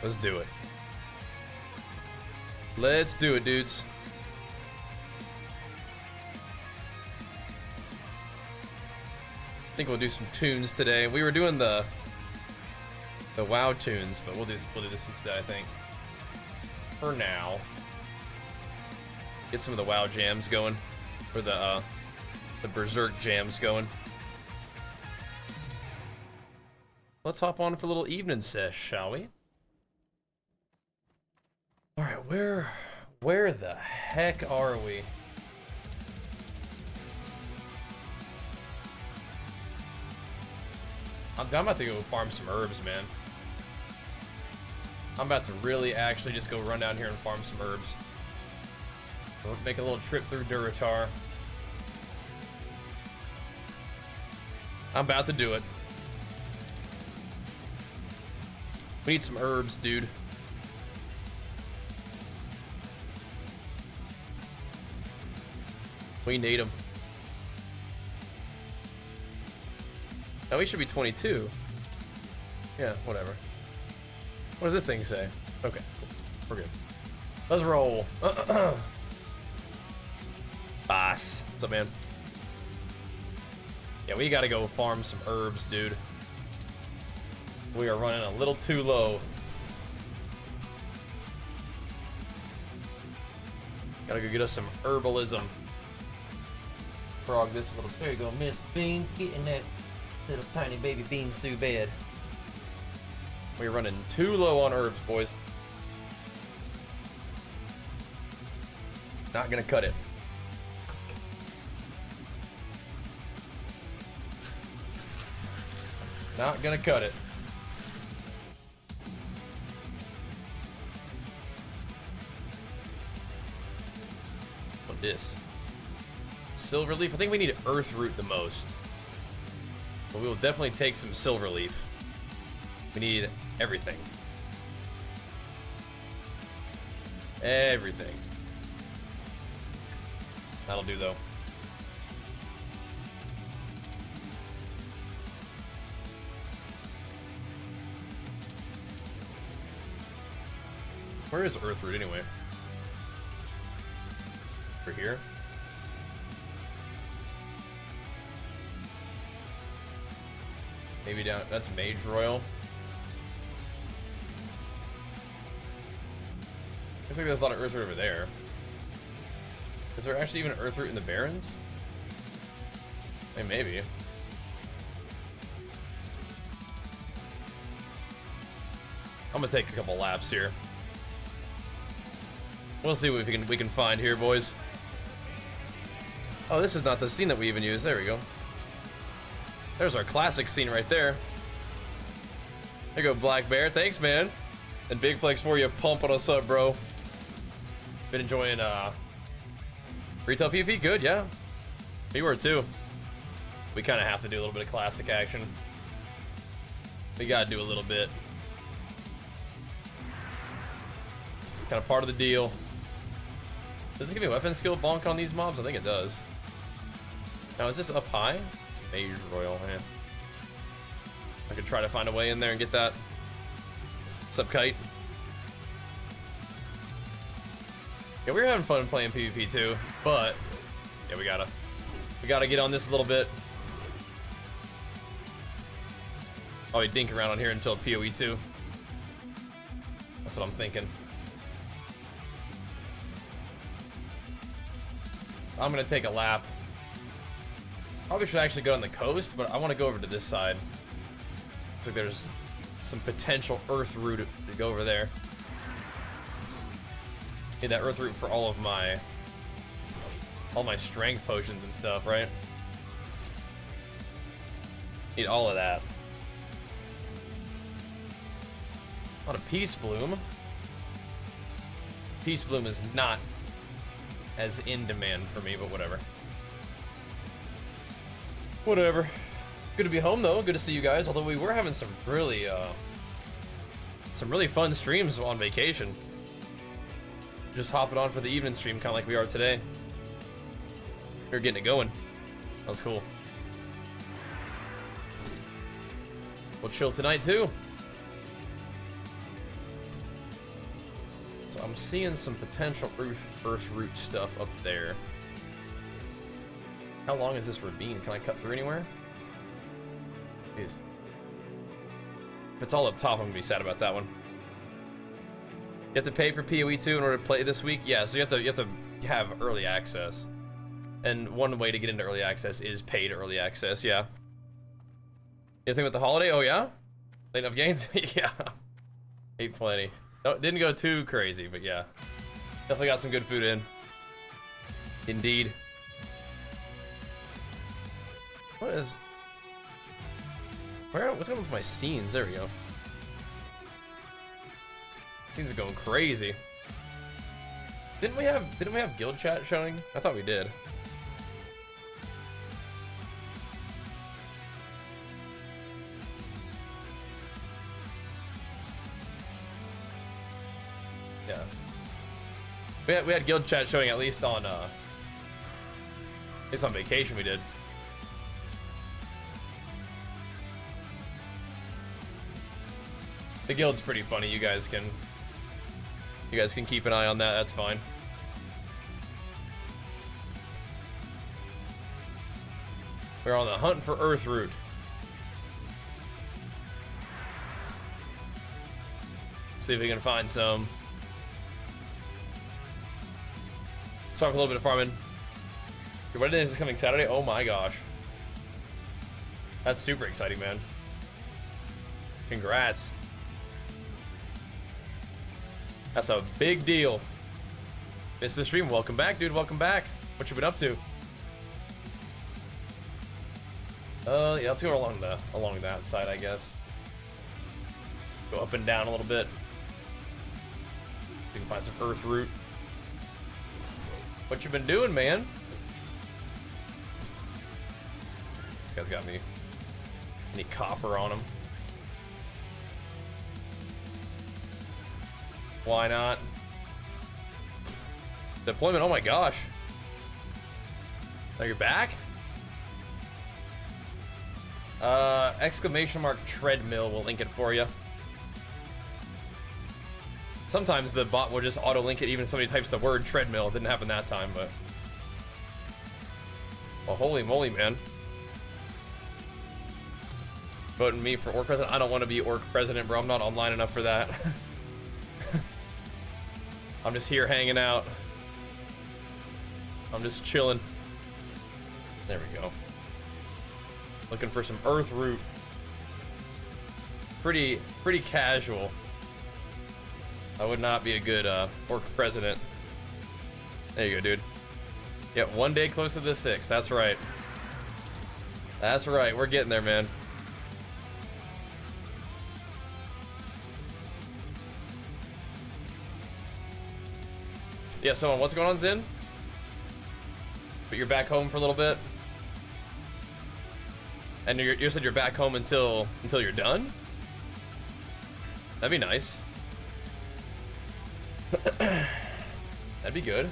Let's do it. Let's do it, dudes. I think we'll do some tunes today. We were doing the WoW tunes, but we'll do this instead, I think. For now. Get some of the WoW jams going. Or the Berserk jams going. Let's hop on for a little evening sesh, shall we? Alright, where the heck are we? I'm about to go farm some herbs, man. I'm about to really actually just go run down here and farm some herbs. We'll make a little trip through Duratar. I'm about to do it. We need some herbs, dude. We need them. Now we should be 22. Yeah, whatever. What does this thing say? Okay, cool. We're good. Let's roll. Boss. What's up, man? Yeah, we gotta go farm some herbs, dude. We are running a little too low. Gotta go get us some herbalism. Frog this little. There you go, Miss Beans. Get in that little tiny baby bean stew bed. We're running too low on herbs, boys. Not gonna cut it. Not gonna cut it. What this? Silverleaf? I think we need earth root the most. But we will definitely take some silverleaf. We need everything. Everything. That'll do, though. Where is earthroot anyway? For here? Maybe down. That's Mage Royal. Looks like there's a lot of earthroot over there. Is there actually even earthroot in the Barrens? Hey, maybe. I'm gonna take a couple laps here. We'll see what we can find here, boys. Oh, this is not the scene that we even used. There we go. There's our classic scene right there. There you go, Black Bear. Thanks, man. And Big Flex for you, pumping us up, bro. Been enjoying retail PvP. Good, yeah. We were too. We kind of have to do a little bit of classic action. We gotta do a little bit. Kind of part of the deal. Does it give me weapon skill bonk on these mobs? I think it does. Now, is this up high? It's Mage Royal, man. I could try to find a way in there and get that. What's up, Kite? Yeah, we were having fun playing PvP too, but yeah, we gotta get on this a little bit. Oh, we dink around on here until PoE 2. That's what I'm thinking. I'm gonna take a lap. Probably should actually go on the coast, but I want to go over to this side. Looks like there's some potential earth root to go over there. Need that earth root for all my strength potions and stuff, right? Need all of that. A lot of Peace Bloom. Peace Bloom is not as in demand for me, but whatever. Whatever. Good to be home though. Good to see you guys. Although we were having some really fun streams on vacation. Just hopping on for the evening stream, kind of like we are today. We were getting it going. That was cool. We'll chill tonight too. I'm seeing some potential earth root stuff up there. How long is this ravine? Can I cut through anywhere? Jeez. If it's all up top, I'm gonna be sad about that one. You have to pay for PoE 2 in order to play this week? Yeah, so you have to have early access. And one way to get into early access is paid early access, yeah. Anything with the holiday? Oh yeah? Late enough gains? Yeah. Ate plenty. No, didn't go too crazy, but yeah. Definitely got some good food in. Indeed. What is... What's going on with my scenes? There we go. Scenes are going crazy. Didn't we have guild chat showing? I thought we did. Yeah. We had guild chat showing at least on vacation we did. The guild's pretty funny. You guys can keep an eye on that. That's fine. We're on the hunt for earth root. See if we can find some. Let's talk a little bit of farming. Your wedding is coming Saturday. Oh my gosh. That's super exciting, man. Congrats. That's a big deal. Missed the stream. Welcome back, dude. Welcome back. What you been up to? Yeah, let's go along that side, I guess. Go up and down a little bit. We can find some earth root. What you been doing, man? This guy's got me. Any copper on him? Why not? Deployment, oh my gosh. Now you're back? Exclamation mark treadmill will link it for you. Sometimes the bot will just auto link it even if somebody types the word treadmill. It didn't happen that time, but... Well, holy moly, man. Voting me for orc president? I don't want to be orc president, bro. I'm not online enough for that. I'm just here hanging out. I'm just chilling. There we go. Looking for some earth root. Pretty casual. I would not be a good orc president. There you go, dude. Yep, one day close to the 6th. That's right. That's right. We're getting there, man. Yeah, so what's going on, Zin? But you're back home for a little bit? And you said you're back home until you're done? That'd be nice. That'd be good.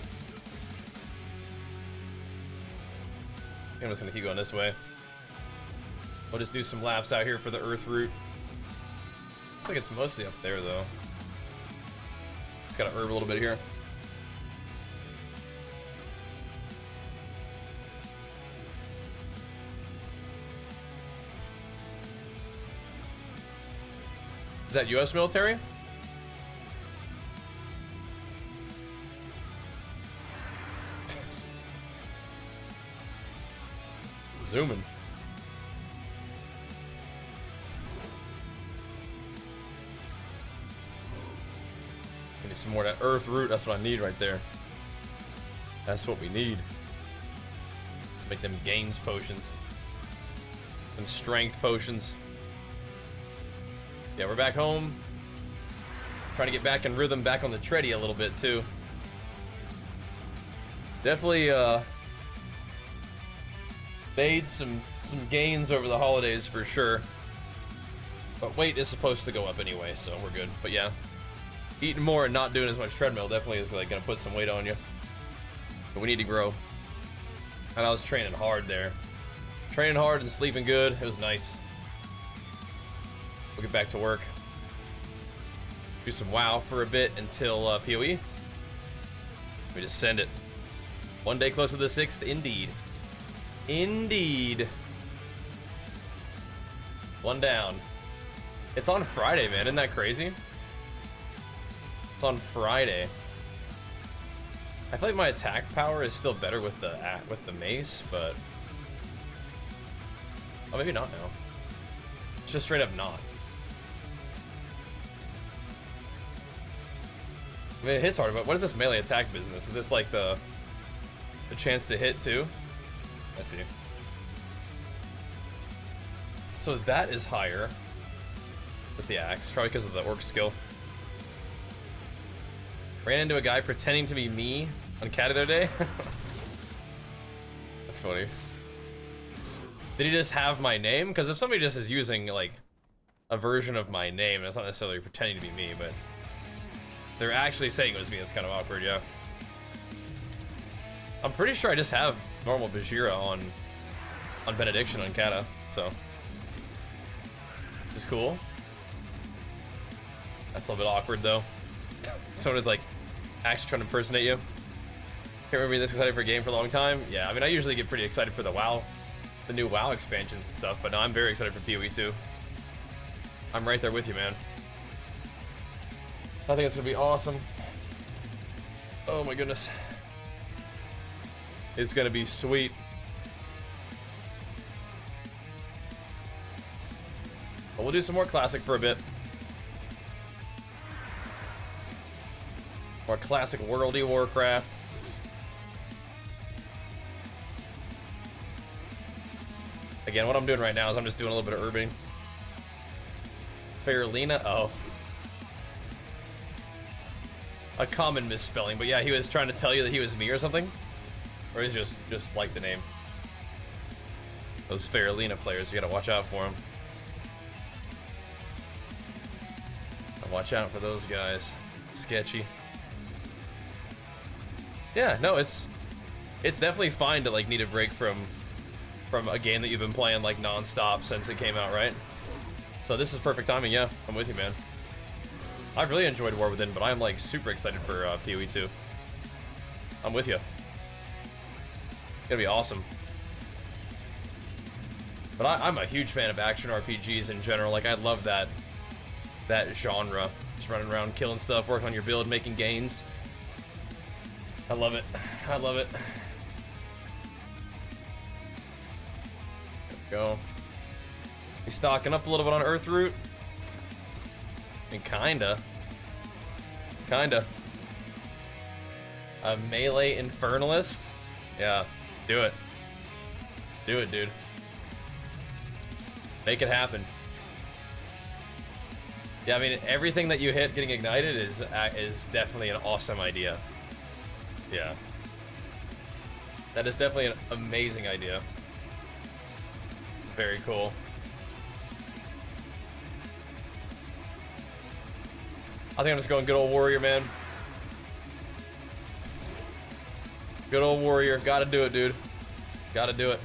I'm just gonna keep going this way. We'll just do some laps out here for the earth root. Looks like it's mostly up there though. It's gotta herb a little bit here. Is that US military? Zooming. Give me some more of that earth root. That's what I need right there. That's what we need. Let's make them gains potions. Some strength potions. Yeah, we're back home. Trying to get back in rhythm, back on the tready a little bit too. Definitely made some gains over the holidays for sure. But weight is supposed to go up anyway, so we're good. But yeah, eating more and not doing as much treadmill definitely is like gonna put some weight on you. But we need to grow. And I was training hard there. Training hard and sleeping good. It was nice. We'll get back to work. Do some WoW for a bit until PoE. We just send it. One day closer to the 6th, indeed. Indeed. One down. It's on Friday, man. Isn't that crazy? It's on Friday. I feel like my attack power is still better with the mace, but oh, maybe not now. It's just straight up not. I mean, it hits harder, but what is this melee attack business? Is this like the chance to hit too? I see. So that is higher with the axe, probably because of the orc skill. Ran into a guy pretending to be me on Cat of their day. That's funny. Did he just have my name? Because if somebody just is using like a version of my name, that's not necessarily pretending to be me, but they're actually saying it was me. That's kind of awkward, yeah. I'm pretty sure I just have normal Bajheera on Benediction on Kata, so which is cool. That's a little bit awkward though. Someone is like actually trying to impersonate you. Can't remember being this excited for a game for a long time. Yeah, I mean I usually get pretty excited for the WoW, the new WoW expansions and stuff, but no, I'm very excited for PoE too. I'm right there with you, man. I think it's gonna be awesome. Oh my goodness. It's gonna be sweet. But we'll do some more classic for a bit. More classic worldy Warcraft. Again, what I'm doing right now is I'm just doing a little bit of urban. Faralina, oh. A common misspelling, but yeah, he was trying to tell you that he was me or something. Or he's just like the name. Those Faralina players, you gotta watch out for them. Watch out for those guys. Sketchy. Yeah, no, it's definitely fine to like need a break from a game that you've been playing like non-stop since it came out, right? So this is perfect timing. Yeah, I'm with you, man. I've really enjoyed War Within, but I'm like super excited for PoE 2. I'm with you. It's gonna be awesome. But I'm a huge fan of action RPGs in general. Like I love that genre. Just running around, killing stuff, working on your build, making gains. I love it. I love it. There we go. We stocking up a little bit on Earth Root. I mean, kinda. A melee Infernalist? Yeah, do it. Do it, dude. Make it happen. Yeah, I mean, everything that you hit getting ignited is definitely an awesome idea. Yeah. That is definitely an amazing idea. It's very cool. I think I'm just going good old warrior, man. Good old warrior. Gotta do it, dude. Gotta do it.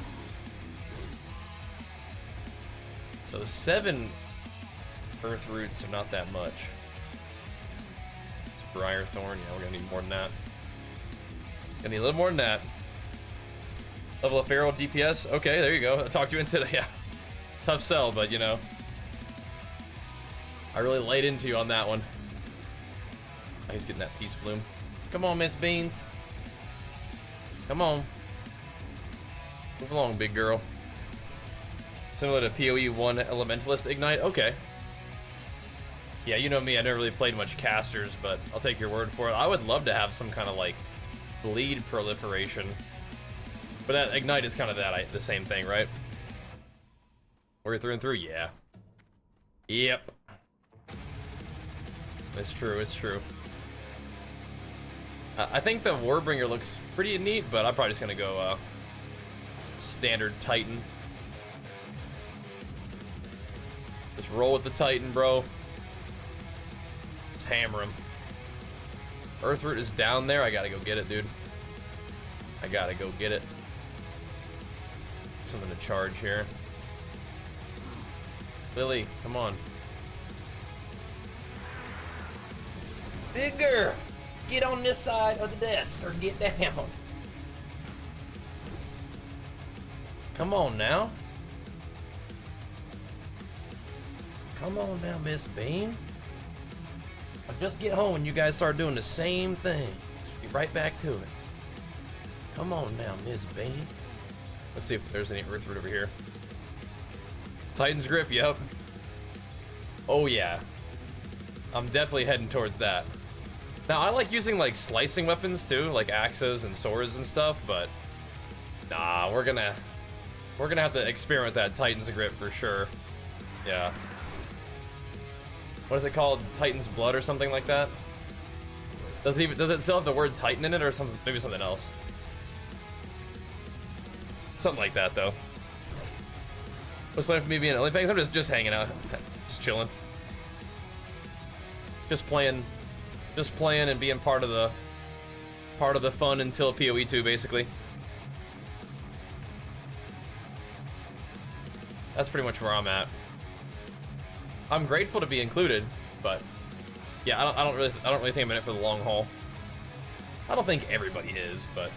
So 7 Earth Roots are not that much. It's Briar Thorn. Yeah, we're gonna need more than that. Gonna need a little more than that. Level of Feral DPS. Okay, there you go. I talked you into it. Yeah. Tough sell, but you know. I really laid into you on that one. Oh, he's getting that Peace Bloom. Come on, Miss Beans. Come on. Move along, big girl. Similar to PoE 1 Elementalist Ignite. Okay. Yeah, you know me, I never really played much casters, but I'll take your word for it. I would love to have some kind of like bleed proliferation. But that Ignite is kind of the same thing, right? We're through and through, yeah. Yep. It's true, it's true. I think the Warbringer looks pretty neat, but I'm probably just gonna go standard Titan. Just roll with the Titan, bro. Just hammer him. Earthroot is down there. I gotta go get it, dude. I gotta go get it. Something to charge here. Lily, come on. Bigger! Get on this side of the desk or get down. Come on now. Come on now, Miss Bean. I'll just get home and you guys start doing the same thing. Just get right back to it. Come on now, Miss Bean. Let's see if there's any Earthroot over here. Titan's Grip, yep. Oh yeah. I'm definitely heading towards that. Now, I like using like slicing weapons too, like axes and swords and stuff, but nah, we're gonna have to experiment that Titan's Grip for sure. Yeah. What is it called? Titan's Blood or something like that? Does it still have the word Titan in it or something? Maybe something else. Something like that though. What's planning for me being OnlyFangs? I'm just hanging out, just chilling, just playing and being part of the fun until PoE 2 basically. That's pretty much where I'm at. I'm grateful to be included, but yeah, I don't really think I'm in it for the long haul. I don't think everybody is, but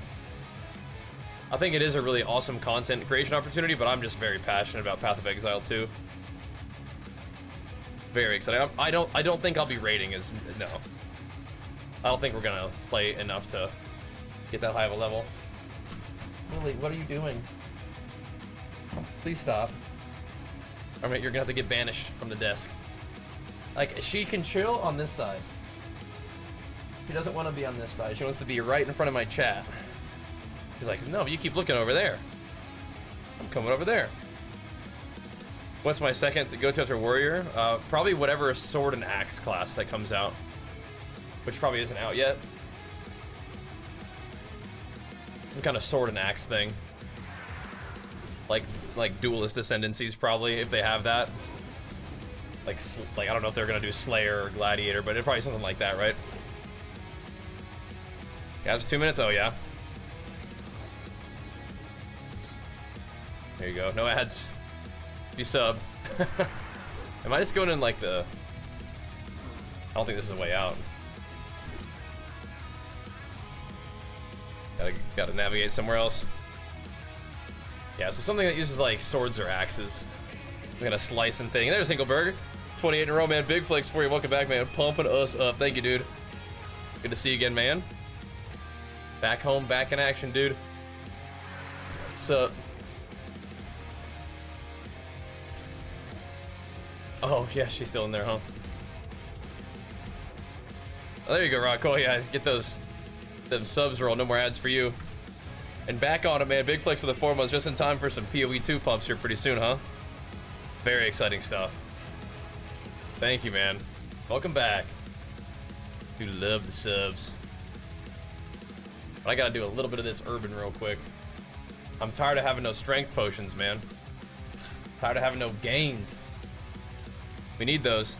I think it is a really awesome content creation opportunity, but I'm just very passionate about Path of Exile 2. Very excited. I don't think I'll be raiding as no. I don't think we're gonna play enough to get that high of a level. Lily, what are you doing? Please stop. Alright, you're gonna have to get banished from the desk. Like, she can chill on this side. She doesn't want to be on this side. She wants to be right in front of my chat. She's like, no, but you keep looking over there. I'm coming over there. What's my second to go to after Warrior? Probably whatever sword and axe class that comes out. Which probably isn't out yet. Some kind of sword and axe thing. Like Duelist Ascendancies probably, if they have that. Like I don't know if they're gonna do Slayer or Gladiator, but it's probably something like that, right? Guys, 2 minutes? Oh yeah. There you go. No ads. You sub. Am I just going in like the... I don't think this is a way out. Gotta navigate somewhere else. Yeah, so something that uses like swords or axes. I'm gonna slice and thing. There's Hinkleberg. 28 in a row, man. Big flex for you. Welcome back, man. Pumping us up. Thank you, dude. Good to see you again, man. Back home, back in action, dude. What's up? Oh, yeah, she's still in there, huh? Oh, there you go, Rocco. Yeah, get them subs roll. No more ads for you. And back on it, man. Big flex for the 4 months, just in time for some PoE 2 pumps here pretty soon, huh? Very exciting stuff. Thank you, man. Welcome back. Do love the subs. But I gotta do a little bit of this urban real quick. I'm tired of having no strength potions, man. Tired of having no gains. We need those.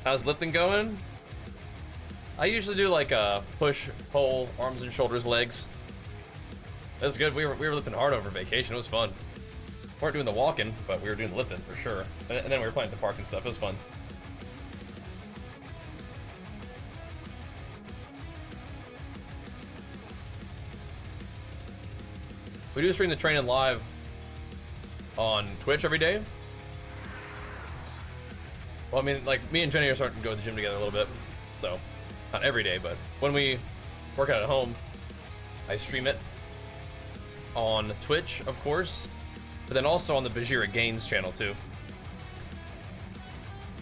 How's lifting going? I usually do like a push, pull, arms and shoulders, legs. That was good. We were lifting hard over vacation. It was fun. We weren't doing the walking, but we were doing the lifting for sure. And then we were playing at the park and stuff. It was fun. We do stream the training live on Twitch every day. Well, I mean, like, me and Jenny are starting to go to the gym together a little bit. So, not every day, but when we work out at home, I stream it on Twitch, of course, but then also on the Bajheera Gains channel, too.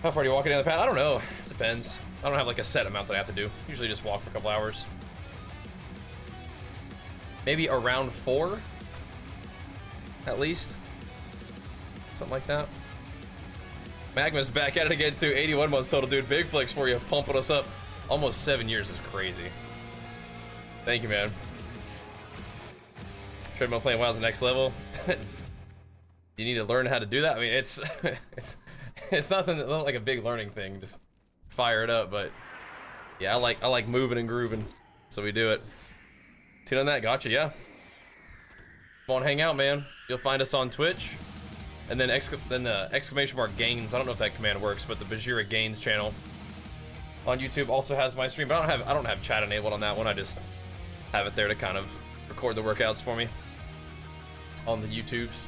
How far do you walk down the path? I don't know. It depends. I don't have, like, a set amount that I have to do. Usually just walk for a couple hours. Maybe around 4, at least. Something like that. Magma's back at it again, too. 81 months total, dude. Big flex for you. Pumping us up. Almost 7 years is crazy. Thank you, man. Treadmill playing WoW's the next level. You need to learn how to do that. I mean, it's it's nothing like a big learning thing. Just fire it up. But yeah, I like moving and grooving, so we do it. Tune on that. Gotcha. Yeah. Come on, hang out, man. You'll find us on Twitch, and then the exclamation mark gains. I don't know if that command works, but the Bajheera Gains channel. on YouTube also has my stream, but I don't have chat enabled on that one. I just have it there to kind of record the workouts for me on the YouTubes.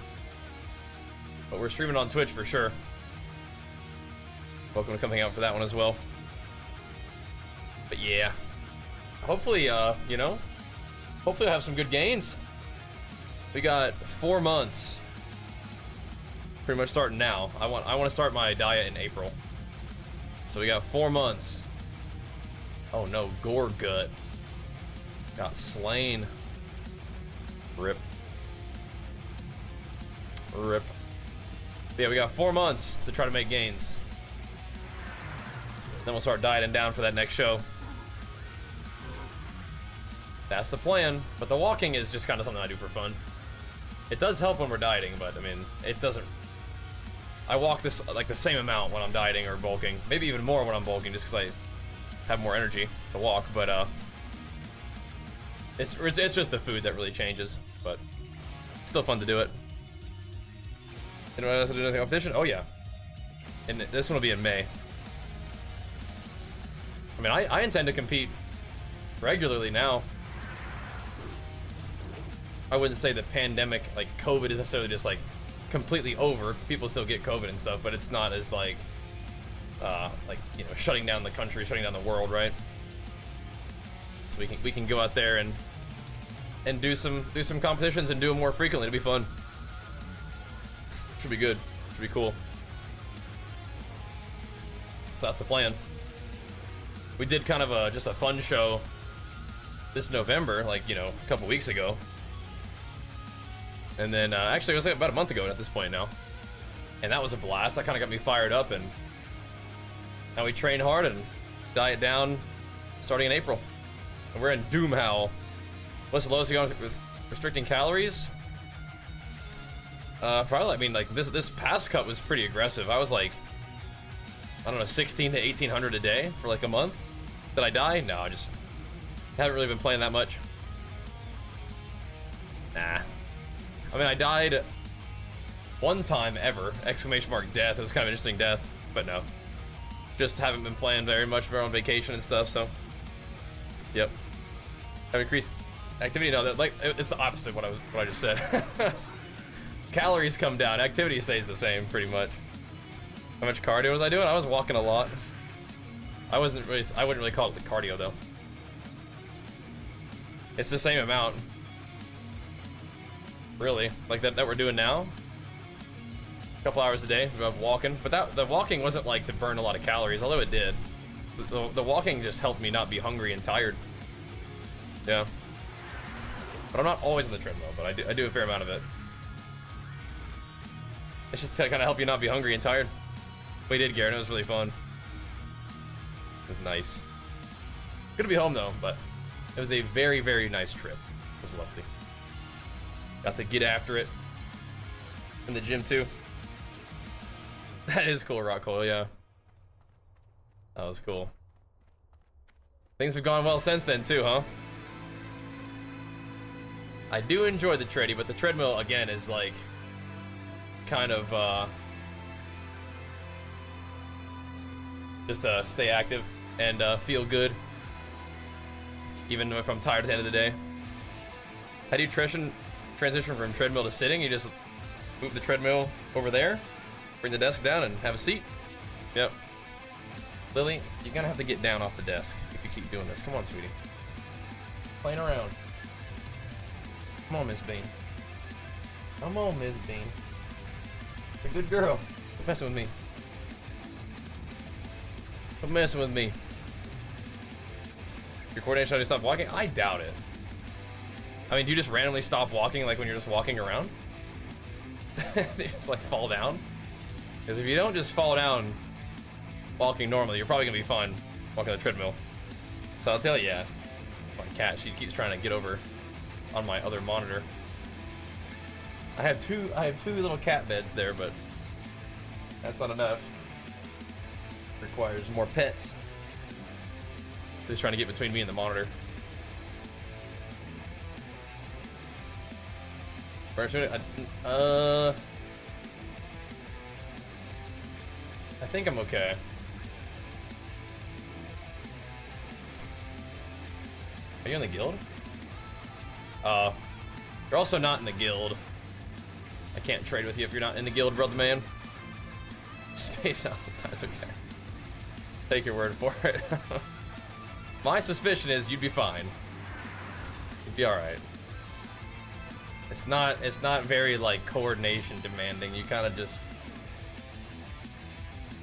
But we're streaming on Twitch for sure. Welcome to coming out for that one as well. But yeah, hopefully, you know, hopefully I'll have some good gains. We got 4 months, pretty much starting now. I want to start my diet in April. So we got 4 months. Oh no, Gore Gut got slain. Rip. Rip. Yeah, we got 4 months to try to make gains. Then we'll start dieting down for that next show. That's the plan. But the walking is just kind of something I do for fun. It does help when we're dieting, but I mean, it doesn't. I walk this like the same amount when I'm dieting or bulking. Maybe even more when I'm bulking, just because I have more energy to walk. But it's just the food that really changes. But still fun to do it. Anyone else do anything competition? Oh yeah. And this one will be in May. I mean, I intend to compete regularly now. I wouldn't say the pandemic, like COVID, is necessarily just like completely over. People still get COVID and stuff, but it's not as like you know, shutting down the country, shutting down the world, right? So we can go out there and do some competitions and do them more frequently. It'll be fun. Should be good. Should be cool. So that's the plan. We did kind of just a fun show this November, like, you know, a couple weeks ago. And then, actually, it was like about a month ago at this point now. And that was a blast. That kind of got me fired up. And now we train hard and diet down starting in April. And we're in Doomhowl. What's the lowest you go with restricting calories? Probably, I mean, like, this past cut was pretty aggressive. I was like, I don't know, 16 to 1800 a day for like a month. Did I die? No, I just haven't really been playing that much. Nah. I mean, I died one time ever, exclamation mark death. It was kind of an interesting death, but no. Just haven't been playing very much. We're on vacation and stuff, so. Yep. Have increased activity. No, that, like, it's the opposite of what I just said. Calories come down, activity stays the same, pretty much. How much cardio was I doing? I was walking a lot. I wouldn't really call it the cardio though. It's the same amount. Really, like that we're doing now. A couple hours a day of walking, but the walking wasn't like to burn a lot of calories, although it did. The walking just helped me not be hungry and tired. Yeah. But I'm not always on the treadmill, but I do a fair amount of it. It's just to kind of help you not be hungry and tired. We did, Garen. It was really fun. It was nice. Good to be home though, but it was a very, very nice trip. It was lovely. Got to get after it in the gym too. That is cool, Rock Coil. Yeah, that was cool. Things have gone well since then too, huh? I do enjoy the treadie, but the treadmill again is like kind of just to stay active and feel good, even if I'm tired at the end of the day. How do you transition from treadmill to sitting? You just move the treadmill over there, bring the desk down, and have a seat. Yep. Lily, you're gonna have to get down off the desk if you keep doing this. Come on, sweetie. Playing around. Come on, Miss Bean. Come on, Miss Bean. You're a good girl. Quit messing with me. Quit messing with me. Your coordination, how do you stop walking? I doubt it. I mean, do you just randomly stop walking like when you're just walking around? You just like fall down? Because if you don't just fall down walking normally, you're probably gonna be fine walking the treadmill. So I'll tell you, yeah. It's my cat. She keeps trying to get over on my other monitor. I have two little cat beds there, but that's not enough. Requires more pets. Just trying to get between me and the monitor. I think I'm okay. Are you in the guild? You're also not in the guild. I can't trade with you if you're not in the guild, brother man. Space out sometimes, okay. Take your word for it. My suspicion is you'd be fine. You'd be alright. It's not very like coordination demanding. You kind of just,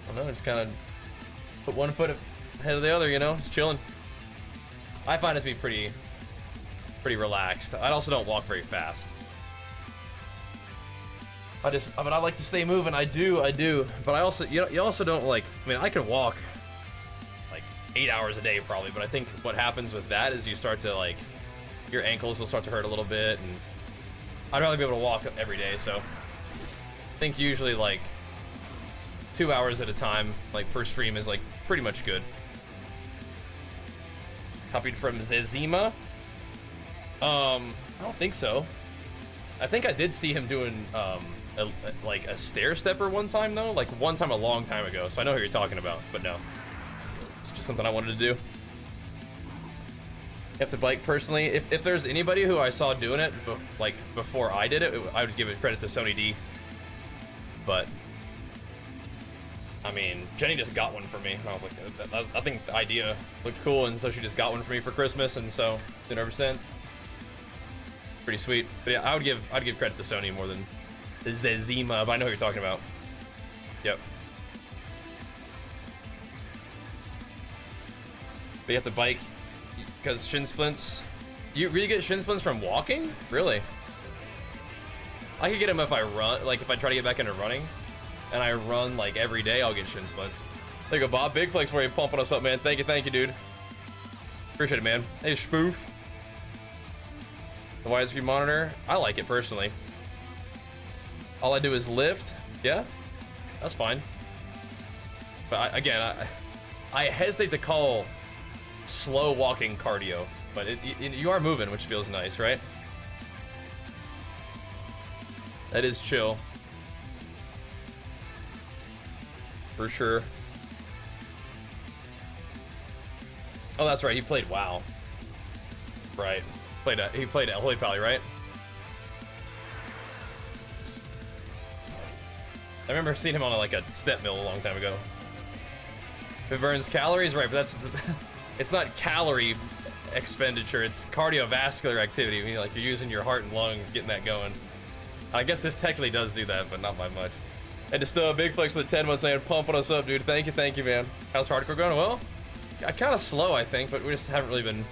I don't know, just kind of put one foot ahead of the other, you know, just chilling. I find it to be pretty relaxed. I also don't walk very fast. But I like to stay moving. I do. But I also, you also don't like, I mean, I can walk like 8 hours a day probably, but I think what happens with that is you start to like, your ankles will start to hurt a little bit, and I'd rather be able to walk every day, so I think usually like 2 hours at a time, like per stream, is like pretty much good. Copied from Zezima. I don't think so. I think I did see him doing like a stair stepper one time though, like one time a long time ago. So I know who you're talking about, but no, it's just something I wanted to do. You have to bike personally. If there's anybody who I saw doing it like before I did it, I would give it credit to Sony D. But I mean, Jenny just got one for me, and I was like, I think the idea looked cool, and so she just got one for me for Christmas, and so been ever since. Pretty sweet. But yeah, I'd give credit to Sony more than the Zezima, but I know who you're talking about. Yep. But you have to bike because shin splints. You really get shin splints from walking? Really? I could get them if I run, like if I try to get back into running, and I run like every day, I'll get shin splints. There you go, Bob. Big flex for you, pumping us up, man. Thank you, dude. Appreciate it, man. Hey, spoof. The widescreen monitor, I like it personally. All I do is lift. Yeah, that's fine. But I hesitate to call slow walking cardio, but you are moving, which feels nice, right? That is chill. For sure. Oh, that's right. He played WoW. Right. He played at Holy Pally, right? I remember seeing him on like a step mill a long time ago. It burns calories, right? But that's it's not calorie expenditure. It's cardiovascular activity. I mean, like you're using your heart and lungs, getting that going. I guess this technically does do that, but not by much. And just a big flex for the 10 months, man. Pumping us up, dude. Thank you, man. How's hardcore going? Well, kind of slow, I think, but we just haven't really been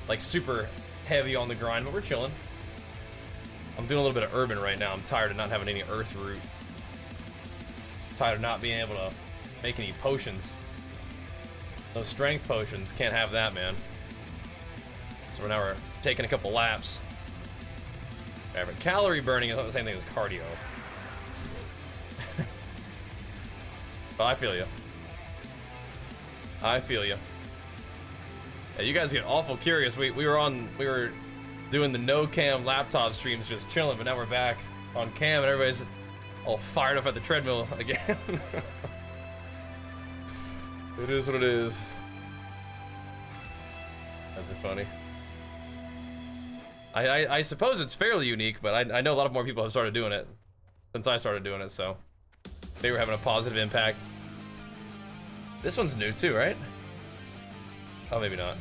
like super heavy on the grind, but we're chilling. I'm doing a little bit of urban right now. I'm tired of not having any earth root. Tired of not being able to make any potions. Those strength potions, can't have that, man. So now we're taking a couple laps. Yeah, but calorie burning is not the same thing as cardio. But I feel you. Yeah, you guys get awful curious. We were doing the no cam laptop streams, just chilling, but now we're back on cam and everybody's all fired up at the treadmill again. It is what it is. That'd be funny. I suppose it's fairly unique, but I know a lot of more people have started doing it since I started doing it, so they were having a positive impact. This one's new too, right? Oh, maybe not.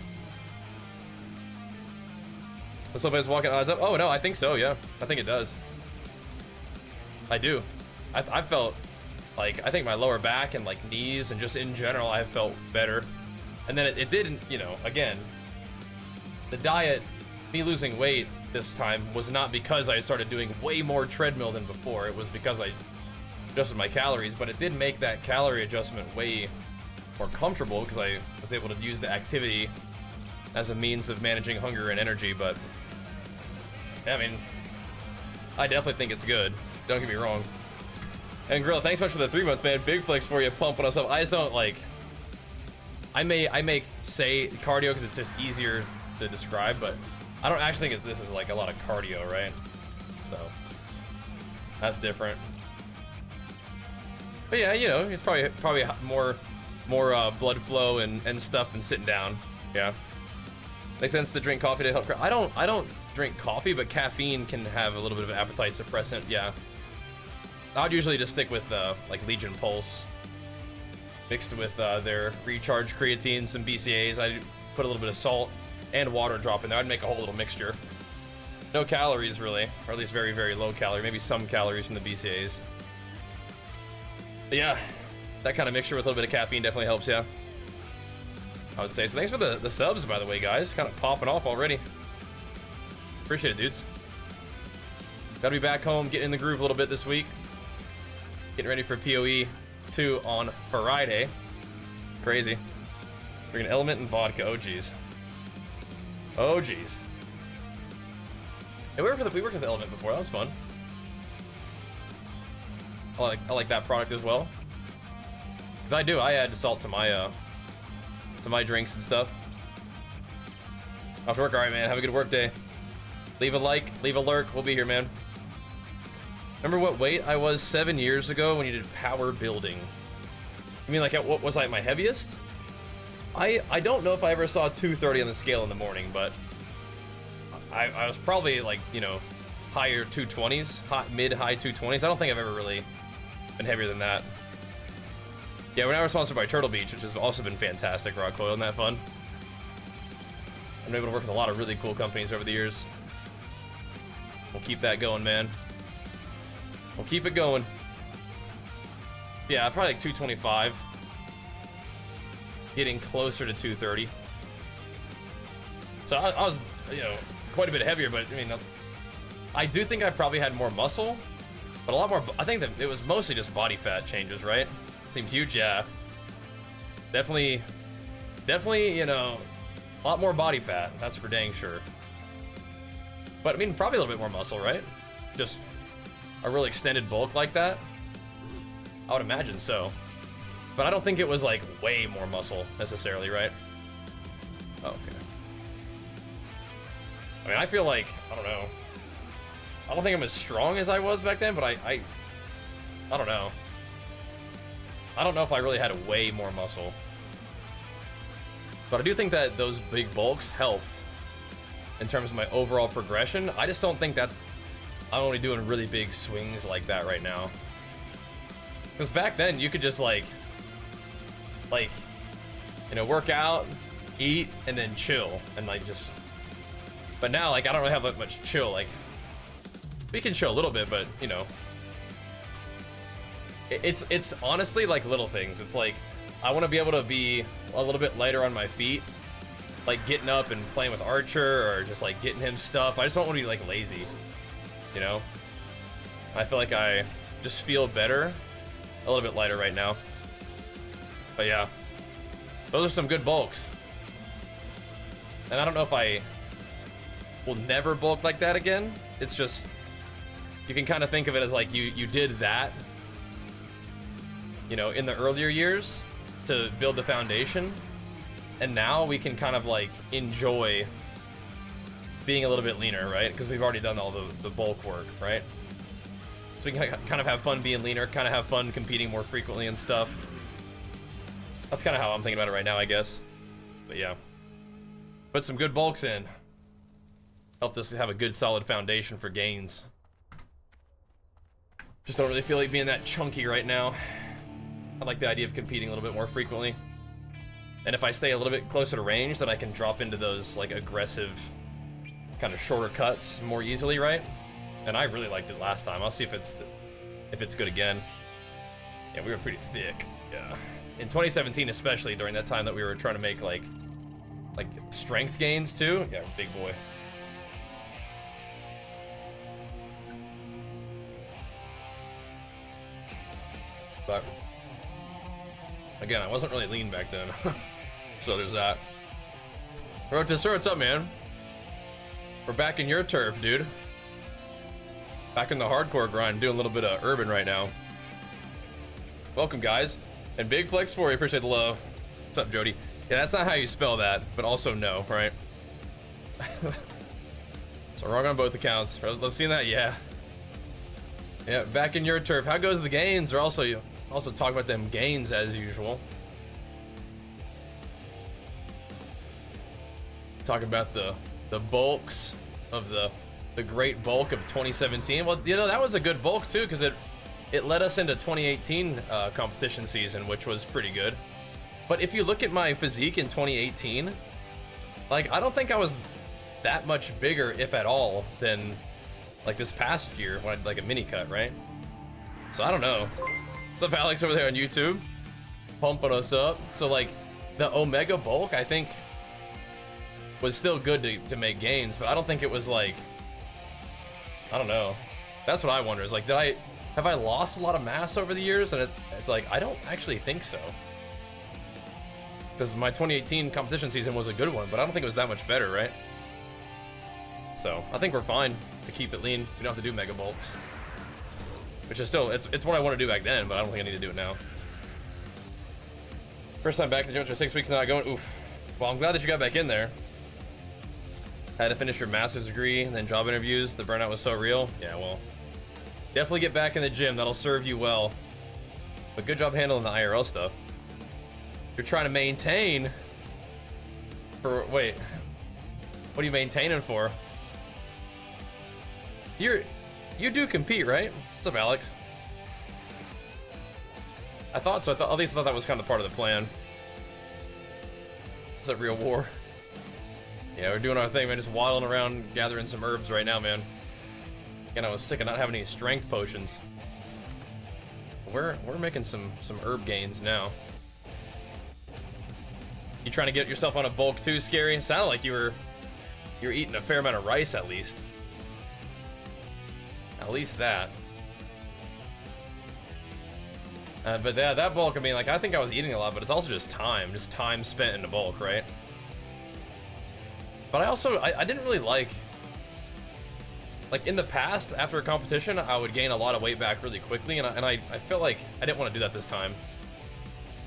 Somebody's walking eyes up. Oh no, I think so. Yeah, I think it does. I do. I felt like, I think my lower back and like knees and just in general, I felt better. And then it didn't, you know, again, the diet, me losing weight this time was not because I started doing way more treadmill than before. It was because I adjusted my calories, but it did make that calorie adjustment way more comfortable because I was able to use the activity as a means of managing hunger and energy. But yeah, I mean, I definitely think it's good. Don't get me wrong. And Gorilla, thanks so much for the 3 months, man. Big flex for you, pumping us up. I just don't like. I may say cardio because it's just easier to describe, but I don't actually think this is like a lot of cardio, right? So that's different. But yeah, you know, it's probably more blood flow and stuff than sitting down. Yeah. Makes sense to drink coffee to help. I don't drink coffee, but caffeine can have a little bit of appetite suppressant. Yeah. I'd usually just stick with like Legion Pulse, mixed with their recharge creatine, some BCAAs. I'd put a little bit of salt and water drop in there. I'd make a whole little mixture. No calories really, or at least very, very low calorie. Maybe some calories from the BCAAs. But yeah, that kind of mixture with a little bit of caffeine definitely helps, yeah. I would say. So thanks for the subs, by the way, guys. Kind of popping off already. Appreciate it, dudes. Gotta be back home, getting in the groove a little bit this week. Getting ready for PoE 2 on Friday. Crazy. Drinking Element and vodka. Oh, jeez. Oh, jeez. Hey, we worked with Element before. That was fun. I like that product as well. Because I add salt to my drinks and stuff. Off to work. All right, man. Have a good work day. Leave a like, leave a lurk. We'll be here, man. Remember what weight I was 7 years ago when you did power building? You mean like what was I at my heaviest? I don't know if I ever saw 230 on the scale in the morning, but I was probably like, you know, higher 220s, mid-high 220s. I don't think I've ever really been heavier than that. Yeah, we're now sponsored by Turtle Beach, which has also been fantastic, Rock Coil. Isn't that fun? I've been able to work with a lot of really cool companies over the years. We'll keep that going, man. We'll keep it going. Yeah, probably like 225. Getting closer to 230. So I was, you know, quite a bit heavier, but I mean, I do think I probably had more muscle, but a lot more. I think that it was mostly just body fat changes, right? Seemed huge, yeah. Definitely, you know, a lot more body fat. That's for dang sure. But I mean, probably a little bit more muscle, right? Just a really extended bulk like that. I would imagine so. But I don't think it was like way more muscle necessarily, right? Oh, okay. I mean, I feel like, I don't know. I don't think I'm as strong as I was back then, but I don't know. I don't know if I really had way more muscle. But I do think that those big bulks helped in terms of my overall progression. I just don't think that I'm only doing really big swings like that right now. Because back then you could just like, you know, work out, eat, and then chill, and like just. But now, like, I don't really have that much chill. Like, we can chill a little bit, but you know, it's honestly like little things. It's like I want to be able to be a little bit lighter on my feet, like getting up and playing with Archer, or just like getting him stuff. I just don't want to be like lazy, you know. I feel like I just feel better, a little bit lighter right now. But yeah, those are some good bulks. And I don't know if I will never bulk like that again. It's just, you can kind of think of it as like you did that, you know, in the earlier years to build the foundation. And now we can kind of like enjoy being a little bit leaner, right? Because we've already done all the bulk work, right? So we can kind of have fun being leaner, kind of have fun competing more frequently and stuff. That's kind of how I'm thinking about it right now, I guess. But yeah, put some good bulks in. Helped us have a good solid foundation for gains. Just don't really feel like being that chunky right now. I like the idea of competing a little bit more frequently. And if I stay a little bit closer to range, then I can drop into those like aggressive, kind of shorter cuts more easily, right? And I really liked it last time. I'll see if it's good again. Yeah, we were pretty thick. Yeah. In 2017, especially during that time that we were trying to make like strength gains too. Yeah, big boy. But again, I wasn't really lean back then. So there's that. Rotisser, what's up, man? We're back in your turf, dude. Back in the hardcore grind, doing a little bit of urban right now. Welcome, guys. And big flex for you, appreciate the love. What's up, Jody? Yeah, that's not how you spell that, but also no, right? So wrong on both accounts. Let's see that, yeah. Yeah, back in your turf. How goes the gains? Or also talk about them gains as usual. Talk about the bulks of the great bulk of 2017. Well, you know, that was a good bulk too, because it led us into 2018 competition season, which was pretty good. But if you look at my physique in 2018, like, I don't think I was that much bigger, if at all, than like this past year when I did like a mini cut, right? So I don't know. What's up, Alex, over there on YouTube? Pumping us up. So like the Omega bulk, I think, was still good to make gains, but I don't think it was like, I don't know. That's what I wonder, is like, have I lost a lot of mass over the years? And it's like, I don't actually think so. Because my 2018 competition season was a good one, but I don't think it was that much better, right? So I think we're fine to keep it lean. We don't have to do mega bulks. Which is still, it's what I want to do back then, but I don't think I need to do it now. First time back to the gym after 6 weeks not going, oof. Well, I'm glad that you got back in there. Had to finish your master's degree, and then job interviews. The burnout was so real. Yeah, well, definitely get back in the gym. That'll serve you well. But good job handling the IRL stuff. You're trying to maintain for, wait, what are you maintaining for? You do compete, right? What's up, Alex? I thought so. At least I thought that was kind of part of the plan. What's up, Real War? Yeah, we're doing our thing, man. Just waddling around, gathering some herbs right now, man. Again, I was sick of not having any strength potions. We're making some herb gains now. You trying to get yourself on a bulk too, Scary? It sounded like you were eating a fair amount of rice at least. At least that. But yeah, that bulk, I mean, like, I think I was eating a lot, but it's also just time spent in the bulk, right? But I also, I didn't really like in the past, after a competition, I would gain a lot of weight back really quickly, and I felt like I didn't want to do that this time.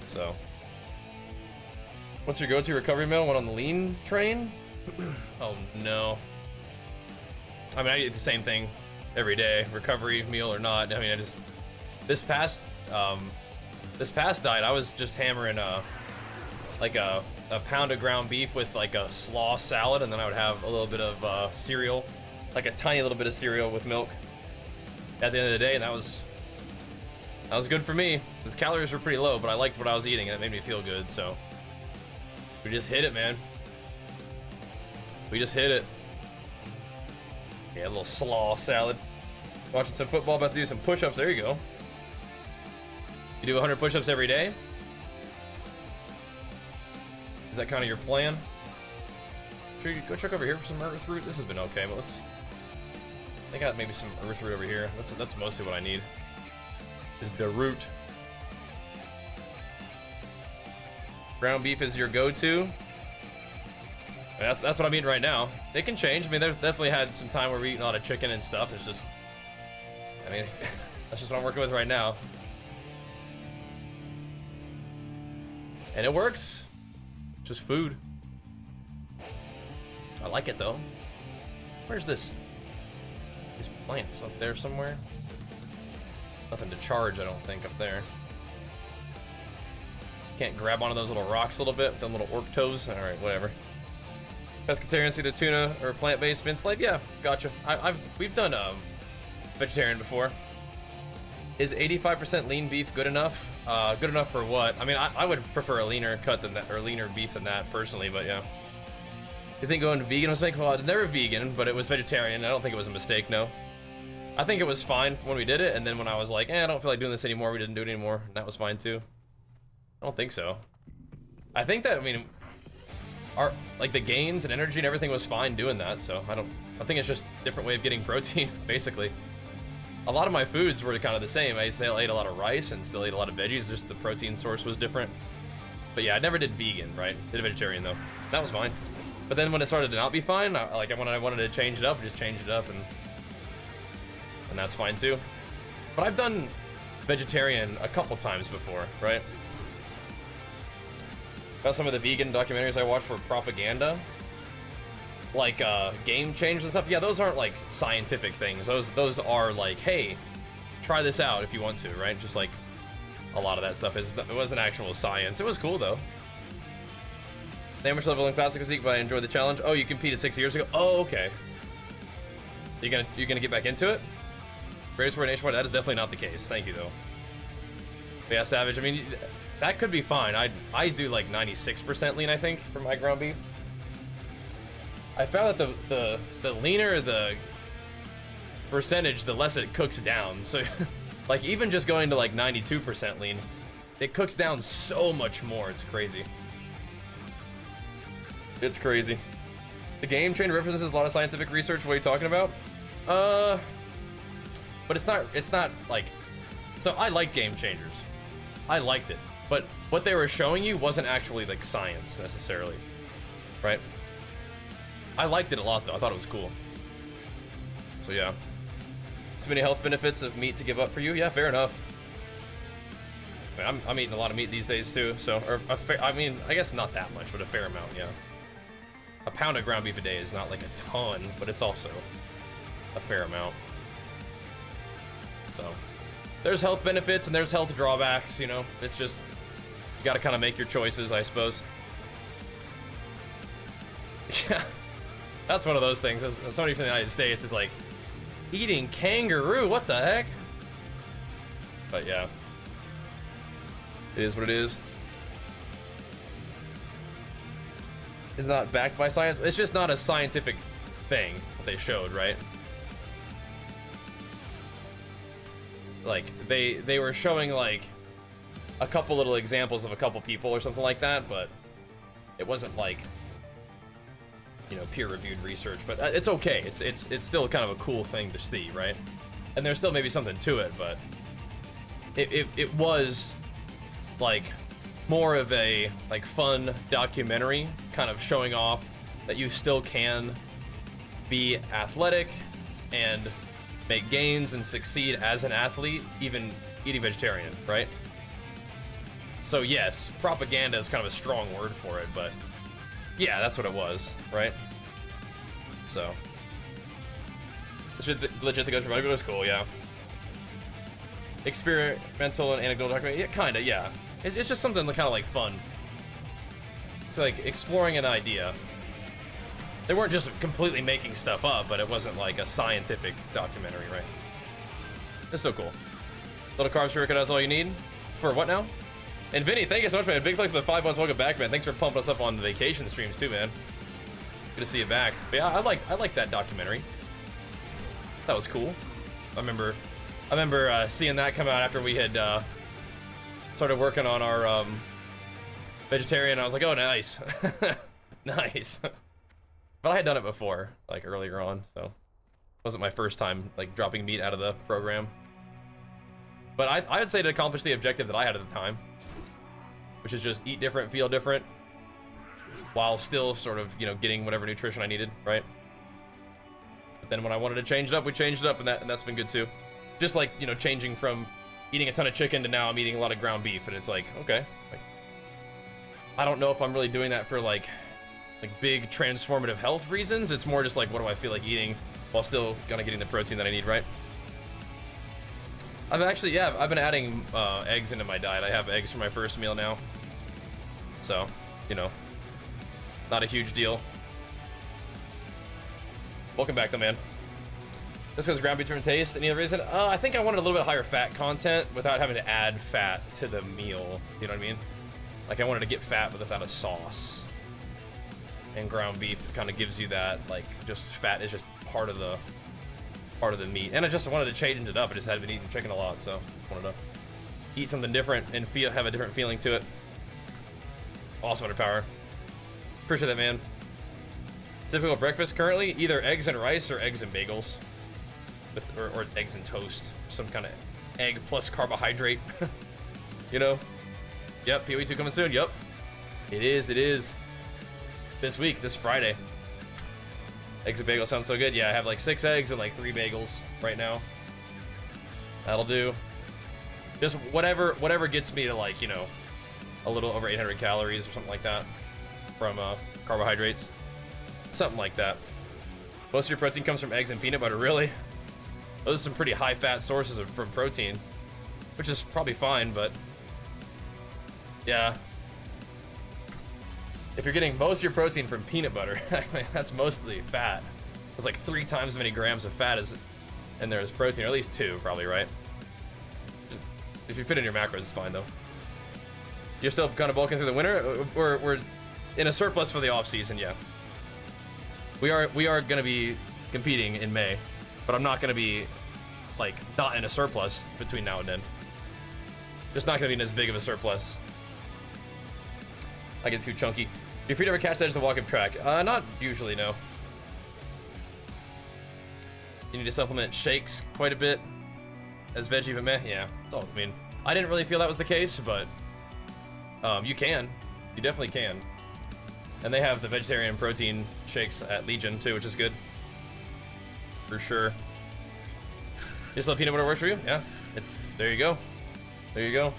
So, what's your go-to recovery meal? One on the lean train? Oh no. I mean, I eat the same thing every day, recovery meal or not. I mean, this past diet, I was just hammering like a pound of ground beef with like a slaw salad, and then I would have a little bit of cereal, like a tiny little bit of cereal with milk at the end of the day, and that was good for me. His calories were pretty low, but I liked what I was eating, and it made me feel good. So we just hit it, man. We just hit it. Yeah, a little slaw salad. Watching some football, about to do some push-ups. There you go. You do 100 push-ups every day? Is that kind of your plan? Sure, you go check over here for some earth root. This has been okay, but I got maybe some earth root over here. That's mostly what I need. Is the root. Ground beef is your go-to. That's what I'm eating right now. It can change. I mean, there's definitely had some time where we eat a lot of chicken and stuff. It's just, I mean, that's just what I'm working with right now. And it works. Just food. I like it though. Where's this? These plants up there somewhere? Nothing to charge, I don't think, up there. Can't grab onto those little rocks a little bit with them little orc toes. Alright, whatever. Pescatarian, either tuna or plant-based mince life. Yeah, gotcha. We've done vegetarian before. Is 85% lean beef good enough? Good enough for what? I mean, I would prefer a leaner cut than that, or leaner beef than that personally, but yeah. You think going vegan was making, well, it's never vegan, but it was vegetarian. I don't think it was a mistake, no. I think it was fine when we did it, and then when I was like, I don't feel like doing this anymore, we didn't do it anymore, and that was fine too. I don't think so. I think that, I mean, like the gains and energy and everything was fine doing that, so I think it's just a different way of getting protein, basically. A lot of my foods were kind of the same. I still ate a lot of rice and still ate a lot of veggies, just the protein source was different. But yeah, I never did vegan, right? Did a vegetarian though. That was fine. But then when it started to not be fine, when I wanted to change it up, I just changed it up, and that's fine too. But I've done vegetarian a couple times before, right? About some of the vegan documentaries I watched for propaganda, like game change and stuff. Yeah, those aren't like scientific things. Those are like, hey, try this out if you want to, right? Just like a lot of that stuff it wasn't actual science. It was cool though. Amateur level in classic physique, but I enjoyed the challenge. Oh, you competed 6 years ago. Oh, okay. You're gonna get back into it? Greatest word nationwide. That is definitely not the case. Thank you though. But yeah, Savage. I mean, that could be fine. I do like 96% lean, I think, for my ground beef. I found that the leaner the percentage, the less it cooks down. So, like, even just going to like 92% lean, it cooks down so much more. It's crazy. It's crazy. The game train references a lot of scientific research. What are you talking about? But it's not like, so I like Game Changers. I liked it, but what they were showing you wasn't actually like science necessarily, right? I liked it a lot though. I thought it was cool. So yeah. Too many health benefits of meat to give up for you? Yeah, fair enough. I mean, I'm eating a lot of meat these days too, so, or I mean, I guess not that much, but a fair amount, yeah. A pound of ground beef a day is not like a ton, but it's also a fair amount. So, there's health benefits and there's health drawbacks, you know? It's just, you gotta kind of make your choices, I suppose. Yeah, that's one of those things. As somebody from the United States is like, eating kangaroo, what the heck? But yeah, it is what it is. It's not backed by science. It's just not a scientific thing that they showed, right? Like, they were showing like a couple little examples of a couple people or something like that, but it wasn't like, you know, peer-reviewed research. But it's okay. It's still kind of a cool thing to see, right? And there's still maybe something to it, but it was like more of a like fun documentary, kind of showing off that you still can be athletic and make gains and succeed as an athlete, even eating vegetarian, right? So yes, propaganda is kind of a strong word for it, but yeah, that's what it was, right? So, legit the Ghost Rider, but it was cool, yeah. Experimental and anecdotal documentary, yeah, kinda, yeah. It's just something kind of like fun. It's like exploring an idea. They weren't just completely making stuff up, but it wasn't like a scientific documentary, right? It's so cool. Little carbs for that's all you need. For what now? And Vinny, thank you so much, man. Big thanks for the 5 months. Welcome back, man. Thanks for pumping us up on the vacation streams too, man. Good to see you back. But yeah, I like that documentary. That was cool. I remember seeing that come out after we had started working on our vegetarian. I was like, oh, nice. Nice. But I had done it before, like earlier on, so it wasn't my first time like dropping meat out of the program. But I would say to accomplish the objective that I had at the time, which is just eat different, feel different, while still sort of, you know, getting whatever nutrition I needed, right? But then when I wanted to change it up, we changed it up, and that's been good too. Just like, you know, changing from eating a ton of chicken to now I'm eating a lot of ground beef, and it's like, okay, like, I don't know if I'm really doing that for like big transformative health reasons. It's more just like, what do I feel like eating while still kind of getting the protein that I need, right? I've actually, yeah, I've been adding eggs into my diet. I have eggs for my first meal now. So, you know, not a huge deal. Welcome back though, man. This goes ground beef different taste. Any other reason? I think I wanted a little bit higher fat content without having to add fat to the meal. You know what I mean? Like I wanted to get fat but without a sauce. And ground beef kind of gives you that, like, just fat is just part of the meat. And I just wanted to change it up. I just had been eating chicken a lot, so wanted to eat something different and have a different feeling to it. Awesome under power. Appreciate that, man. Typical breakfast currently, either eggs and rice or eggs and bagels. Or eggs and toast. Some kind of egg plus carbohydrate. You know? Yep, PoE2 coming soon. Yep. It is. This week, this Friday. Eggs and bagels sounds so good. Yeah, I have like 6 eggs and like 3 bagels right now. That'll do. Just whatever gets me to, like, you know, a little over 800 calories or something like that from carbohydrates. Something like that. Most of your protein comes from eggs and peanut butter, really? Those are some pretty high fat sources from protein, which is probably fine, but yeah. if you're getting most of your protein from peanut butter, I mean, that's mostly fat. It's like 3 times as many grams of fat as in there as protein, or at least 2, probably, right? If you fit in your macros, it's fine though. You're still kind of bulking through the winter. We're in a surplus for the off season, yeah. We are gonna be competing in May, but I'm not gonna be like not in a surplus between now and then. Just not gonna be in as big of a surplus. I get too chunky. You're free to ever catch the edge of the walk-up track? Not usually, no. You need to supplement shakes quite a bit as veggie, but meh, yeah. That's all. I mean, I didn't really feel that was the case, but you can. You definitely can. And they have the vegetarian protein shakes at Legion too, which is good. For sure. Just let peanut butter work for you? Yeah. There you go. There you go.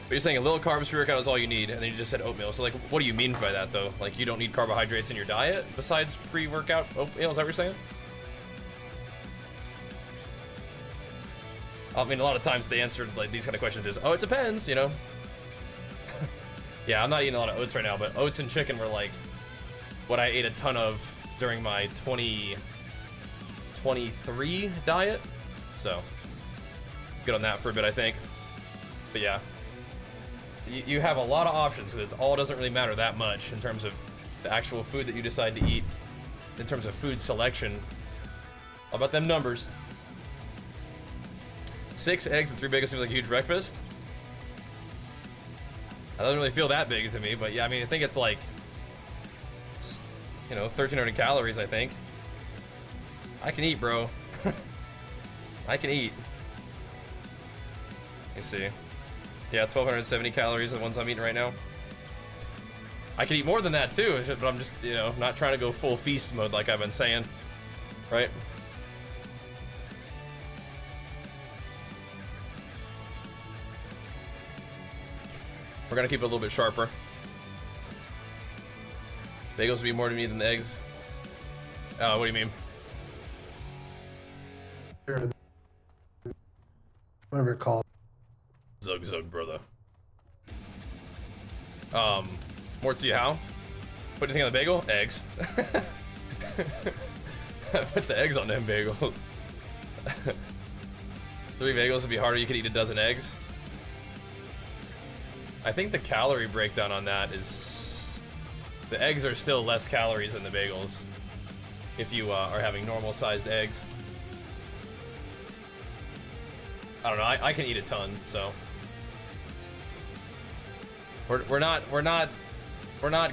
But you're saying a little carbs pre-workout is all you need, and then you just said oatmeal. So, like, what do you mean by that, though? Like, you don't need carbohydrates in your diet besides pre-workout oatmeal? Is that what you're saying? I mean, a lot of times the answer to like these kind of questions is, oh, it depends, you know? Yeah, I'm not eating a lot of oats right now, but oats and chicken were like what I ate a ton of during my 2023 diet. So, good on that for a bit, I think. But yeah, you have a lot of options. It all doesn't really matter that much in terms of the actual food that you decide to eat, in terms of food selection. How about them numbers? 6 eggs and 3 bagels seems like a huge breakfast. That doesn't really feel that big to me, but yeah, I mean, I think it's like, you know, 1,300 calories, I think. I can eat, bro. I can eat. Let me see. Yeah, 1,270 calories are the ones I'm eating right now. I can eat more than that too, but I'm just, you know, not trying to go full feast mode like I've been saying, right? We're gonna keep it a little bit sharper. Bagels would be more to me than the eggs. What do you mean? Whatever it's called. Zug zug, brother. More to you how? What do you think on the bagel? Eggs. Put the eggs on them bagels. 3 bagels would be harder. You could eat a dozen eggs. I think the calorie breakdown on that is the eggs are still less calories than the bagels if you are having normal sized eggs. I don't know. I can eat a ton, so we're not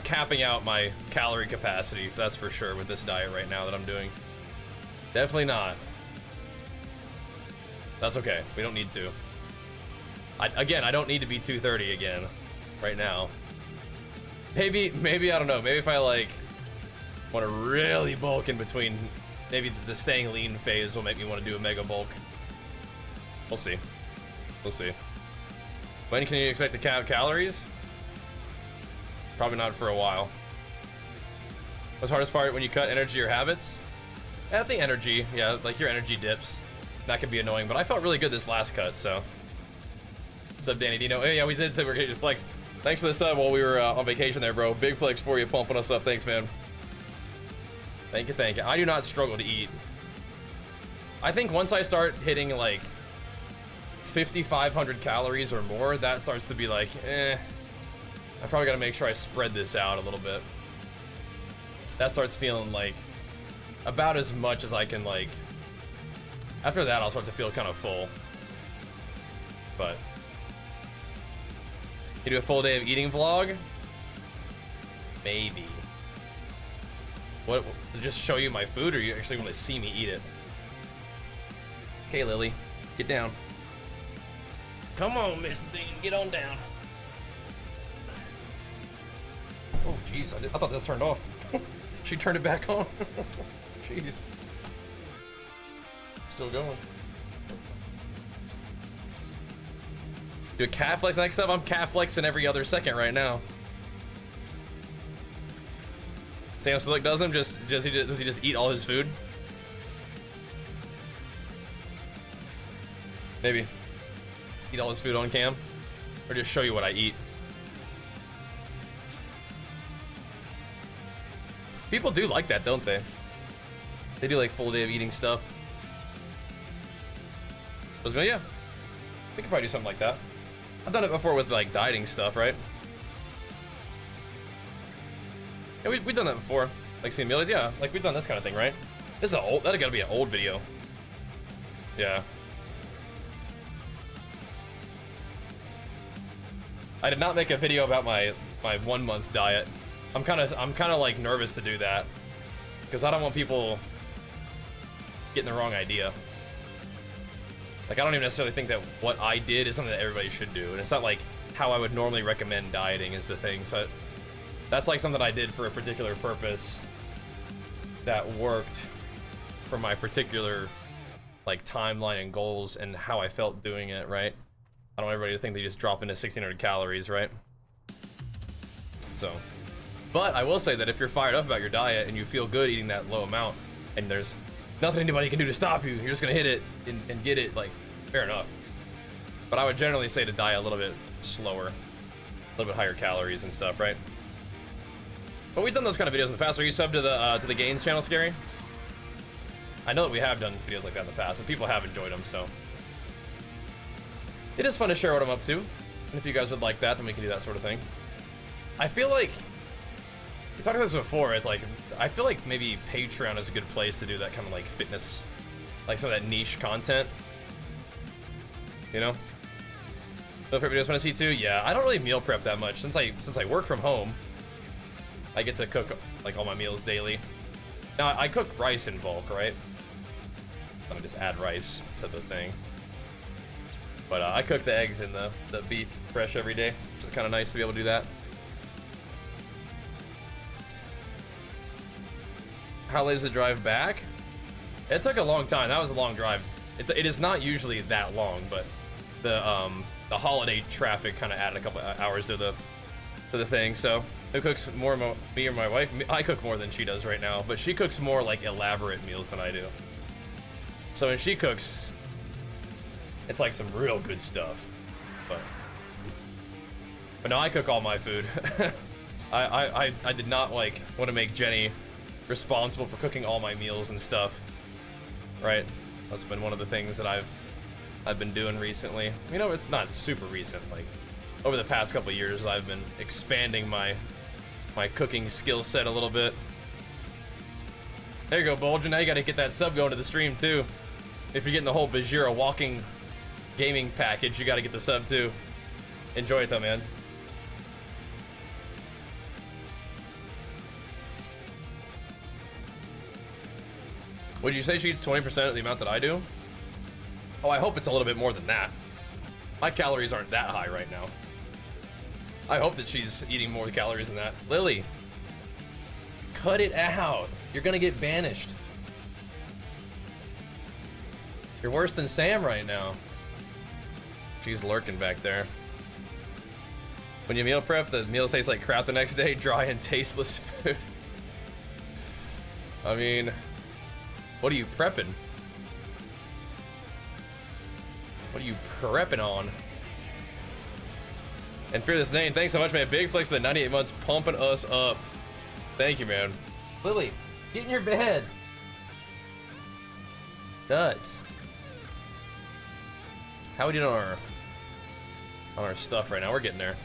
capping out my calorie capacity, that's for sure, with this diet right now that I'm doing. Definitely not. That's okay. We don't need to. Again, I don't need to be 230 again right now. Maybe, I don't know. Maybe if I like want to really bulk in between, maybe the staying lean phase will make me want to do a mega bulk. We'll see. We'll see. When can you expect to count calories? Probably not for a while. What's the hardest part when you cut energy or habits? I think energy, yeah, like your energy dips. That can be annoying, but I felt really good this last cut, so. What's up, Danny Dino? Hey, yeah, we did say we were getting flex. Thanks for the sub while we were on vacation there, bro. Big flex for you, pumping us up. Thanks, man. Thank you, thank you. I do not struggle to eat. I think once I start hitting like 5,500 calories or more, that starts to be like, I probably gotta make sure I spread this out a little bit. That starts feeling like about as much as I can, like. After that, I'll start to feel kind of full. But you do a full day of eating vlog? Maybe. What, just show you my food, or you actually want to see me eat it? Okay, Lily, get down. Come on, Miss Dean, get on down. Oh, jeez, I thought this turned off. She turned it back on. Jeez. Still going. Do a calf flex next up? I'm calf flexing every other second right now. Sam Slick does him? Does he just eat all his food? Maybe. Just eat all his food on cam. or just show you what I eat. People do like that, don't they? They do like full day of eating stuff. Yeah, we could probably do something like that. I've done it before with like dieting stuff, right? Yeah, we've done that before. Like seeing meals, yeah. Like we've done this kind of thing, right? This is that'll gotta be an old video. Yeah. I did not make a video about my 1 month diet. I'm kind of like nervous to do that because I don't want people getting the wrong idea. Like I don't even necessarily think that what I did is something that everybody should do, and it's not like how I would normally recommend dieting is the thing. So that's like something I did for a particular purpose that worked for my particular like timeline and goals and how I felt doing it, right? I don't want everybody to think they just drop into 1600 calories, right? So, but I will say that if you're fired up about your diet and you feel good eating that low amount and there's nothing anybody can do to stop you, you're just gonna hit it and get it, like, fair enough. But I would generally say to diet a little bit slower, a little bit higher calories and stuff, right? But we've done those kind of videos in the past. Are you subbed to the Gains channel, Scary? I know that we have done videos like that in the past, and people have enjoyed them, so. It is fun to share what I'm up to, and if you guys would like that, then we can do that sort of thing. I feel like, we talked about this before, it's like, I feel like maybe Patreon is a good place to do that kind of like fitness, like some of that niche content. You know? Meal prep videos want to see too? Yeah, I don't really meal prep that much. Since I work from home, I get to cook like all my meals daily. Now, I cook rice in bulk, right? I just add rice to the thing. But I cook the eggs and the beef fresh every day, which is kind of nice to be able to do that. How late is the drive back? It took a long time. That was a long drive. It is not usually that long, but the holiday traffic kind of added a couple hours to the thing. So who cooks more, me or my wife? I cook more than she does right now, but she cooks more like elaborate meals than I do. So when she cooks, it's like some real good stuff. But no, I cook all my food. I did not like want to make Jenny responsible for cooking all my meals and stuff. Right? That's been one of the things that I've been doing recently. You know, it's not super recent. Like over the past couple of years, I've been expanding my cooking skill set a little bit. There you go, Bulge. Now you got to get that sub going to the stream too. If you're getting the whole Bajheera walking gaming package, you got to get the sub too. Enjoy it though, man. Would you say she eats 20% of the amount that I do? Oh, I hope it's a little bit more than that. My calories aren't that high right now. I hope that she's eating more calories than that. Lily, cut it out. You're gonna get banished. You're worse than Sam right now. She's lurking back there. When you meal prep, the meal tastes like crap the next day, dry and tasteless food. I mean, what are you prepping? What are you prepping on? And Fearless Name, thanks so much, man. Big flex for the 98 months, pumping us up. Thank you, man. Lily, get in your bed. Nuts. How are we doing on our stuff right now? We're getting there.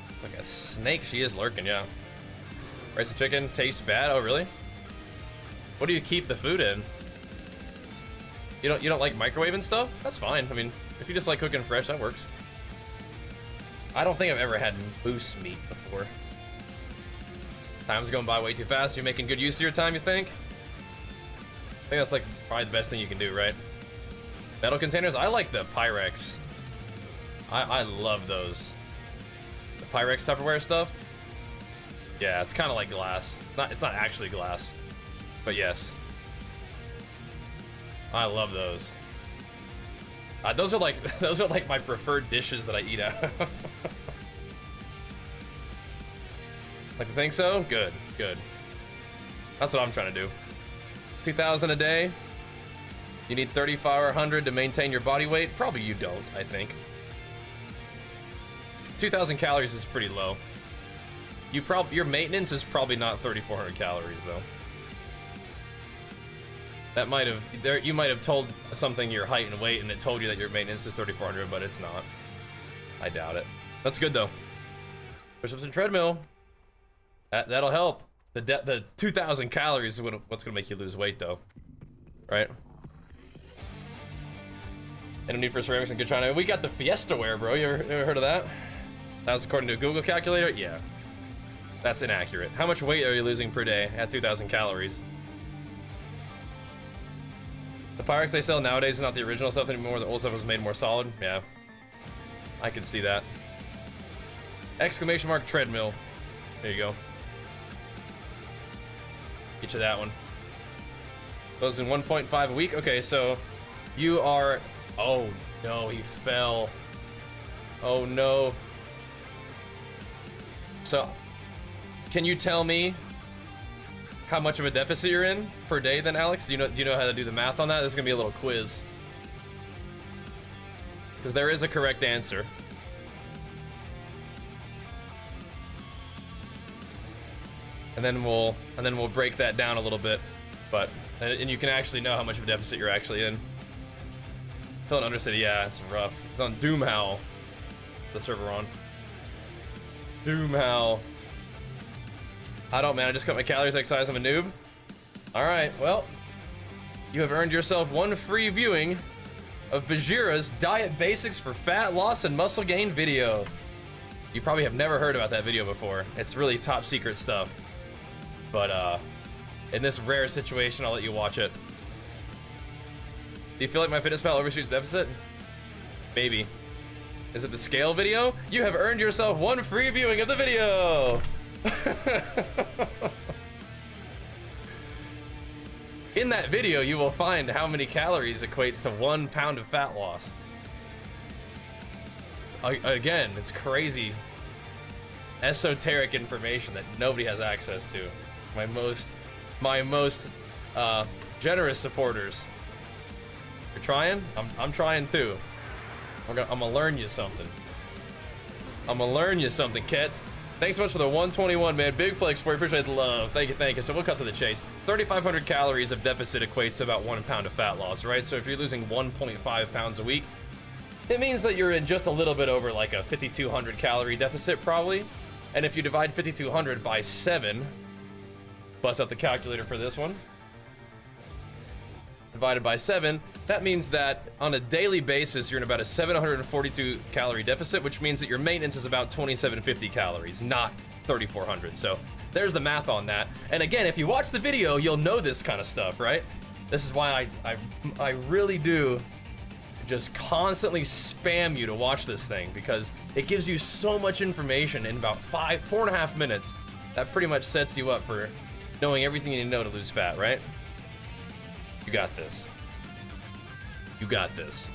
It's like a snake. She is lurking, yeah. Rice and chicken tastes bad. Oh, really? What do you keep the food in? You don't like microwaving stuff? That's fine. I mean, if you just like cooking fresh, that works. I don't think I've ever had moose meat before. Time's going by way too fast. You're making good use of your time, you think? I think that's like probably the best thing you can do, right? Metal containers? I like the Pyrex. I love those. The Pyrex Tupperware stuff? Yeah, it's kind of like glass. It's not actually glass. But yes. I love those. Those are like my preferred dishes that I eat out of. Like, you think so? Good, good. That's what I'm trying to do. 2,000 a day. You need 3,500 to maintain your body weight? Probably you don't, I think. 2,000 calories is pretty low. Your maintenance is probably not 3,400 calories though. That might have you might have told something your height and weight, and it told you that your maintenance is 3,400, but it's not. I doubt it. That's good though. Push-ups and treadmill. That'll help. The 2,000 calories is what's gonna make you lose weight though, right? And a need for ceramics and good China. We got the Fiesta wear, bro. You ever heard of that? That was according to a Google calculator? Yeah. That's inaccurate. How much weight are you losing per day at 2,000 calories? The Pyrex they sell nowadays is not the original stuff anymore. The old stuff was made more solid. Yeah. I can see that. Exclamation mark treadmill. There you go. Get you that one. Those in 1.5 a week. Okay, so you are... Oh, no, he fell. Oh, no. So, can you tell me how much of a deficit you're in per day then, Alex? Do you know how to do the math on that? This is going to be a little quiz. Because there is a correct answer. And then we'll break that down a little bit. But and you can actually know how much of a deficit you're actually in. Telling Undercity, yeah, it's rough. It's on Doomhowl, the server on. Doomhowl. I don't, man. I just cut my calories like size. I'm a noob. All right, well, you have earned yourself one free viewing of Bajheera's Diet Basics for Fat Loss and Muscle Gain video. You probably have never heard about that video before. It's really top secret stuff. But in this rare situation, I'll let you watch it. Do you feel like my FitnessPal overshoots deficit? Maybe. Is it the scale video? You have earned yourself one free viewing of the video. In that video, you will find how many calories equates to 1 pound of fat loss. Again, it's crazy esoteric information that nobody has access to. My most generous supporters. You're trying? I'm trying too. I'm gonna learn you something. I'm gonna learn you something, Kets. Thanks so much for the 121, man. Big flex for you. Appreciate the love. Thank you. So we'll cut to the chase. 3,500 calories of deficit equates to about 1 pound of fat loss, right? So if you're losing 1.5 pounds a week, it means that you're in just a little bit over like a 5,200 calorie deficit probably. And if you divide 5,200 by 7, bust out the calculator for this one. Divided by 7, that means that on a daily basis, you're in about a 742 calorie deficit, which means that your maintenance is about 2,750 calories, not 3,400. So there's the math on that. And again, if you watch the video, you'll know this kind of stuff, right? This is why I really do just constantly spam you to watch this thing, because it gives you so much information in about 4.5 minutes. That pretty much sets you up for knowing everything you need to know to lose fat, right? You got this. You got this.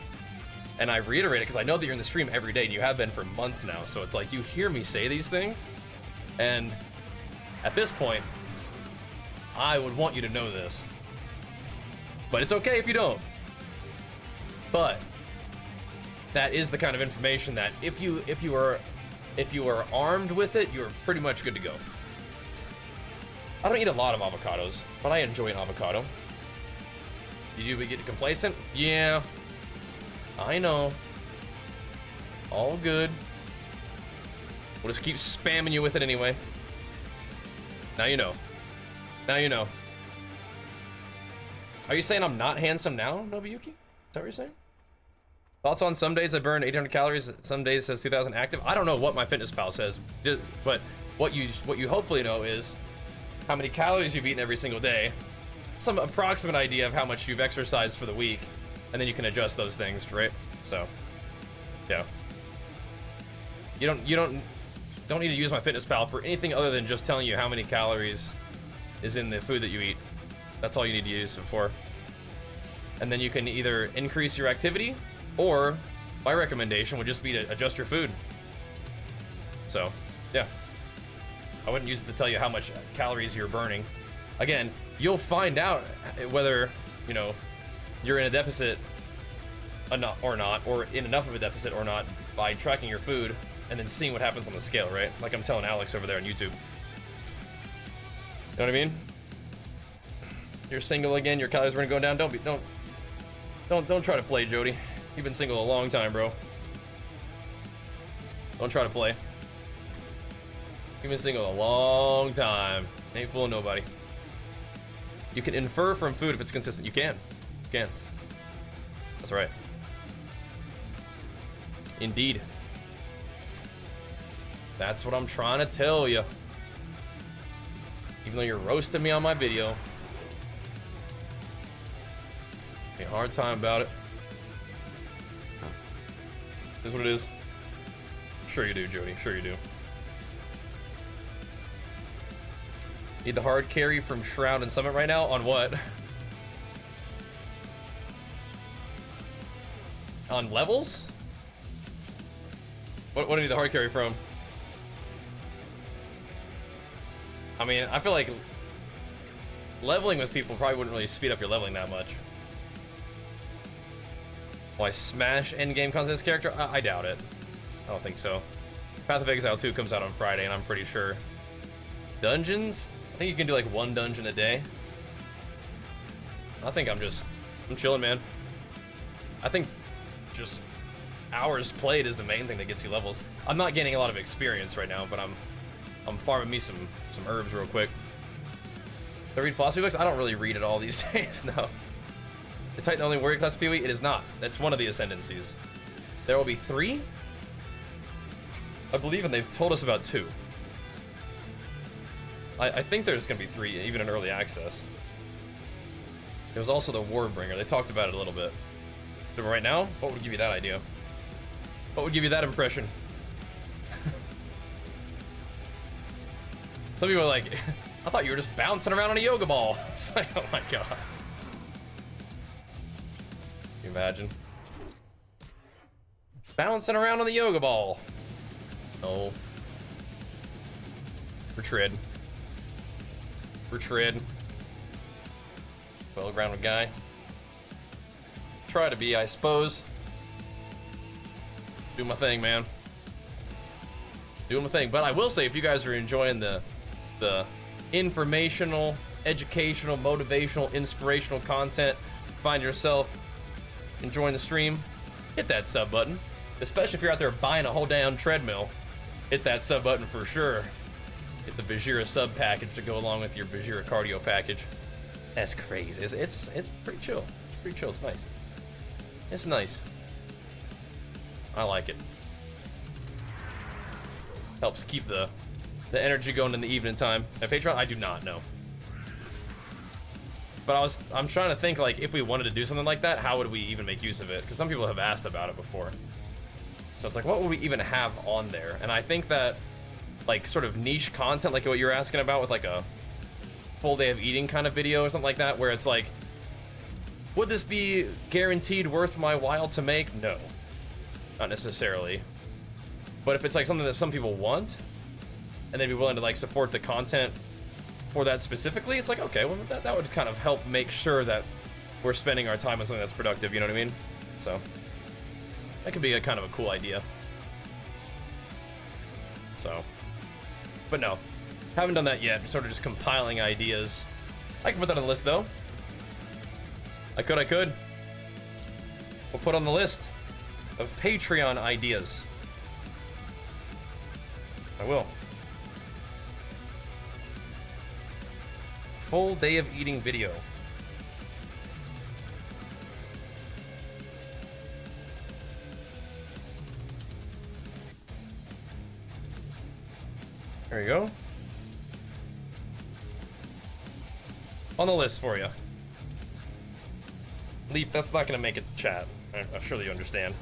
And I reiterate it because I know that you're in the stream every day and you have been for months now. So it's like you hear me say these things. And at this point, I would want you to know this. But it's okay if you don't. But that is the kind of information that if you are armed with it, you're pretty much good to go. I don't eat a lot of avocados, but I enjoy an avocado. You get complacent? Yeah. I know. All good. We'll just keep spamming you with it anyway. Now you know. Now you know. Are you saying I'm not handsome now, Nobuyuki? Is that what you're saying? Thoughts on some days I burn 800 calories, some days it says 2,000 active. I don't know what my FitnessPal says, but what you hopefully know is how many calories you've eaten every single day, some approximate idea of how much you've exercised for the week, and then you can adjust those things, right? So, yeah. You don't need to use my FitnessPal for anything other than just telling you how many calories is in the food that you eat. That's all you need to use it for. And then you can either increase your activity, or my recommendation would just be to adjust your food. So, yeah. I wouldn't use it to tell you how much calories you're burning. Again, you'll find out whether, you know, you're in a deficit or not, or in enough of a deficit or not, by tracking your food and then seeing what happens on the scale, right? Like I'm telling Alex over there on YouTube. You know what I mean? You're single again, your calories are gonna go down. Don't try to play, Jody. You've been single a long time, bro. Don't try to play. You've been single a long time. Ain't fooling nobody. You can infer from food if it's consistent. You can. You can. That's right. Indeed. That's what I'm trying to tell you. Even though you're roasting me on my video. A hard time about it. This is what it is. Sure you do, Jody. Sure you do. Need the hard carry from Shroud and Summit right now? On what? On levels? What do you need the hard carry from? I mean, I feel like leveling with people probably wouldn't really speed up your leveling that much. Why smash endgame contest character? I doubt it. I don't think so. Path of Exile 2 comes out on Friday, and I'm pretty sure. Dungeons? I think you can do like one dungeon a day. I think I'm chilling, man. I think just hours played is the main thing that gets you levels. I'm not gaining a lot of experience right now, but I'm farming me some herbs real quick. Do I read philosophy books? I don't really read at all these days, no. Is Titan the only warrior class PoE? It is not. That's one of the ascendancies. There will be 3, I believe, and they've told us about 2. I think there's gonna be 3, even in early access. There was also the Warbringer. They talked about it a little bit. So right now, what would give you that idea? What would give you that impression? Some people are like, I thought you were just bouncing around on a yoga ball. It's like, oh my god. Can you imagine? Bouncing around on the yoga ball. No. Retread. Retread. Well-grounded guy. Try to be, I suppose. Do my thing, man. Doing my thing. But I will say, if you guys are enjoying the informational, educational, motivational, inspirational content, find yourself enjoying the stream, hit that sub button. Especially if you're out there buying a whole damn treadmill, hit that sub button for sure. Get the Bajheera sub package to go along with your Bajheera cardio package. That's crazy. It's pretty chill. It's pretty chill. It's nice. It's nice. I like it. Helps keep the energy going in the evening time. At Patreon, I do not know. But I'm trying to think, like, if we wanted to do something like that, how would we even make use of it? Because some people have asked about it before. So it's like, what would we even have on there? And I think that, like, sort of niche content, like what you're asking about with, like, a full day of eating kind of video or something like that, where it's like, would this be guaranteed worth my while to make? No. Not necessarily. But if it's, like, something that some people want, and they'd be willing to, like, support the content for that specifically, it's like, okay, well, that would kind of help make sure that we're spending our time on something that's productive, you know what I mean? So, that could be a kind of a cool idea. So, but no, haven't done that yet. Sort of just compiling ideas. I can put that on the list, though. I could. We'll put on the list of Patreon ideas. I will. Full day of eating video. There you go. On the list for you. Leap, that's not gonna make it to chat. Surely you understand.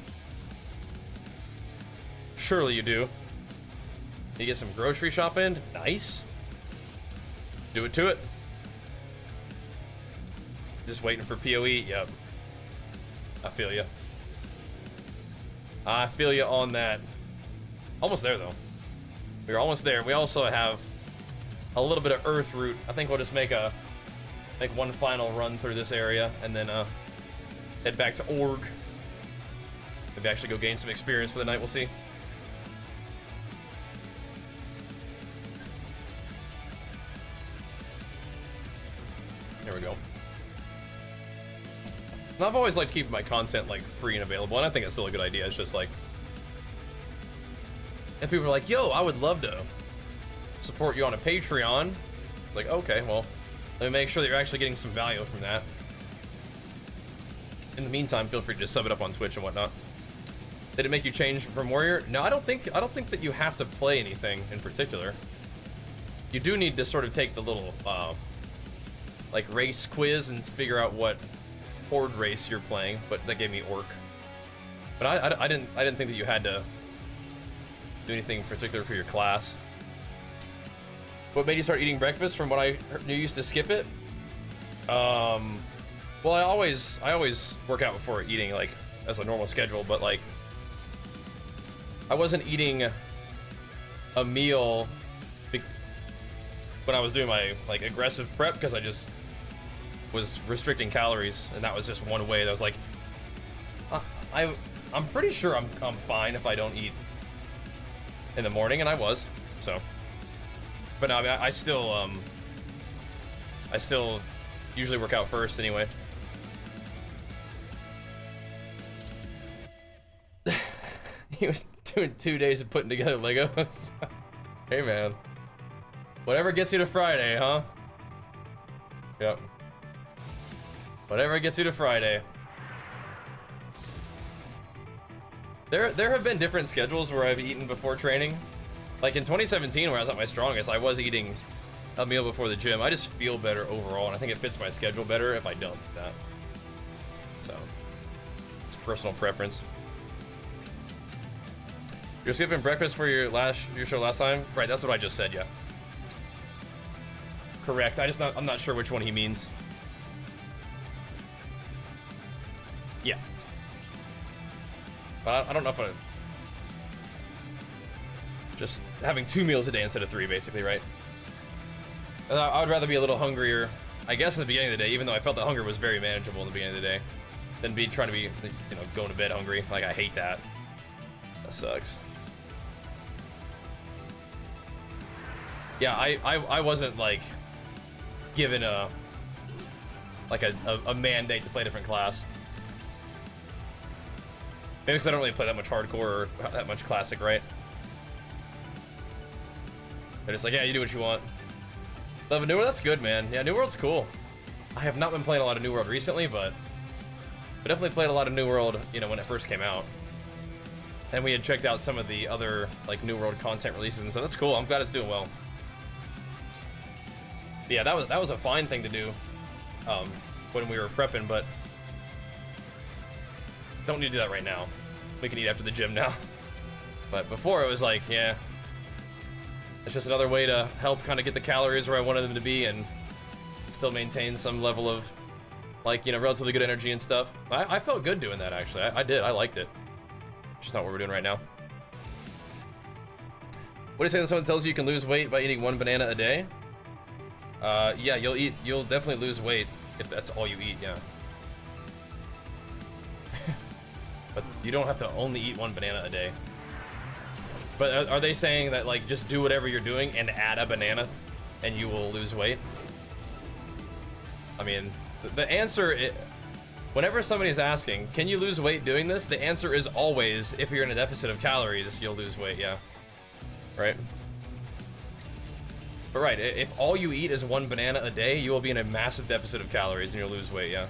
Surely you do. You get some grocery shopping? Nice. Do it to it. Just waiting for PoE? Yep. I feel you. I feel you on that. Almost there, though. We're almost there. We also have a little bit of Earth Root. I think we'll just make one final run through this area and then head back to Org. Maybe actually go gain some experience for the night. We'll see. There we go. And I've always liked keeping my content like free and available, and I think it's still a good idea. It's just like, and people are like, "Yo, I would love to support you on a Patreon." It's like, okay, well, let me make sure that you're actually getting some value from that. In the meantime, feel free to just sub it up on Twitch and whatnot. Did it make you change from Warrior? No, I don't think that you have to play anything in particular. You do need to sort of take the little like race quiz and figure out what horde race you're playing, but that gave me Orc. But I didn't think that you had to do anything in particular for your class. What made you start eating breakfast? From what I heard, you used to skip it. Well, I always work out before eating, like as a normal schedule, but like I wasn't eating a meal when I was doing my like aggressive prep, because I just was restricting calories, and that was just one way that I was like, I'm pretty sure I'm fine if I don't eat in the morning, and I was. So, but no, I mean, I still usually work out first anyway. He was doing 2 days of putting together Legos. Hey man, whatever gets you to Friday, huh? Yep. Whatever gets you to Friday. There have been different schedules where I've eaten before training. Like in 2017, where I was at my strongest, I was eating a meal before the gym. I just feel better overall, and I think it fits my schedule better if I don't do that. So, it's personal preference. You're skipping breakfast for your show last time? Right, that's what I just said, yeah. Correct. I'm not sure which one he means. Yeah. But I don't know if just having 2 meals a day instead of 3, basically, right? I would rather be a little hungrier, I guess, in the beginning of the day, even though I felt that hunger was very manageable in the beginning of the day, than trying to be, going to bed hungry. Like, I hate that. That sucks. Yeah, I wasn't, like, given a mandate to play a different class. Maybe because I don't really play that much hardcore or that much classic, right? They're just like, yeah, you do what you want. Love a New World? That's good, man. Yeah, New World's cool. I have not been playing a lot of New World recently, but I definitely played a lot of New World, when it first came out. And we had checked out some of the other, like, New World content releases and stuff. That's cool. I'm glad it's doing well. Yeah, that was a fine thing to do when we were prepping, but don't need to do that right now. We can eat after the gym now. But before it was like, yeah, it's just another way to help kind of get the calories where I wanted them to be and still maintain some level of, like, relatively good energy and stuff. I felt good doing that, actually. I did. I liked it. Just not what we're doing right now. What do you say when someone tells you you can lose weight by eating 1 banana a day? Yeah, you'll definitely lose weight if that's all you eat, yeah. But you don't have to only eat 1 banana a day. But are they saying that, like, just do whatever you're doing and add a banana and you will lose weight? I mean, the answer, whenever somebody's asking, can you lose weight doing this? The answer is always, if you're in a deficit of calories, you'll lose weight, yeah. Right? But right, if all you eat is 1 banana a day, you will be in a massive deficit of calories and you'll lose weight, yeah.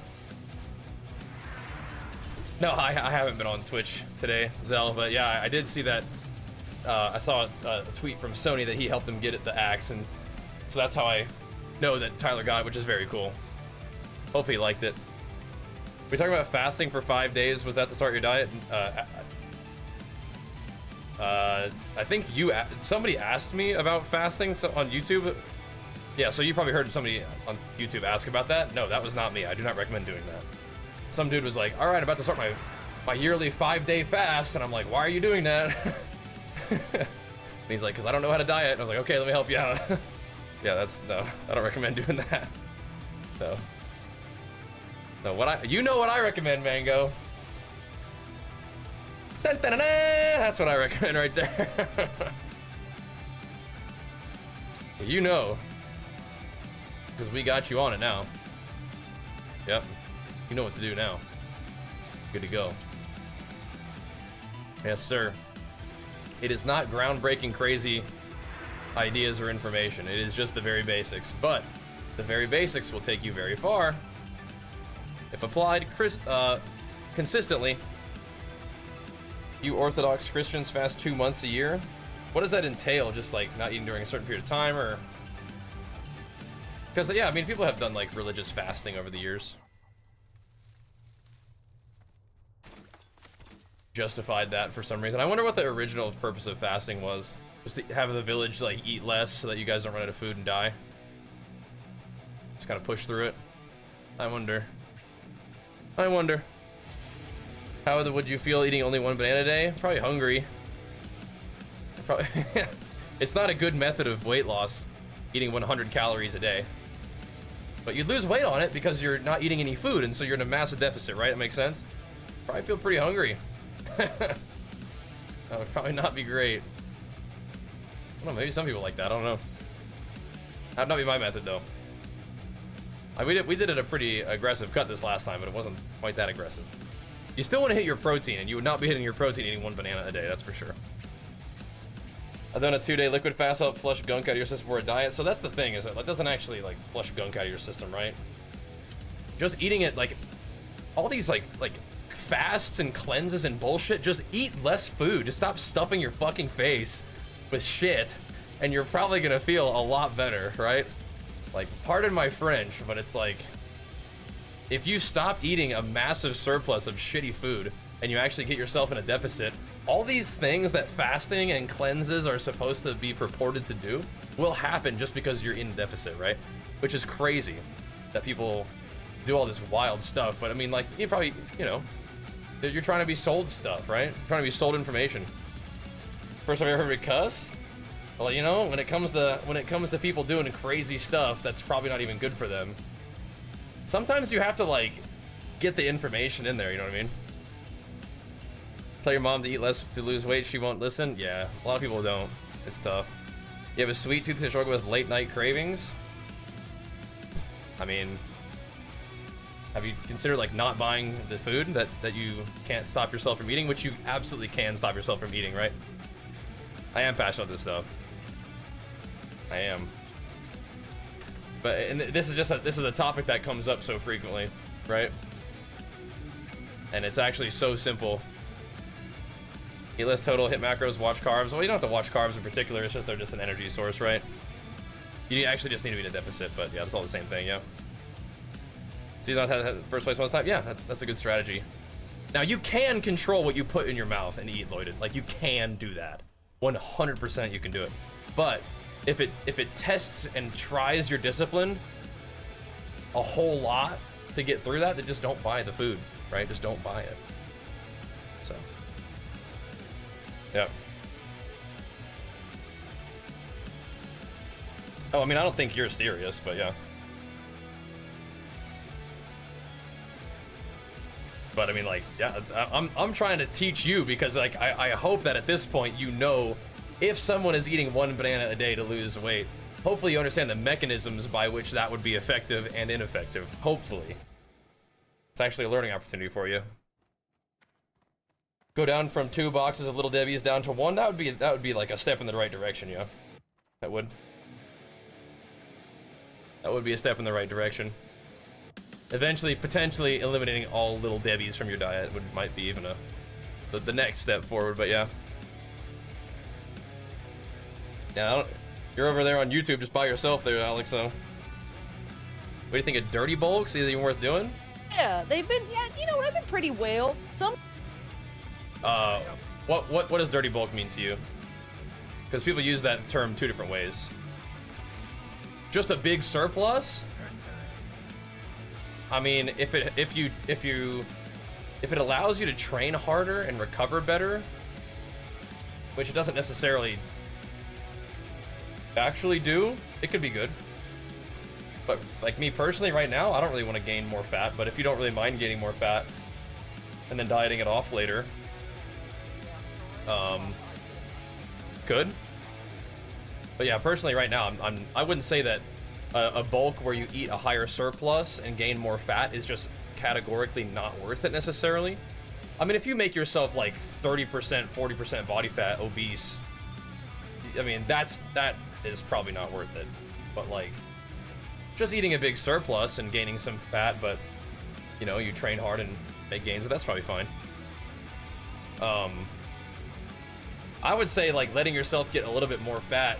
No, I haven't been on Twitch today, Zell, but yeah, I did see that. I saw a tweet from Sony that he helped him get the axe, and so that's how I know that Tyler got it, which is very cool. Hope he liked it. We talking about fasting for 5 days. Was that to start your diet? I think somebody asked me about fasting on YouTube. Yeah, so you probably heard somebody on YouTube ask about that. No, that was not me. I do not recommend doing that. Some dude was like, all right, I'm about to start my yearly 5-day fast. And I'm like, why are you doing that? And he's like, because I don't know how to diet. And I was like, okay, let me help you out. Yeah, no, I don't recommend doing that. So, no, you know what I recommend, Mango. Dun, dun, dun, dun. That's what I recommend right there. You know, because we got you on it now. Yep, you know what to do now. Good to go. Yes, sir. It is not groundbreaking, crazy ideas or information. It is just the very basics. But the very basics will take you very far if applied consistently. You Orthodox Christians fast 2 months a year. What does that entail? Just like not eating during a certain period of time, or? Because yeah, I mean, people have done like religious fasting over the years. Justified that for some reason. I wonder what the original purpose of fasting was. Just to have the village like eat less so that you guys don't run out of food and die. Just kind of push through it. I wonder. I wonder. How would you feel eating only 1 banana a day? Probably hungry. Probably. It's not a good method of weight loss, eating 100 calories a day. But you'd lose weight on it because you're not eating any food, and so you're in a massive deficit, right? That makes sense? Probably feel pretty hungry. That would probably not be great. I don't know, maybe some people like that, I don't know. That'd not be my method, though. We did it a pretty aggressive cut this last time, but it wasn't quite that aggressive. You still want to hit your protein, and you would not be hitting your protein eating 1 banana a day, that's for sure. I've done a 2-day liquid fast, help flush gunk out of your system for a diet. So that's the thing, is that doesn't actually like flush gunk out of your system, right? Just eating it, like all these like fasts and cleanses and bullshit, just eat less food. Just stop stuffing your fucking face with shit, and you're probably gonna feel a lot better, right? Like, pardon my French, but it's like, if you stop eating a massive surplus of shitty food and you actually get yourself in a deficit, all these things that fasting and cleanses are supposed to be purported to do will happen just because you're in deficit, right? Which is crazy that people do all this wild stuff. But I mean, like, you probably, you know, you're trying to be sold stuff, right? You're trying to be sold information. First time I ever heard me cuss? Well, you know, when it comes to people doing crazy stuff that's probably not even good for them, sometimes you have to like get the information in there, you know what I mean? Tell your mom to eat less to lose weight, she won't listen. Yeah, a lot of people don't. It's tough. You have a sweet tooth to struggle with late night cravings? I mean, have you considered like not buying the food that you can't stop yourself from eating, which you absolutely can stop yourself from eating, right? I am passionate about this stuff. I am. But and this is a topic that comes up so frequently, right? And it's actually so simple. Eat less total, hit macros, watch carbs. Well, you don't have to watch carbs in particular. It's just they're just an energy source, right? You actually just need to be in a deficit, but yeah, it's all the same thing, yeah. So you don't have to have first place one time. Yeah, that's a good strategy. Now you can control what you put in your mouth and eat, Lloyded. Like you can do that. 100% you can do it. But if it tests and tries your discipline a whole lot to get through that, then just don't buy the food, right? Just don't buy it. So, yeah. Oh, I mean, I don't think you're serious, but yeah. But I mean, like, yeah, I'm trying to teach you because, like, I hope that at this point you know if someone is eating 1 banana a day to lose weight, hopefully you understand the mechanisms by which that would be effective and ineffective. Hopefully. It's actually a learning opportunity for you. Go down from 2 boxes of Little Debbie's down to 1. That would be like a step in the right direction, yeah. That would be a step in the right direction. Eventually, potentially eliminating all Little Debbie's from your diet might be even the next step forward, but yeah. Yeah, you're over there on YouTube just by yourself there, Alex, so. What do you think of dirty bulks? Is it even worth doing? Yeah, they've been, yeah, you know, they've been pretty well. What does dirty bulk mean to you? Because people use that term 2 different ways. Just a big surplus? I mean, if it allows you to train harder and recover better, which it doesn't necessarily actually do, it could be good. But like me personally right now, I don't really want to gain more fat, but if you don't really mind gaining more fat and then dieting it off later, Could. But yeah, personally right now, I wouldn't say that a bulk where you eat a higher surplus and gain more fat is just categorically not worth it necessarily. I mean, if you make yourself like 30%, 40% body fat obese, I mean, that is probably not worth it. But like, just eating a big surplus and gaining some fat, but you know, you train hard and make gains, but that's probably fine. I would say like letting yourself get a little bit more fat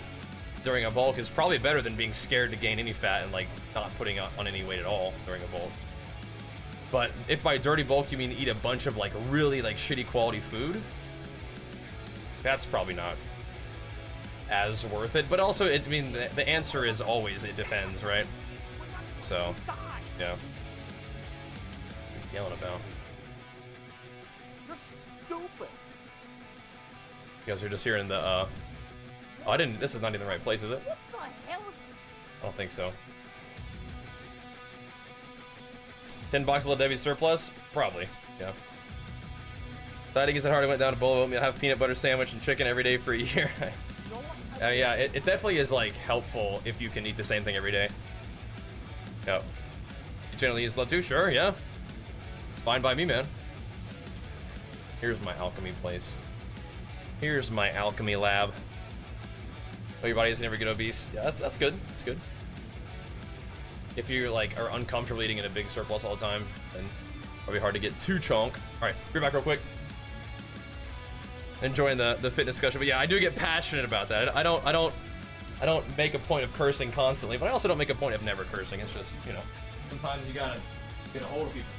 during a bulk is probably better than being scared to gain any fat and like not putting on any weight at all during a bulk. But if by dirty bulk you mean eat a bunch of like really like shitty quality food, that's probably not as worth it. But also, I mean, the answer is always it depends, right? So, yeah. What are you yelling about? You're stupid. You guys are just hearing the, oh, I didn't, this is not even the right place, is it? What the hell? I don't think so. 10 box of Little Debbie's surplus? Probably, yeah. Dieting isn't hard. I went down to a bowl of oatmeal, have peanut butter sandwich and chicken every day for a year. Yeah, it definitely is like helpful if you can eat the same thing every day. Yep. You generally eat slow too? Sure, yeah. Fine by me, man. Here's my alchemy place. Here's my alchemy lab. Oh, your body doesn't ever get obese? Yeah, that's good. That's good. If you like are uncomfortable eating in a big surplus all the time, then it'll be hard to get too chonk. All right, be back real quick. Enjoying the fitness discussion, but yeah, I do get passionate about that. I don't make a point of cursing constantly, but I also don't make a point of never cursing. It's just, you know, sometimes you gotta get a hold of people.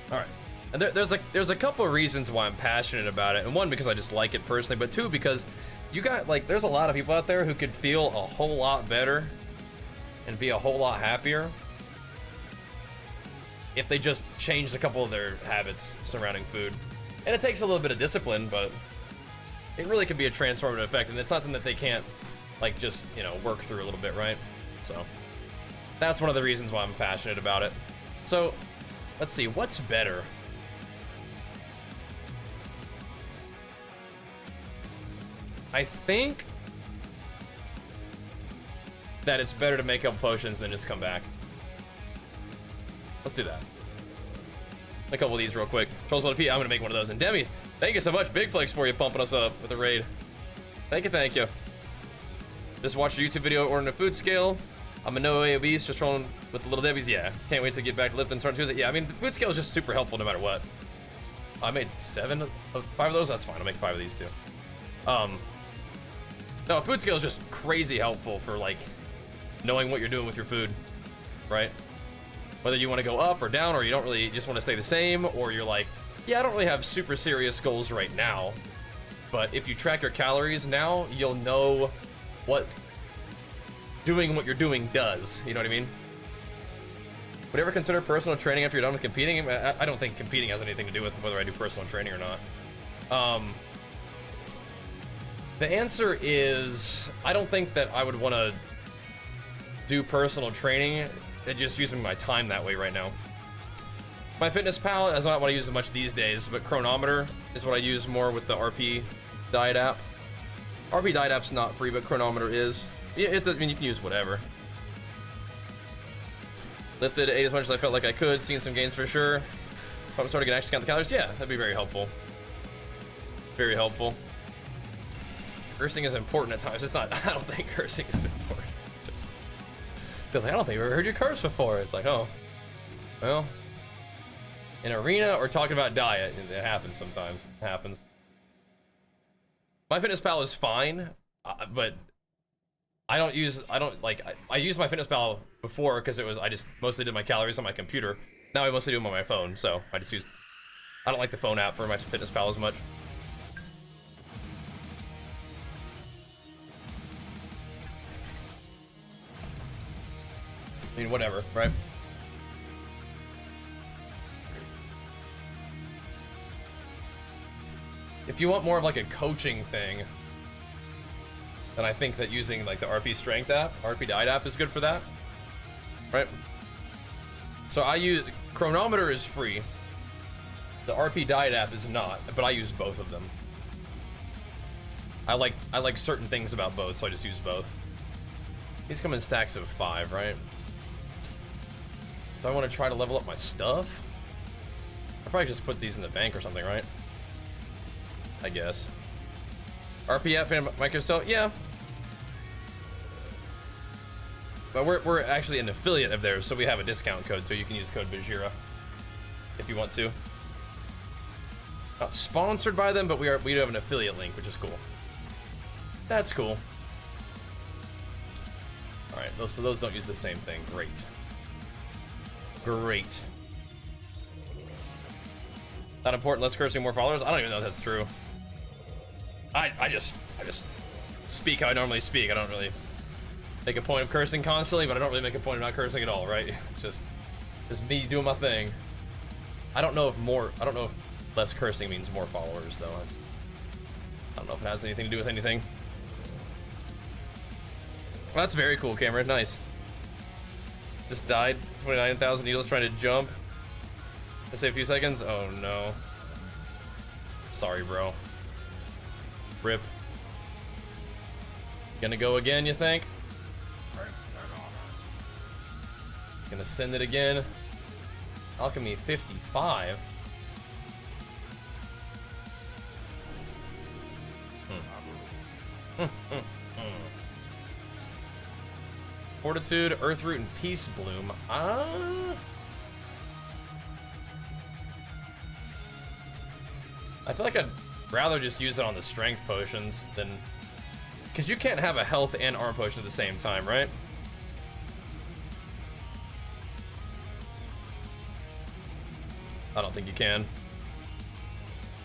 All right, and there's a couple of reasons why I'm passionate about it, and one because I just like it personally, but two because you got like there's a lot of people out there who could feel a whole lot better and be a whole lot happier if they just changed a couple of their habits surrounding food. And it takes a little bit of discipline, but it really could be a transformative effect, and it's something that they can't like just, you know, work through a little bit, right? So that's one of the reasons why I'm passionate about it. So let's see, what's better? I think that it's better to make up potions than just come back. Let's do that. A couple of these real quick. Trolls want to pee. I'm gonna make one of those. And Demi, thank you so much. Big Flakes for you pumping us up with a raid. Thank you, thank you. Just watched a YouTube video ordering a food scale. I'm a no obese, just trolling with the Little Debbie's. Yeah, can't wait to get back to lifting starting Tuesday. Yeah, I mean, the food scale is just super helpful no matter what. I made 5 of those. That's fine. I'll make 5 of these too. No, food scale is just crazy helpful for like knowing what you're doing with your food, right? Whether you want to go up or down, or you don't really just want to stay the same, or you're like Yeah, I don't really have super serious goals right now, but if you track your calories now, you'll know what doing what you're doing does. You know what I mean? Would you ever consider personal training after you're done with competing? I don't think competing has anything to do with whether I do personal training or not. The answer is, I don't think that I would want to do personal training and just using my time that way right now. My fitness pal, I don't want to use it much these days, but chronometer is what I use more with the RP diet app. RP diet app's not free, but chronometer is. Yeah, I mean, you can use whatever. Lifted 8 as much as I felt like I could, seen some gains for sure. If I'm starting to actually count the calories, yeah, that'd be very helpful. Very helpful. Cursing is important at times. It's not, I don't think cursing is important. Just like, I don't think I've ever heard you curse before. It's like, oh, well, in arena or talking about diet, it happens sometimes. It happens. My fitness pal is fine, but I used my fitness pal before because I just mostly did my calories on my computer. Now I mostly do them on my phone, so I don't like the phone app for my fitness pal as much. I mean, whatever, right? If you want more of like a coaching thing, then I think that using like the RP Strength app, RP Diet app is good for that, right? So I use, Chronometer is free. The RP Diet app is not, but I use both of them. I like certain things about both, so I just use both. These come in stacks of 5, right? So I want to try to level up my stuff. I'll probably just put these in the bank or something, right? I guess. RPF and Microsoft, yeah. But we're actually an affiliate of theirs, so we have a discount code, so you can use code Bajheera if you want to. Not sponsored by them, but we do have an affiliate link, which is cool. That's cool. All right, those don't use the same thing. Great. Great. Not important, less cursing, more followers. I don't even know if that's true. I just speak how I normally speak. I don't really make a point of cursing constantly, but I don't really make a point of not cursing at all, right? Just me doing my thing. I don't know if less cursing means more followers though. I don't know if it has anything to do with anything. Well, that's very cool, Cameron. Nice. Just died. 29,000 needles trying to jump. Let's say a few seconds. Oh no. Sorry, bro. Rip. Gonna go again, you think? Gonna send it again. Alchemy 55. Fortitude, Earthroot, and Peace Bloom. I feel like I'd rather just use it on the strength potions than... Because you can't have a health and armor potion at the same time, right? I don't think you can.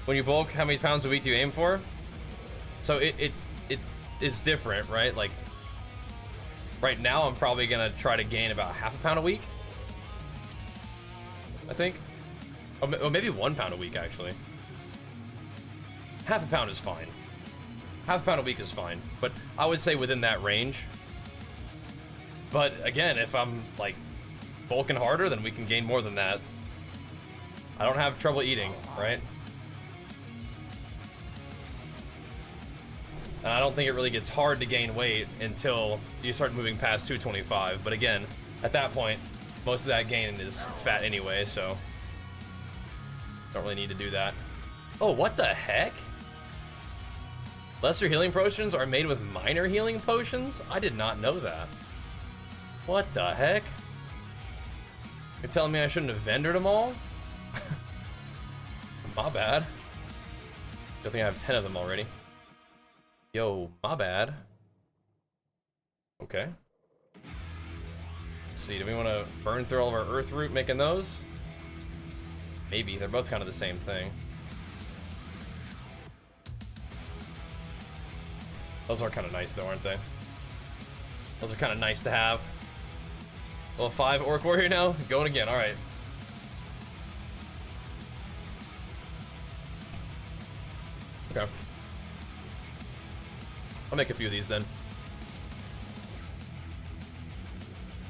When you bulk, how many pounds a week do you aim for? So it is different, right? Like, right now I'm probably gonna try to gain about half a pound a week. I think. Or maybe 1 pound a week, actually. Half a pound is fine. Half a pound a week is fine, but I would say within that range. But again, if I'm like bulking harder, then we can gain more than that. I don't have trouble eating, right? And I don't think it really gets hard to gain weight until you start moving past 225. But again, at that point, most of that gain is fat anyway, so don't really need to do that. Oh, what the heck? Lesser healing potions are made with minor healing potions? I did not know that. What the heck? You're telling me I shouldn't have vendored them all? My bad. I think I have 10 of them already. Yo, my bad. Okay. Let's see, do we want to burn through all of our Earthroot making those? Maybe. They're both kind of the same thing. Those are kind of nice though, aren't they? Those are kind of nice to have. Level 5 Orc Warrior now? Going again, alright. Okay. I'll make a few of these then.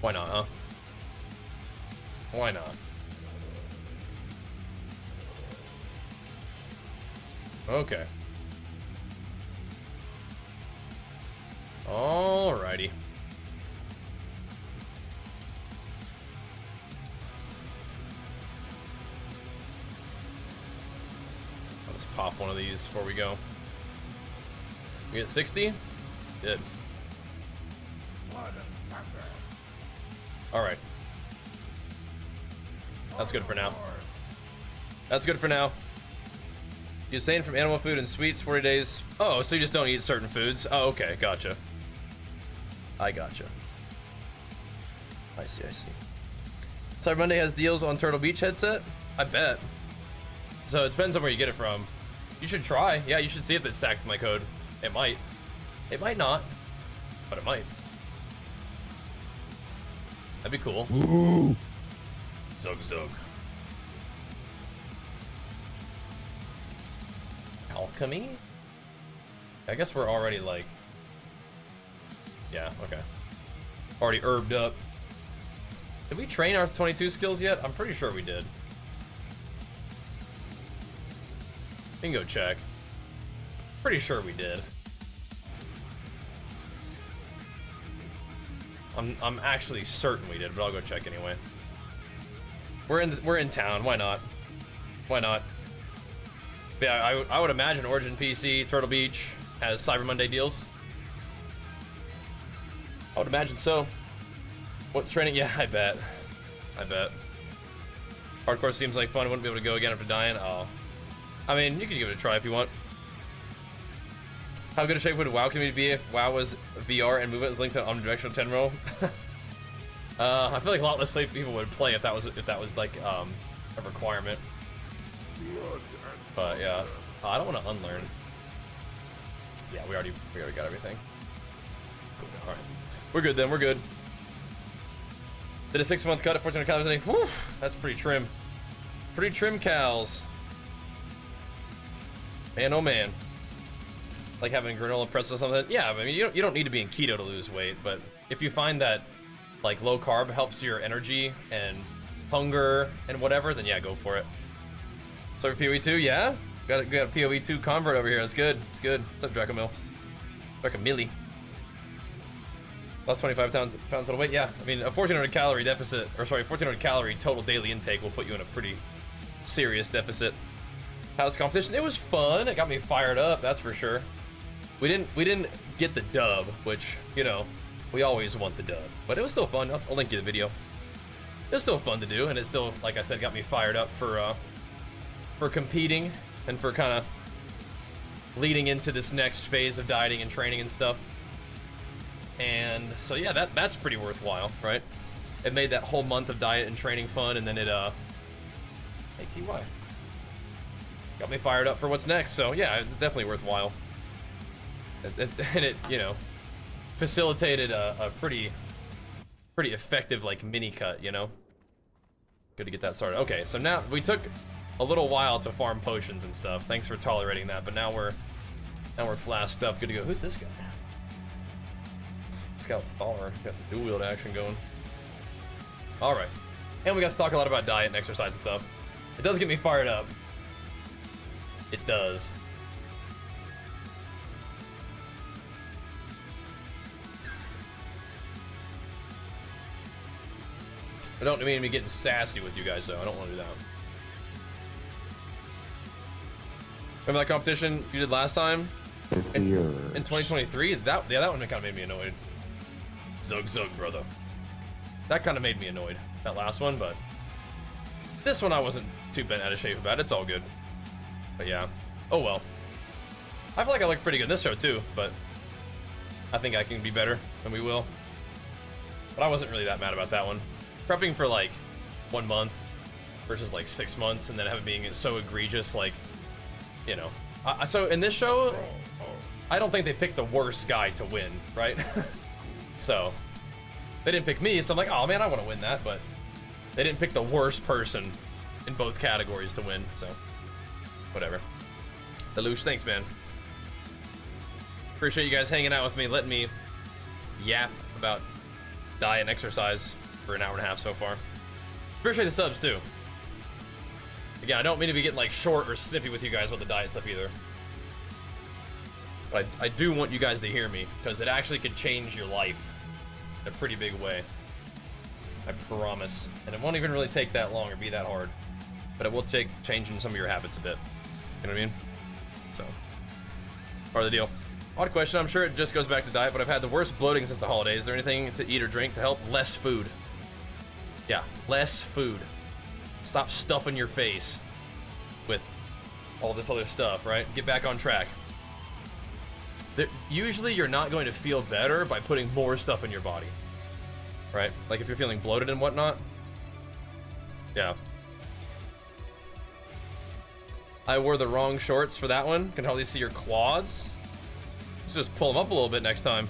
Why not, huh? Why not? Okay. Alrighty. I'll just pop one of these before we go. We get 60? Did. Alright. That's good for now. That's good for now. You abstain from animal food and sweets 40 days. Oh, so you just don't eat certain foods. Oh, okay. Gotcha. I gotcha. I see, I see. Cyber Monday has deals on Turtle Beach headset? I bet. So it depends on where you get it from. You should try. Yeah, you should see if it stacks with my code. It might. It might not, but it might. That'd be cool. Ooh. Zug zug. Alchemy? I guess we're already like... Yeah, okay. Already herbed up. Did we train our 22 skills yet? I'm pretty sure we did. We can go check. Pretty sure we did. I'm actually certain we did, but I'll go check anyway. We're in town. Why not? Why not? But yeah, I would imagine Origin PC Turtle Beach has Cyber Monday deals. I would imagine so. What's training? Yeah, I bet. I bet. Hardcore seems like fun. Wouldn't be able to go again after dying. Oh, I mean, you could give it a try if you want. How good a shape would WoW community be if WoW was VR and movement was linked to an omnidirectional 10 roll? I feel like a lot less people would play if that was like a requirement. But yeah, I don't want to unlearn. Yeah, we already got everything. Cool. All right, we're good then. We're good. Did a 6-month cut at 1,400 calories a day. Whew, that's pretty trim. Pretty trim cows. Man, oh man. Like having granola pretzel or something. Yeah, I mean, you don't need to be in keto to lose weight, but if you find that like low carb helps your energy and hunger and whatever, then yeah, go for it. So for PoE2, yeah, got a PoE2 convert over here. That's good. It's good. What's up, Dracomil? Dracomilli. Lost 25 pounds on weight. Yeah, I mean, a 1,400 calorie deficit, or sorry, 1,400 calorie total daily intake will put you in a pretty serious deficit. How's the competition? It was fun. It got me fired up. That's for sure. We didn't get the dub, which, you know, we always want the dub, but it was still fun. I'll link you the video. It was still fun to do, and it still, like I said, got me fired up for competing and for kind of leading into this next phase of dieting and training and stuff. And so yeah, that's pretty worthwhile, right? It made that whole month of diet and training fun, and then it hey TY, got me fired up for what's next. So yeah, it's definitely worthwhile. And it, you know, facilitated a pretty effective like mini cut, you know. Good to get that started. Okay, so now we took a little while to farm potions and stuff. Thanks for tolerating that, but now we're flasked up. Good to go. Who's this guy? Scout Thar. Got the dual wield action going. All right, and we got to talk a lot about diet and exercise and stuff. It does get me fired up. It does. I don't mean to be getting sassy with you guys, though. I don't want to do that. Remember that competition you did last time? In 2023? That one kind of made me annoyed. Zug zug, brother. That kind of made me annoyed. That last one, but this one I wasn't too bent out of shape about. It's all good. But yeah. Oh well. I feel like I look pretty good in this show too, but I think I can be better, and we will. But I wasn't really that mad about that one. Prepping for like 1 month versus like 6 months, and then have it being so egregious, like, you know. So in this show, I don't think they picked the worst guy to win, right? So they didn't pick me, so I'm like, oh man, I want to win that, but they didn't pick the worst person in both categories to win, so whatever. Deluge, thanks, man. Appreciate you guys hanging out with me, letting me yap about diet and exercise for an hour and a half so far. Appreciate the subs too. Again, I don't mean to be getting like short or snippy with you guys with the diet stuff either. But I do want you guys to hear me, because it actually could change your life in a pretty big way. I promise. And it won't even really take that long or be that hard. But it will take changing some of your habits a bit. You know what I mean? So, part of the deal. Odd question, I'm sure it just goes back to diet, but I've had the worst bloating since the holidays. Is there anything to eat or drink to help? Less food. Yeah, less food. Stop stuffing your face with all this other stuff, right? Get back on track. Usually you're not going to feel better by putting more stuff in your body, right? Like if you're feeling bloated and whatnot. Yeah. I wore the wrong shorts for that one. Can hardly see your quads. Let's just pull them up a little bit next time.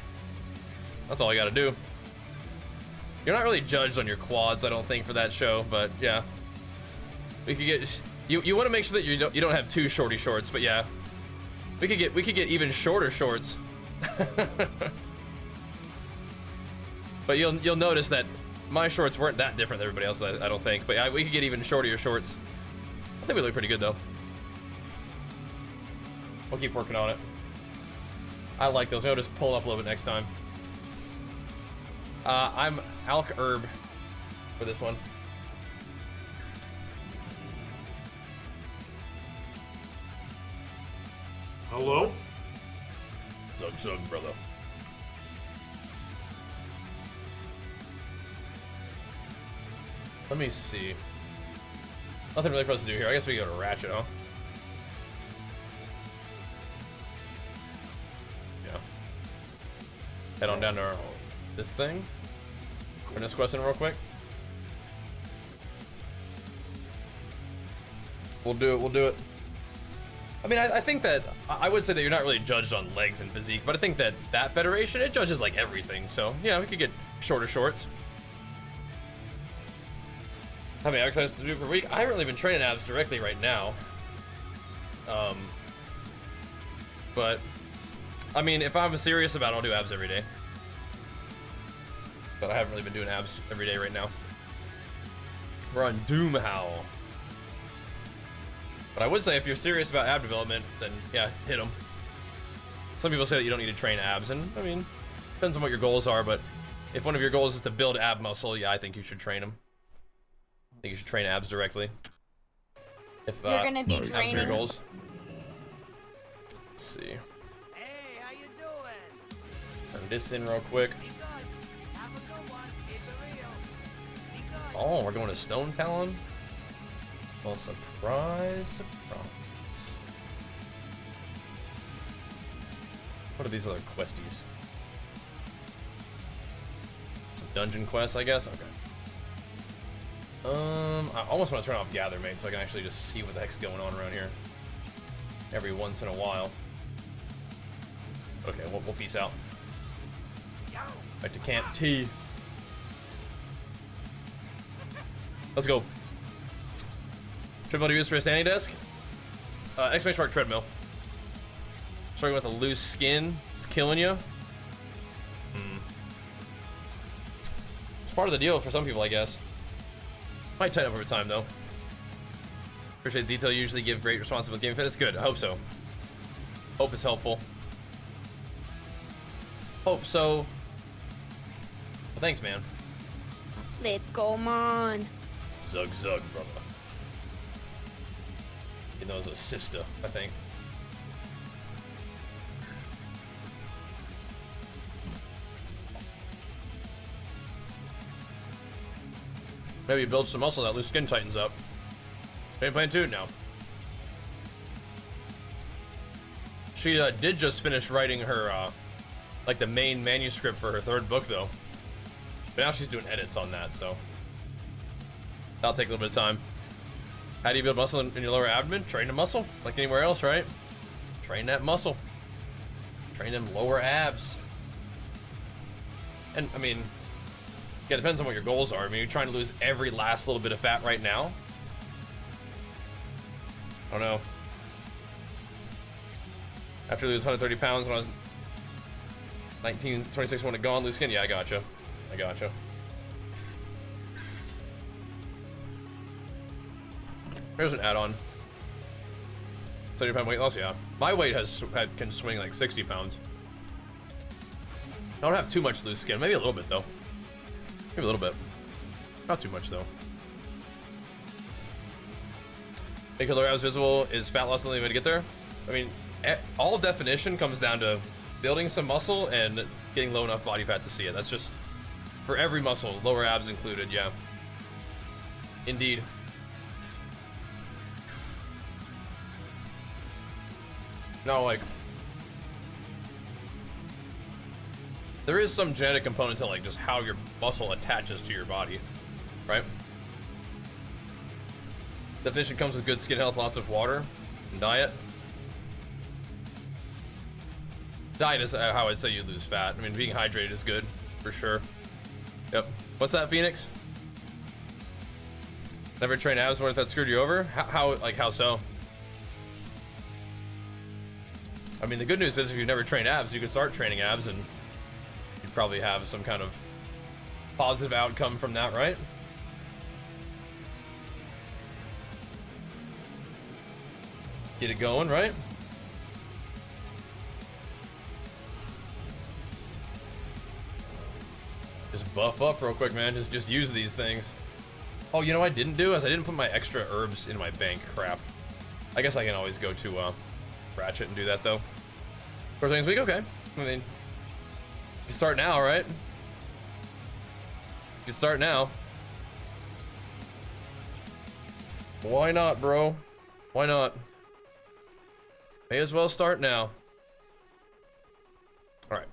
That's all I gotta do. You're not really judged on your quads, I don't think, for that show, but yeah. We could get you want to make sure that you don't have too shorty shorts, but yeah. We could get even shorter shorts. But you'll notice that my shorts weren't that different than everybody else, I don't think. But yeah, we could get even shorter shorts. I think we look pretty good though. We'll keep working on it. I like those. I'll just pull up a little bit next time. I'm Alk Herb for this one. Hello? Zug, brother. Let me see. Nothing really for us to do here. I guess we go to Ratchet, huh? Yeah. Head on down to this thing. Run this question real quick. We'll do it. I mean, I think that, I would say that you're not really judged on legs and physique, but I think that federation, it judges like everything, so yeah, we could get shorter shorts. How many exercises to do per week? I haven't really been training abs directly right now. But, I mean, if I'm serious about it, I'll do abs every day. But I haven't really been doing abs every day right now. We're on Doom Howl. But I would say if you're serious about ab development, then yeah, hit them. Some people say that you don't need to train abs, and I mean, depends on what your goals are, but if one of your goals is to build ab muscle, yeah, I think you should train them. I think you should train abs directly. If you're gonna be training your goals. Let's see. Hey, how you doing? Turn this in real quick. Be good. Have a good one. Keep it real. Be good. Oh, we're going to Stone Talon? Well, surprise. What are these other questies? Some dungeon quests, I guess? Okay. I almost want to turn off Gather Mate so I can actually just see what the heck's going on around here. Every once in a while. Okay, we'll peace out. Back to Camp T. Let's go. Treadmill to use for a standing desk? Exclamation mark treadmill. Struggling with a loose skin. It's killing you. It's part of the deal for some people, I guess. Might tighten up over time, though. Appreciate the detail. You usually give great response with game fitness. Good. I hope so. Hope it's helpful. Hope so. Well, thanks, man. Let's go, man. Zug, brother. He knows a sister, I think. Maybe build some muscle, that loose skin tightens up. Game plan 2 now. She did just finish writing her, like the main manuscript for her 3rd book, though. But now she's doing edits on that, so that'll take a little bit of time. How do you build muscle in your lower abdomen? Train the muscle, like anywhere else, right? Train that muscle. Train them lower abs. And, I mean, yeah, it depends on what your goals are. I mean, you're trying to lose every last little bit of fat right now. I don't know. After I lose 130 pounds when I was 19, 26, when it gone, lose skin? Yeah, I gotcha. I gotcha. There's an add-on. 70-pound weight loss, yeah. My weight can swing like 60 pounds. I don't have too much loose skin. Maybe a little bit, though. Maybe a little bit. Not too much, though. Make your lower abs visible. Is fat loss the only way to get there? I mean, all definition comes down to building some muscle and getting low enough body fat to see it. That's just for every muscle, lower abs included, yeah. Indeed. No, like, there is some genetic component to like just how your muscle attaches to your body, right? Definition comes with good skin health, lots of water, and diet. Diet is how I'd say you lose fat. I mean, being hydrated is good, for sure. Yep. What's that, Phoenix? Never train abs more if that screwed you over? How so? I mean, the good news is if you've never trained abs, you can start training abs and you'd probably have some kind of positive outcome from that, right? Get it going, right? Just buff up real quick, man. Just use these things. Oh, you know what I didn't do? Is I didn't put my extra herbs in my bank. Crap. I guess I can always go to Ratchet and do that, though. First things week, okay. I mean, you can start now, right? You can start now. Why not, bro? Why not? May as well start now. All right.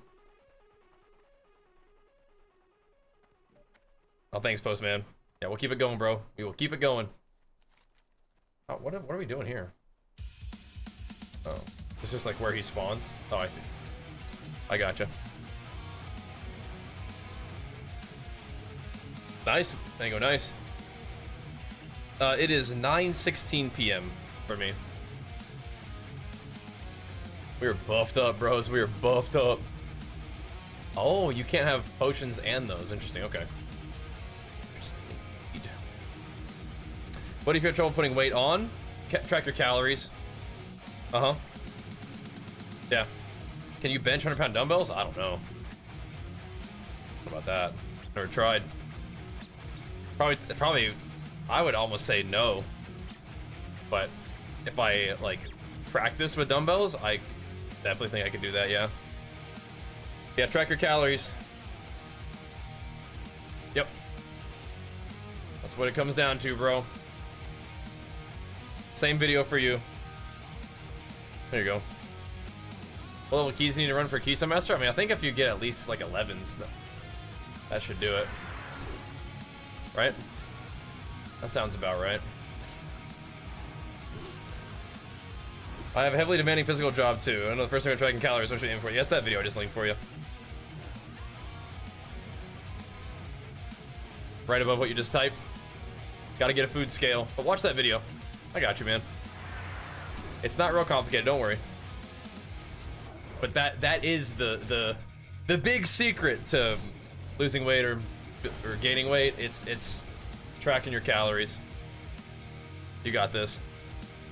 Oh, thanks, Postman. Yeah, we'll keep it going, bro. We will keep it going. Oh, what are we doing here? Oh, it's just like where he spawns. Oh, I see. I gotcha. Nice. There you go, nice. It is 9:16 p.m. for me. We are buffed up, bros. We are buffed up. Oh, you can't have potions and those. Interesting. Okay. What if you have trouble putting weight on? Track your calories. Uh-huh. Yeah. Can you bench 100-pound dumbbells? I don't know. What about that? Never tried. Probably, I would almost say no. But if I, like, practice with dumbbells, I definitely think I could do that, yeah. Yeah, track your calories. Yep. That's what it comes down to, bro. Same video for you. There you go. What level keys you need to run for key semester? I mean, I think if you get at least like 11s, that should do it. Right? That sounds about right. I have a heavily demanding physical job too. I know the first thing I'm tracking calories. What should I aim for? Yes, that video I just linked for you. Right above what you just typed. Gotta get a food scale. But watch that video. I got you, man. It's not real complicated, don't worry. But that is the big secret to losing weight or gaining weight. It's tracking your calories. You got this.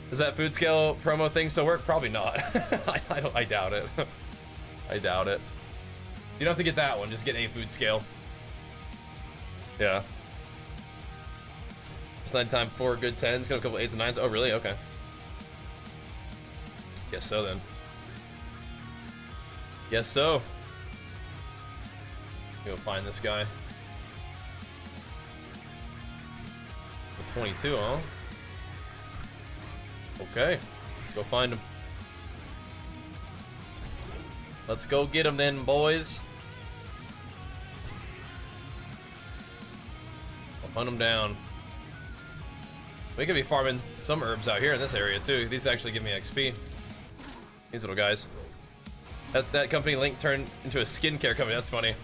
Does that food scale promo thing still work? Probably not. I doubt it. I doubt it. You don't have to get that one. Just get a food scale. Yeah. It's 9 time 4 good 10s. Got a couple 8s and 9s. Oh, really? Okay. Guess so then. Guess so. Go find this guy. The 22, huh? Okay. Let's go find him. Let's go get him then, boys. I'll hunt him down. We could be farming some herbs out here in this area too. These actually give me XP. These little guys. That company Link turned into a skincare company. That's funny.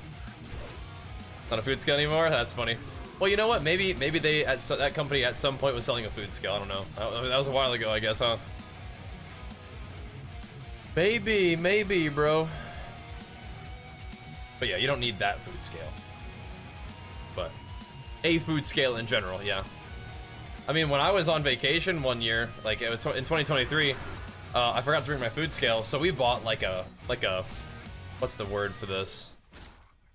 Not a food scale anymore. That's funny. Well, you know what? Maybe they that company at some point was selling a food scale. I don't know. That was a while ago, I guess, huh? Maybe, bro. But yeah, you don't need that food scale. But a food scale in general, yeah. I mean, when I was on vacation one year, like it was in 2023, I forgot to bring my food scale, so we bought like a what's the word for this?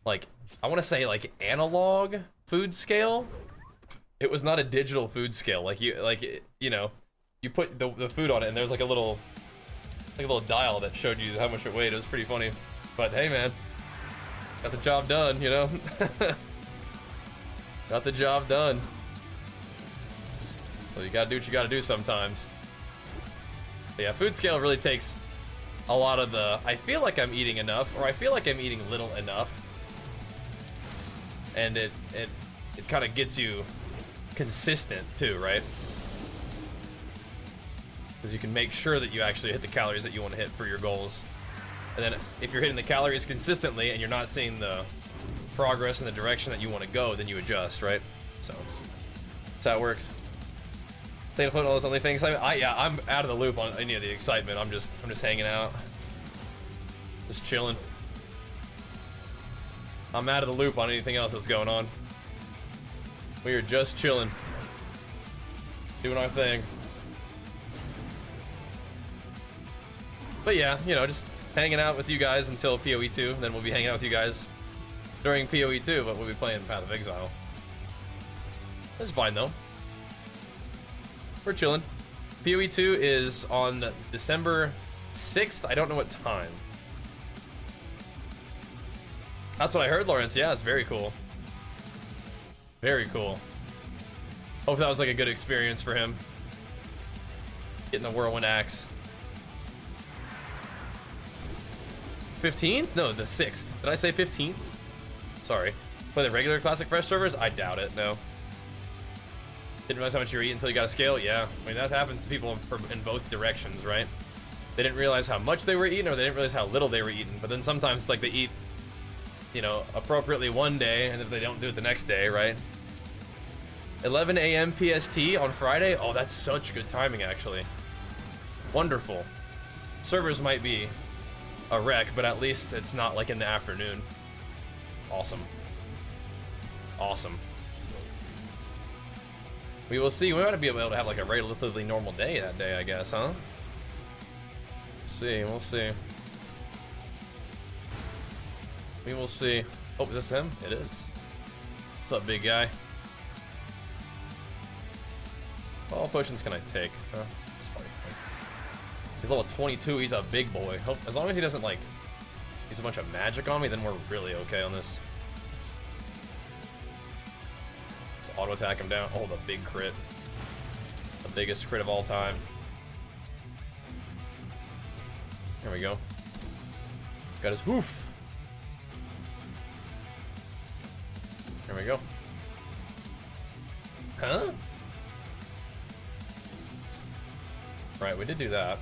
Like, I want to say like analog food scale. It was not a digital food scale. Like you know, you put the food on it, and there's like a little dial that showed you how much it weighed. It was pretty funny. But hey, man, got the job done, you know. Got the job done. So you gotta do what you gotta do sometimes. But yeah, food scale really takes a lot of the, I feel like I'm eating enough, or I feel like I'm eating little enough. And it kind of gets you consistent too, right? Because you can make sure that you actually hit the calories that you want to hit for your goals. And then if you're hitting the calories consistently and you're not seeing the progress in the direction that you want to go, then you adjust, right? So that's how it works. Staying afloat on all this OnlyFangs. Yeah, I'm out of the loop on any of the excitement. I'm just hanging out, just chilling. I'm out of the loop on anything else that's going on. We are just chilling, doing our thing. But yeah, you know, just hanging out with you guys until PoE 2. Then we'll be hanging out with you guys during PoE 2, but we'll be playing Path of Exile. This is fine though. We're chilling. PoE 2 is on December 6th. I don't know what time. That's what I heard, Lawrence. Yeah, it's very cool. Very cool. Hope that was like a good experience for him. Getting the Whirlwind Axe. 15th? No, the 6th. Did I say 15th? Sorry. Play the regular Classic Fresh servers? I doubt it, no. Didn't realize how much you were eating until you got a scale? Yeah. I mean, that happens to people in both directions, right? They didn't realize how much they were eating, or they didn't realize how little they were eating. But then sometimes it's like they eat, you know, appropriately one day, and if they don't do it the next day, right? 11 a.m. PST on Friday? Oh, that's such good timing, actually. Wonderful. Servers might be a wreck, but at least it's not like in the afternoon. Awesome. Awesome. We will see. We might be able to have like a relatively normal day that day, I guess, huh? See, we'll see. We will see. Oh, is this him? It is. What's up, big guy? What all potions can I take? It's funny. He's level 22. He's a big boy. As long as he doesn't like use a bunch of magic on me, then we're really okay on this. Just auto attack him down. Oh, the big crit. The biggest crit of all time. There we go. Got his hoof. There we go. Huh? Right, we did do that.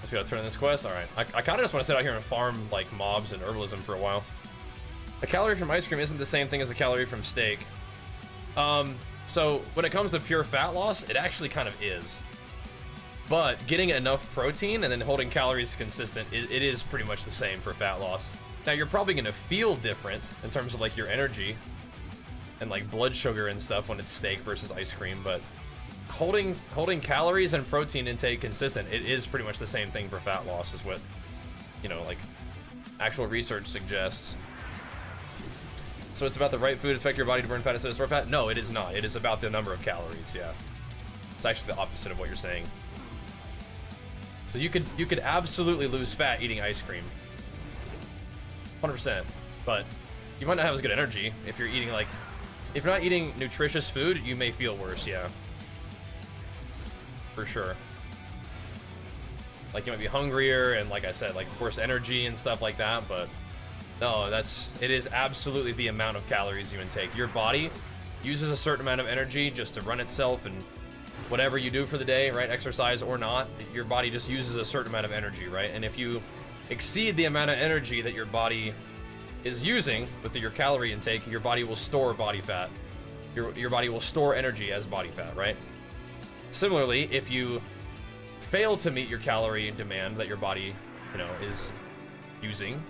Just gotta turn in this quest. Alright. I kinda just wanna sit out here and farm like mobs and herbalism for a while. A calorie from ice cream isn't the same thing as a calorie from steak. So when it comes to pure fat loss, it actually kind of is. But getting enough protein and then holding calories consistent, it is pretty much the same for fat loss. Now you're probably gonna feel different in terms of like your energy and like blood sugar and stuff when it's steak versus ice cream, but holding calories and protein intake consistent, it is pretty much the same thing for fat loss, is what, you know, like actual research suggests. So it's about the right food to affect your body to burn fat instead of store fat? No, it is not. It is about the number of calories, yeah. It's actually the opposite of what you're saying. So you could absolutely lose fat eating ice cream. 100%. But you might not have as good energy if you're eating like, if you're not eating nutritious food, you may feel worse, yeah. For sure. Like you might be hungrier and like I said, like worse energy and stuff like that, but no, it is absolutely the amount of calories you intake. Your body uses a certain amount of energy just to run itself, and whatever you do for the day, right, exercise or not, your body just uses a certain amount of energy, right? And if you exceed the amount of energy that your body is using with your calorie intake, your body will store body fat. Your body will store energy as body fat, right? Similarly, if you fail to meet your calorie demand that your body, you know, is using,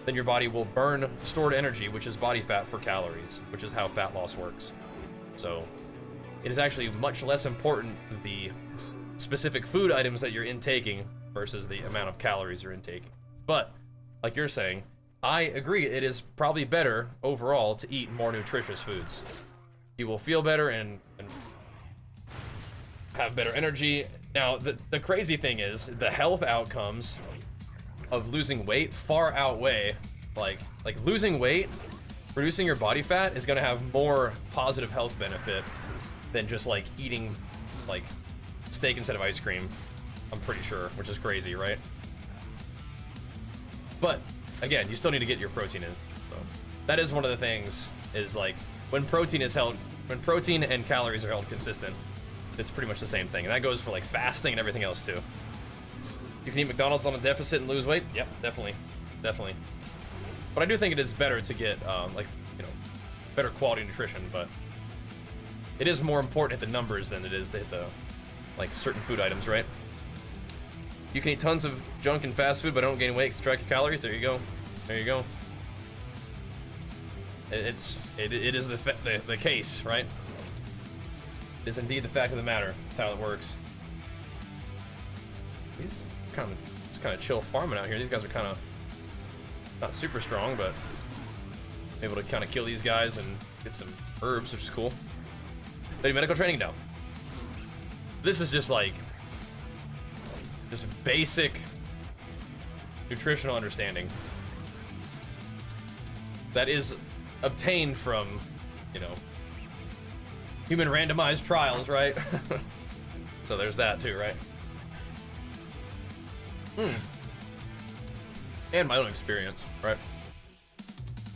then your body will burn stored energy, which is body fat, for calories, which is how fat loss works. So it is actually much less important the specific food items that you're intaking versus the amount of calories you're intaking. But like you're saying, I agree, it is probably better overall to eat more nutritious foods. You will feel better and have better energy. Now, the crazy thing is, the health outcomes of losing weight far outweigh, like losing weight, reducing your body fat is gonna have more positive health benefit than just like eating like steak instead of ice cream, I'm pretty sure, which is crazy, right? But again, you still need to get your protein in. So that is one of the things, is like when protein and calories are held consistent, it's pretty much the same thing. And that goes for like fasting and everything else too. You can eat McDonald's on a deficit and lose weight. Yep, definitely. But I do think it is better to get like, you know, better quality nutrition, but it is more important to hit the numbers than it is to hit the like certain food items, right? You can eat tons of junk and fast food, but don't gain weight because track your calories. There you go. It is the case, right? It is indeed the fact of the matter. That's how it works. These kind of chill farming out here. These guys are kind of not super strong, but able to kind of kill these guys and get some herbs, which is cool. They do medical training now. This is just like just basic nutritional understanding that is obtained from, you know, human randomized trials, right? So there's that too, right? And my own experience, right?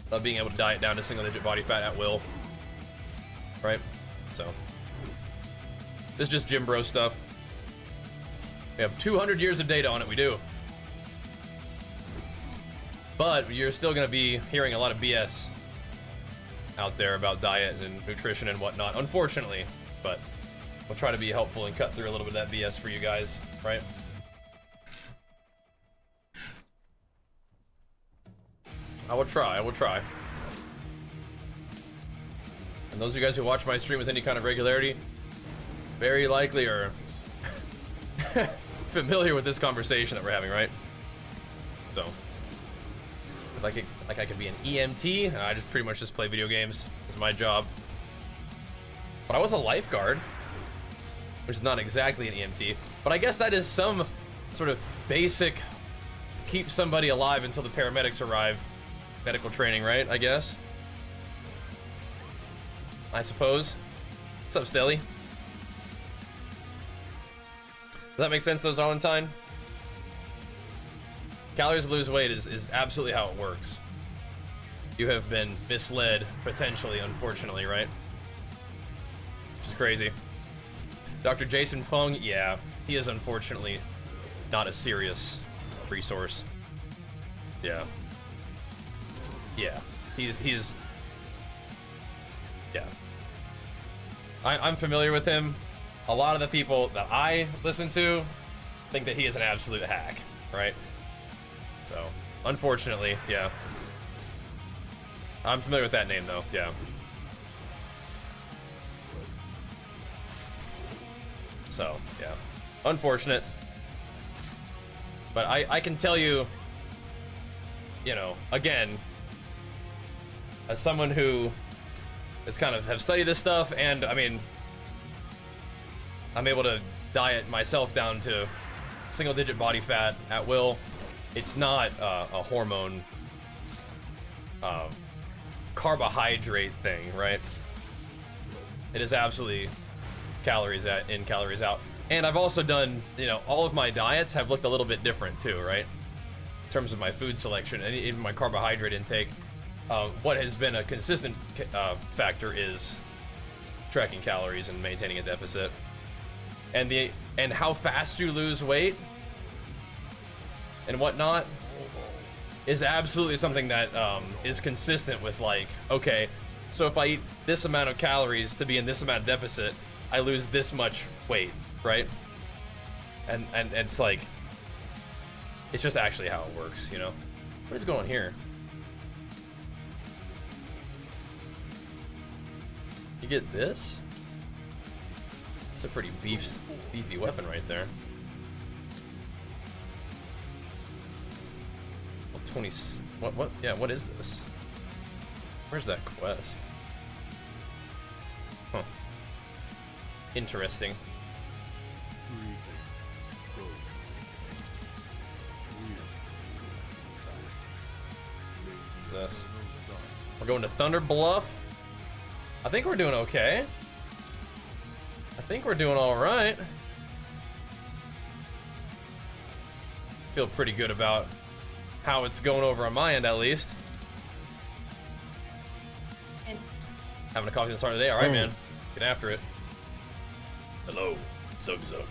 Of being able to diet down to single-digit body fat at will, right? So this is just gym bro stuff. We have 200 years of data on it, we do. But you're still gonna be hearing a lot of BS out there about diet and nutrition and whatnot, unfortunately. But we'll try to be helpful and cut through a little bit of that BS for you guys, right? I will try. And those of you guys who watch my stream with any kind of regularity, very likely are familiar with this conversation that we're having, right? So, like I could be an EMT, and I just pretty much just play video games. It's my job. But I was a lifeguard, which is not exactly an EMT, but I guess that is some sort of basic keep somebody alive until the paramedics arrive medical training, right? I guess. I suppose. What's up, Stelly? Does that make sense, though, Zalentine? Calories to lose weight is absolutely how it works. You have been misled, potentially, unfortunately, right? Which is crazy. Dr. Jason Fung, yeah, he is unfortunately not a serious resource. Yeah. Yeah, he's yeah. I'm familiar with him. A lot of the people that I listen to think that he is an absolute hack, right? So, unfortunately, yeah. I'm familiar with that name, though, yeah. So, yeah. Unfortunate. But I can tell you, you know, again, as someone who has kind of have studied this stuff, and I mean, I'm able to diet myself down to single-digit body fat at will. It's not a hormone carbohydrate thing, right? It is absolutely calories in, calories out. And I've also done, you know, all of my diets have looked a little bit different too, right? In terms of my food selection and even my carbohydrate intake. what has been a consistent factor is tracking calories and maintaining a deficit, and how fast you lose weight and whatnot is absolutely something that is consistent with, like, okay, so if I eat this amount of calories to be in this amount of deficit, I lose this much weight, right? And it's like, it's just actually how it works, you know? What is going on here? You get this? It's a pretty beefy weapon right there. 20. What? Yeah, what is this? Where's that quest? Huh. Interesting. What's this? We're going to Thunder Bluff. I think we're doing okay. I think we're doing all right. Feel pretty good about how it's going over on my end, at least. And Having a coffee at the start of the day. All right, man. Get after it. Hello, Zug Zug.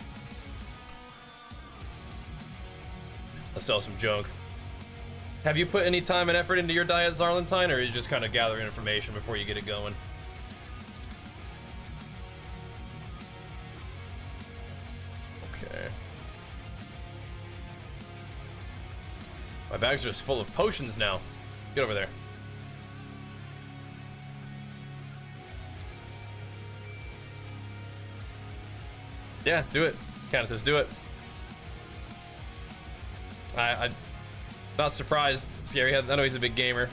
Let's sell some junk. Have you put any time and effort into your diet, Zarlentine, or are you just kind of gathering information before you get it going? Okay. My bags are just full of potions now. Get over there. Yeah, do it. Canithus, do it. I'm not surprised. Scary, I know he's a big gamer.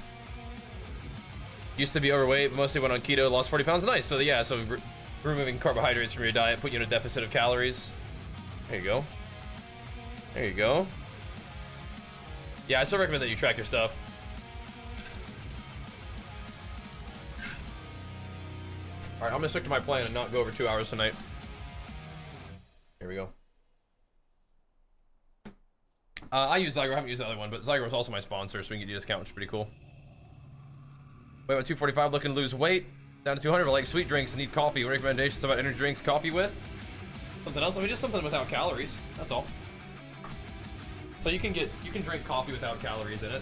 Used to be overweight, but mostly went on keto, lost 40 pounds. Nice. So yeah, so removing carbohydrates from your diet, put you in a deficit of calories. There you go. There you go. Yeah, I still recommend that you track your stuff. All right, I'm gonna stick to my plan and not go over 2 hours tonight. Here we go. I use Zyger. I haven't used the other one, but Zyger was also my sponsor, so we can get you a discount, which is pretty cool. Wait, at 245, looking to lose weight. Down to 200, but like sweet drinks and need coffee. What recommendations about energy drinks, coffee with? Something else? I mean, just something without calories. That's all. So you can drink coffee without calories in it,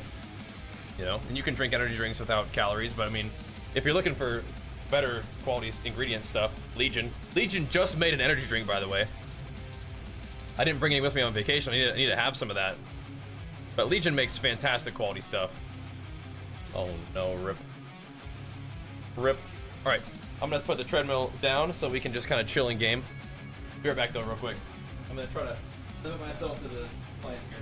you know, and you can drink energy drinks without calories. But I mean, if you're looking for better quality ingredient stuff, Legion just made an energy drink, by the way. I didn't bring any with me on vacation. I need to have some of that. But Legion makes fantastic quality stuff. Oh no, rip. Rip. All right, I'm gonna put the treadmill down so we can just kind of chill in game. Be right back though, real quick. I'm gonna try to limit myself to the plan here.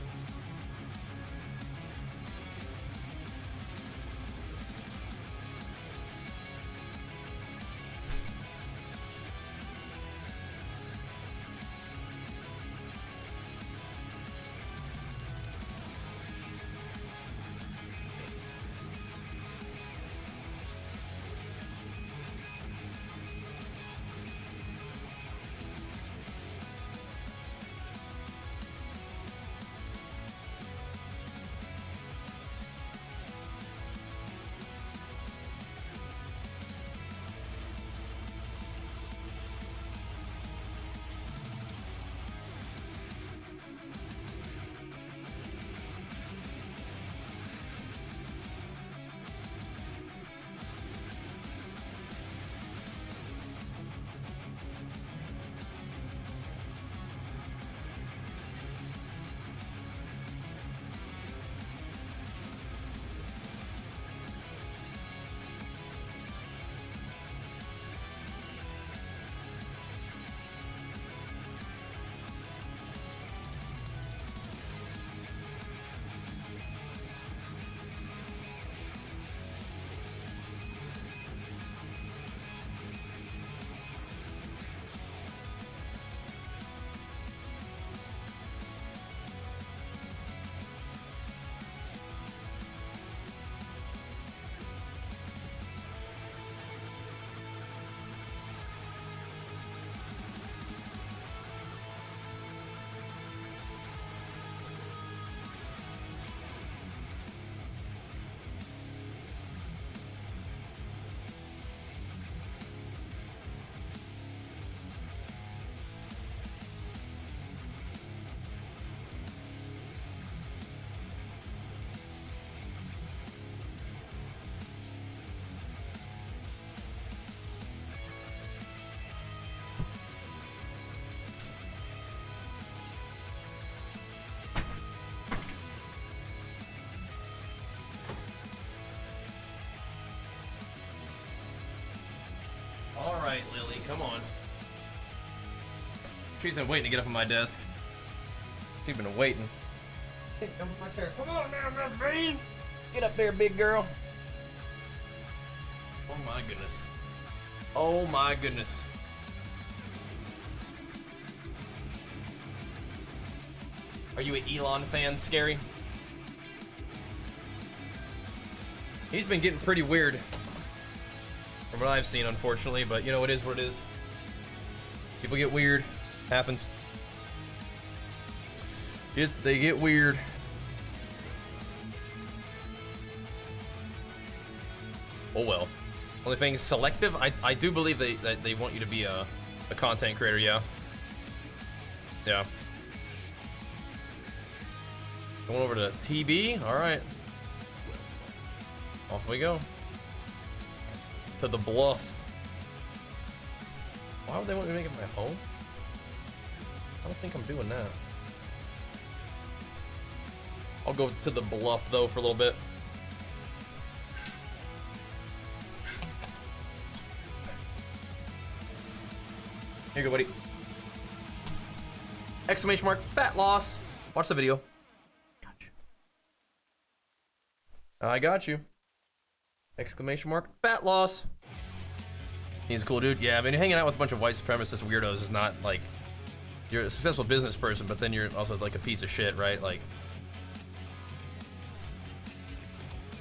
She's been waiting to get up on my desk. She's been waiting. Come on now, Miss Bean. Get up there, big girl. Oh my goodness. Oh my goodness. Are you an Elon fan, Scary? He's been getting pretty weird from what I've seen, unfortunately, but you know, it is what it is. People get weird. Happens. They get weird. Oh well. OnlyFangs selective? I do believe that they want you to be a content creator, yeah. Yeah. Going over to TB, alright. Off we go. To the bluff. Why would they want me to make it my home? I don't think I'm doing that. I'll go to the bluff though for a little bit. Here you go, buddy. Exclamation mark, fat loss. Watch the video. Got you. I got you. Exclamation mark, fat loss. He's a cool dude. Yeah, I mean, hanging out with a bunch of white supremacist weirdos is not like, you're a successful business person, but then you're also like a piece of shit, right? Like,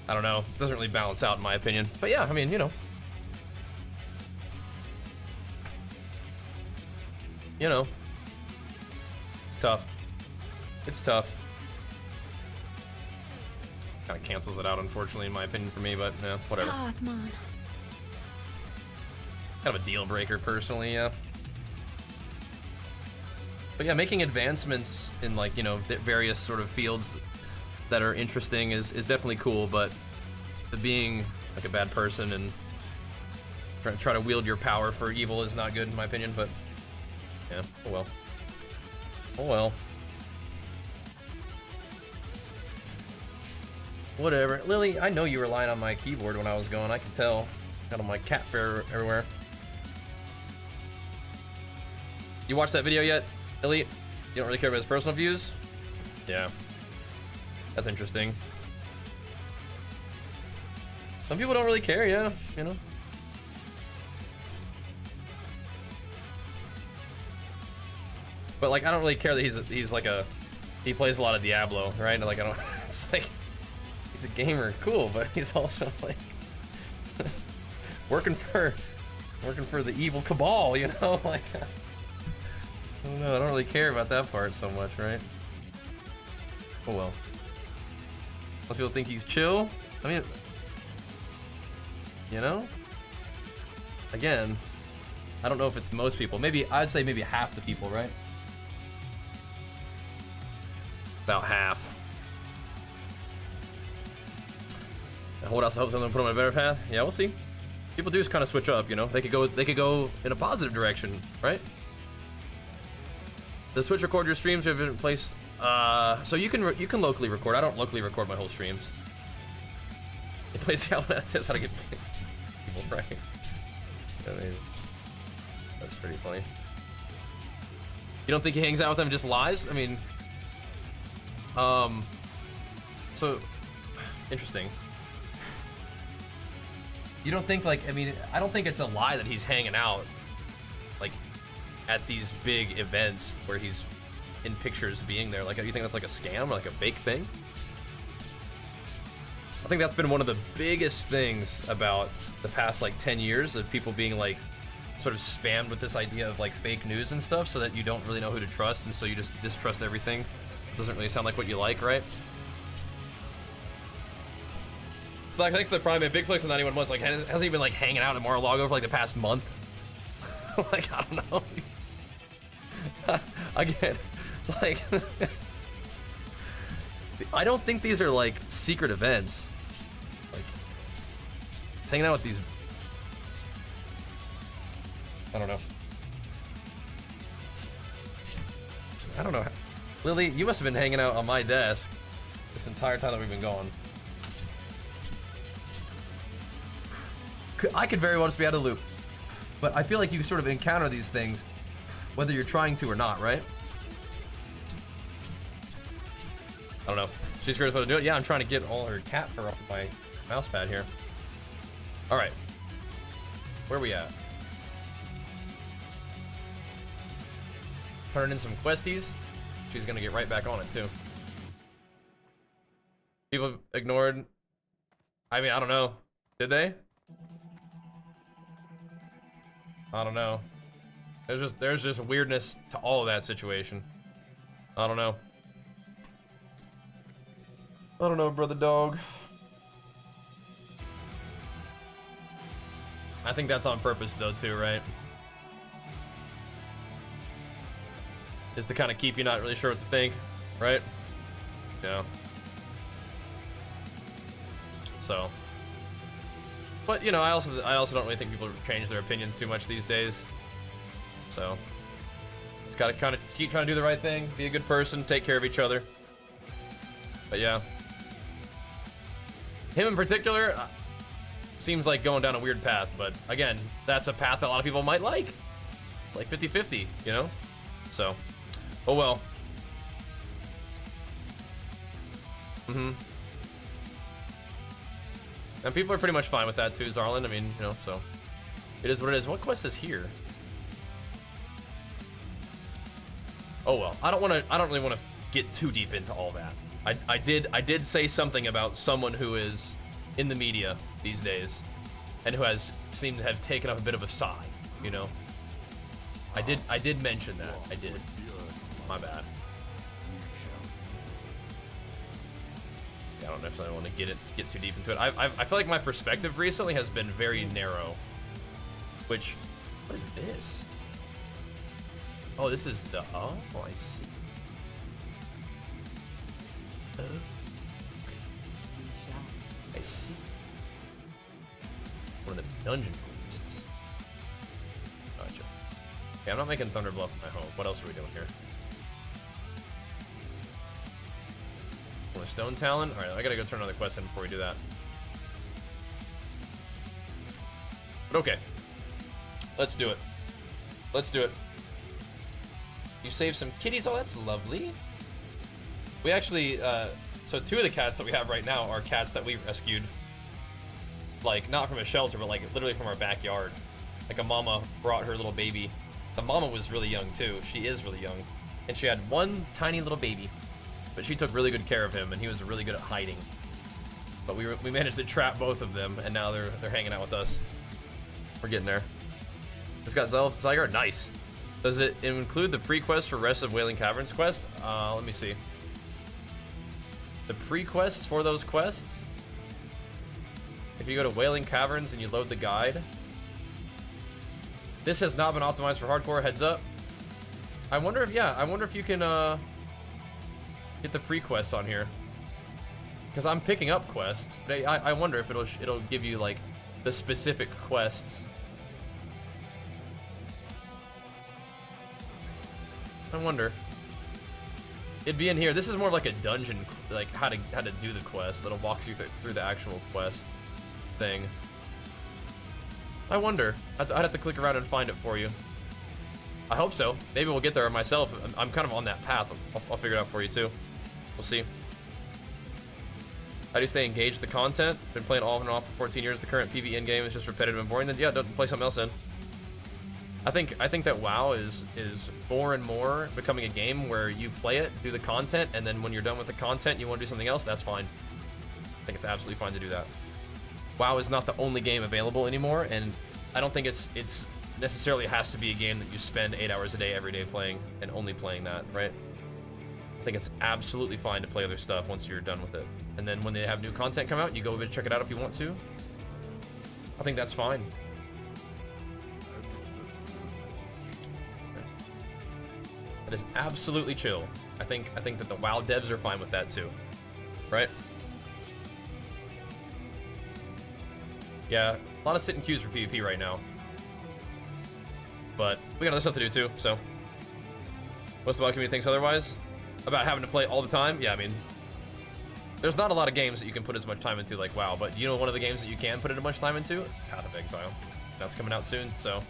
I don't know. It doesn't really balance out in my opinion. But yeah, I mean, you know. You know. It's tough. It's tough. Kind of cancels it out, unfortunately, in my opinion, for me, but yeah, whatever. Kaufman. Kind of a deal breaker, personally, yeah. But yeah, making advancements in, like, you know, various sort of fields that are interesting is definitely cool, but being like a bad person and try to wield your power for evil is not good, in my opinion, but yeah, oh well. Oh well. Whatever. Lily, I know you were lying on my keyboard when I was going. I can tell. Got on my cat fur everywhere. You watched that video yet, Lily? You don't really care about his personal views? Yeah. That's interesting. Some people don't really care, yeah, you know. But like, I don't really care that he's like he plays a lot of Diablo, right? Like, I don't. It's like he's a gamer, cool, but he's also like working for the evil cabal, you know? Like, I don't know. I don't really care about that part so much, right? Oh well. Most people think he's chill. I mean, you know? Again, I don't know if it's most people. Maybe, I'd say maybe half the people, right? About half. What else? I hope someone put him on a better path. Yeah, we'll see. People do just kind of switch up, you know? They could go in a positive direction, right? Does Twitch record your streams or have it in place? So you can locally record. I don't locally record my whole streams. It plays out tips how to get people right. I mean, that's pretty funny. You don't think he hangs out with them and just lies? I mean, so interesting. You don't think, like, I mean, I don't think it's a lie that he's hanging out like at these big events where he's in pictures being there. Like, you think that's like a scam or like a fake thing? I think that's been one of the biggest things about the past like 10 years of people being like sort of spammed with this idea of like fake news and stuff, so that you don't really know who to trust, and so you just distrust everything. It doesn't really sound like what you like, right? It's like, thanks to the Prime, man. Big Flex on 91 months. Like, hasn't he been like hanging out at Mar-a-Lago for like the past month? Like, I don't know. Again, it's like I don't think these are like secret events. Like, he's hanging out with these. I don't know. I don't know. Lily, you must have been hanging out on my desk this entire time that we've been going. I could very well just be out of the loop, but I feel like you sort of encounter these things whether you're trying to or not, right? I don't know. She's curious how to do it. Yeah, I'm trying to get all her cat fur off of my mouse pad here. All right. Where are we at? Turning in some questies. She's gonna get right back on it too. People ignored. I mean, I don't know. Did they? I don't know. There's just weirdness to all of that situation. I don't know. I don't know, brother dog. I think that's on purpose though too, right? Is to kind of keep you not really sure what to think, right? Yeah. So, but you know, I also don't really think people change their opinions too much these days. So, it's got to kind of keep trying to do the right thing, be a good person, take care of each other. But yeah, him in particular seems like going down a weird path. But again, that's a path that a lot of people might like. It's like 50-50, you know. So, oh well. And people are pretty much fine with that too, Zarland. I mean, you know, so it is what it is. What quest is here? Oh well, I don't really want to get too deep into all that. I did say something about someone who is in the media these days and who has seemed to have taken up a bit of a side, you know. I did mention that. I did. My bad. I don't necessarily want to get too deep into it. I feel like my perspective recently has been very narrow. Which, what is this? Oh, this is the, oh, I see. I see. One of the dungeon quests. Gotcha. Okay, I'm not making Thunder Bluff my home. What else are we doing here? Stone Talon? Alright, I gotta go turn on the quest in before we do that. But okay. Let's do it. Let's do it. You saved some kitties. Oh, that's lovely. We actually, so 2 of the cats that we have right now are cats that we rescued. Like, not from a shelter, but like literally from our backyard. Like a mama brought her little baby. The mama was really young too. She is really young. And she had one tiny little baby. But she took really good care of him, and he was really good at hiding. But we managed to trap both of them, and now they're hanging out with us. We're getting there. It's got Zygar. Nice. Does it include the pre-quest for Rest of Wailing Caverns quest? Let me see. The pre-quests for those quests? If you go to Wailing Caverns and you load the guide. This has not been optimized for hardcore, heads up. I wonder if you can, get the pre-quests on here, because I'm picking up quests. But I wonder if it'll give you like the specific quests. I wonder. It'd be in here. This is more like a dungeon, like how to do the quest. That'll walk you through the actual quest thing. I wonder. I'd have to click around and find it for you. I hope so. Maybe we'll get there myself. I'm kind of on that path. I'll figure it out for you too. We'll see. How do you stay engaged with the content? Been playing off and off for 14 years. The current PvE in game is just repetitive and boring. Then yeah, don't play something else in. I think that WoW is more and more becoming a game where you play it, do the content, and then when you're done with the content, you want to do something else. That's fine. I think it's absolutely fine to do that. WoW is not the only game available anymore, and I don't think it's necessarily has to be a game that you spend 8 hours a day every day playing and only playing that, right? I think it's absolutely fine to play other stuff once you're done with it. And then when they have new content come out, you go over and check it out if you want to. I think that's fine. That is absolutely chill. I think that the WoW devs are fine with that too, right? Yeah, a lot of sit in queues for PvP right now. But we got other stuff to do too, so. What's the WoW community thinks otherwise? About having to play all the time? Yeah, I mean, there's not a lot of games that you can put as much time into like WoW, but you know one of the games that you can put as much time into? Path of Exile. That's coming out soon, so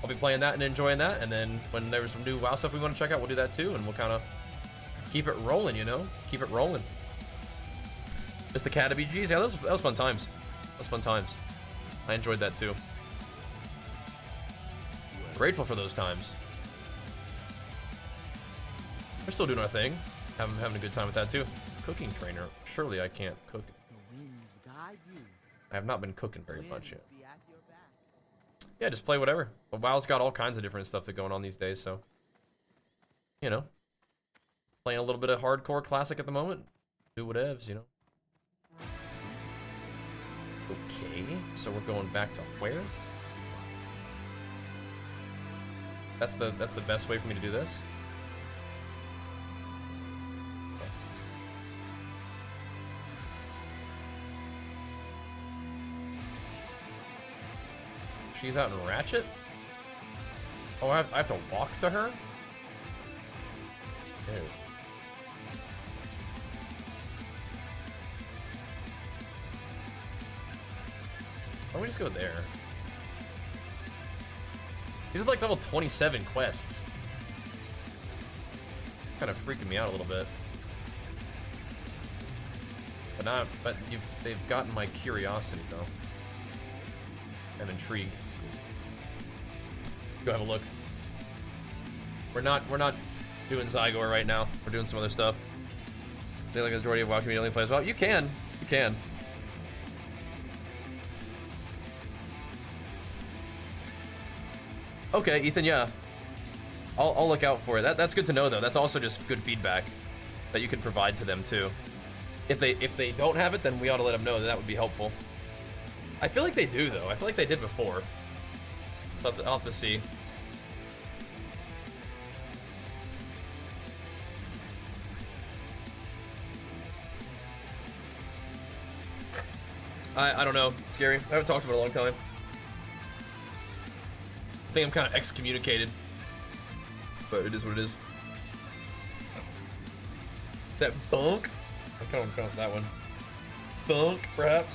I'll be playing that and enjoying that, and then when there's some new WoW stuff we want to check out, we'll do that too, and we'll kind of keep it rolling, you know? Keep it rolling. It's the Cat BGs. Yeah, that was fun times. That was fun times. I enjoyed that too. Grateful for those times. We're still doing our thing. Having a good time with that too. Cooking trainer. Surely I can't cook. I have not been cooking very much yet. Yeah, just play whatever. But WoW's got all kinds of different stuff that's going on these days, so you know. Playing a little bit of hardcore classic at the moment. Do whatevs, you know. Okay, so we're going back to where? That's the best way for me to do this. Okay. She's out in Ratchet? Oh, I have to walk to her? Ew. Why don't we just go there? These are like level 27 quests. Kind of freaking me out a little bit. But they've gotten my curiosity though. I'm intrigued. Go have a look. We're not doing Zygor right now. We're doing some other stuff. I think like the majority of WoW community only plays WoW. You can. Okay, Ethan, yeah. I'll look out for it. That's good to know though. That's also just good feedback that you can provide to them too. If they don't have it, then we ought to let them know that would be helpful. I feel like they do though. I feel like they did before. So I'll have to see. I don't know. It's scary. I haven't talked about it in a long time. I think I'm kind of excommunicated. But it is what it is. Is that bunk? I can't pronounce that one. Thunk, perhaps?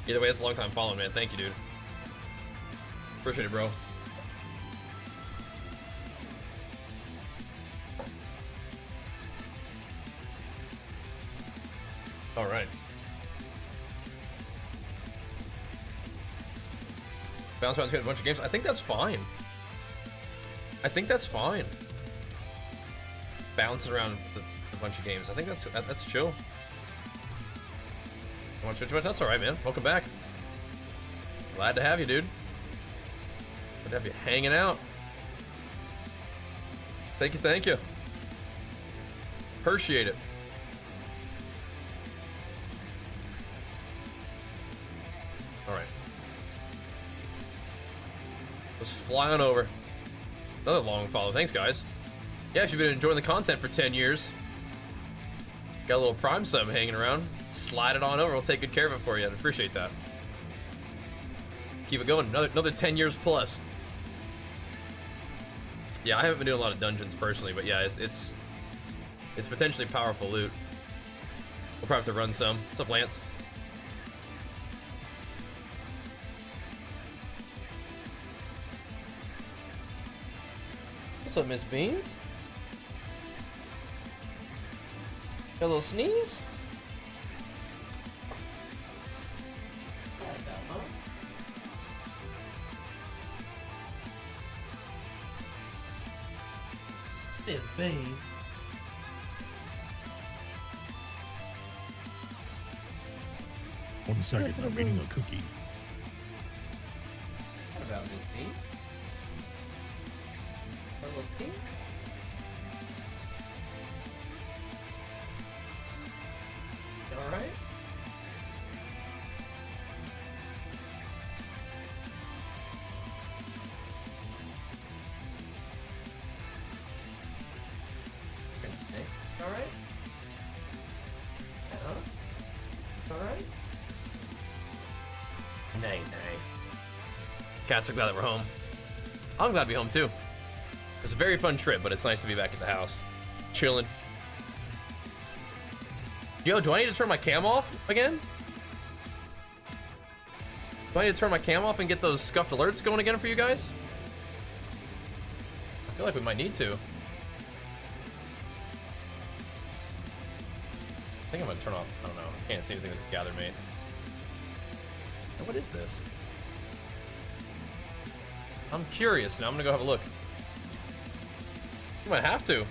Either way, it's a long time following, man. Thank you, dude. Appreciate it, bro. All right. Bounce around to a bunch of games. I think that's fine. Bouncing around a bunch of games. I think that's chill. That's all right, man. Welcome back. Glad to have you, dude. Glad to have you hanging out. Thank you. Appreciate it. All right. Let's fly on over. Another long follow. Thanks, guys. Yeah, if you've been enjoying the content for 10 years, got a little Prime sub hanging around, slide it on over. We'll take good care of it for you. I'd appreciate that. Keep it going. Another 10 years plus. Yeah, I haven't been doing a lot of dungeons personally, but yeah, it's potentially powerful loot. We'll probably have to run some. What's up, Lance? What's up, Miss Beans? Got a little sneeze? Miss Beans. One second, I'm eating a cookie. What about Miss Beans? A little pink? Alright? Alright? Alright? Nay. Cats are glad that we're home. I'm glad to be home too. It was a very fun trip, but it's nice to be back at the house. Chilling. Yo, do I need to turn my cam off again? Do I need to turn my cam off and get those scuffed alerts going again for you guys? I feel like we might need to. I think I'm gonna turn off, I don't know, I can't see anything with gather mate. And what is this? I'm curious now, I'm gonna go have a look. You might have to.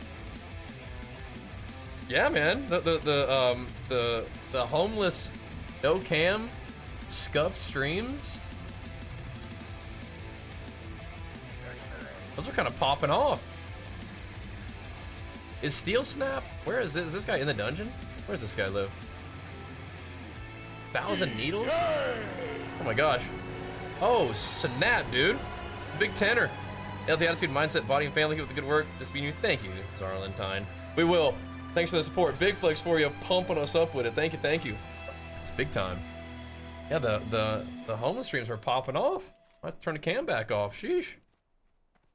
Yeah, man, the homeless no cam scuff streams. Those are kind of popping off. Is Steel Snap? Where is this? Is this guy in the dungeon? Where does this guy live? 1,000 needles? Oh my gosh. Oh, snap, dude. Big Tanner. Healthy attitude, mindset, body, and family. Keep up the good work. Just being you. Thank you, Zarlentine. We will. Thanks for the support. Big flex for you, pumping us up with it. Thank you, thank you. It's big time. Yeah, the homeless streams are popping off. I have to turn the cam back off. Sheesh.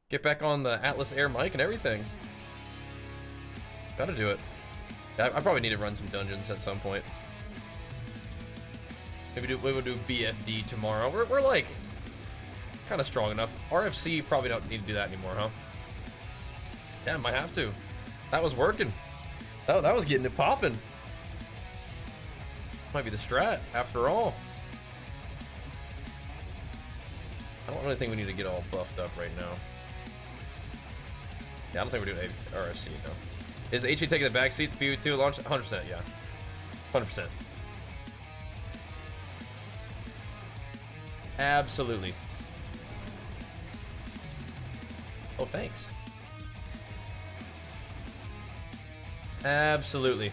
Get back on the Atlas Air mic and everything. Gotta do it. I probably need to run some dungeons at some point. Maybe we will do BFD tomorrow. We're like kind of strong enough. RFC probably don't need to do that anymore, huh? Yeah, might have to. That was working. That was getting it popping. Might be the strat after all. I don't really think we need to get all buffed up right now. Yeah, I don't think we're doing RFC, no. Is HE taking the back seat to PV2 launch? 100%, yeah. 100%. Absolutely. Oh, thanks. Absolutely.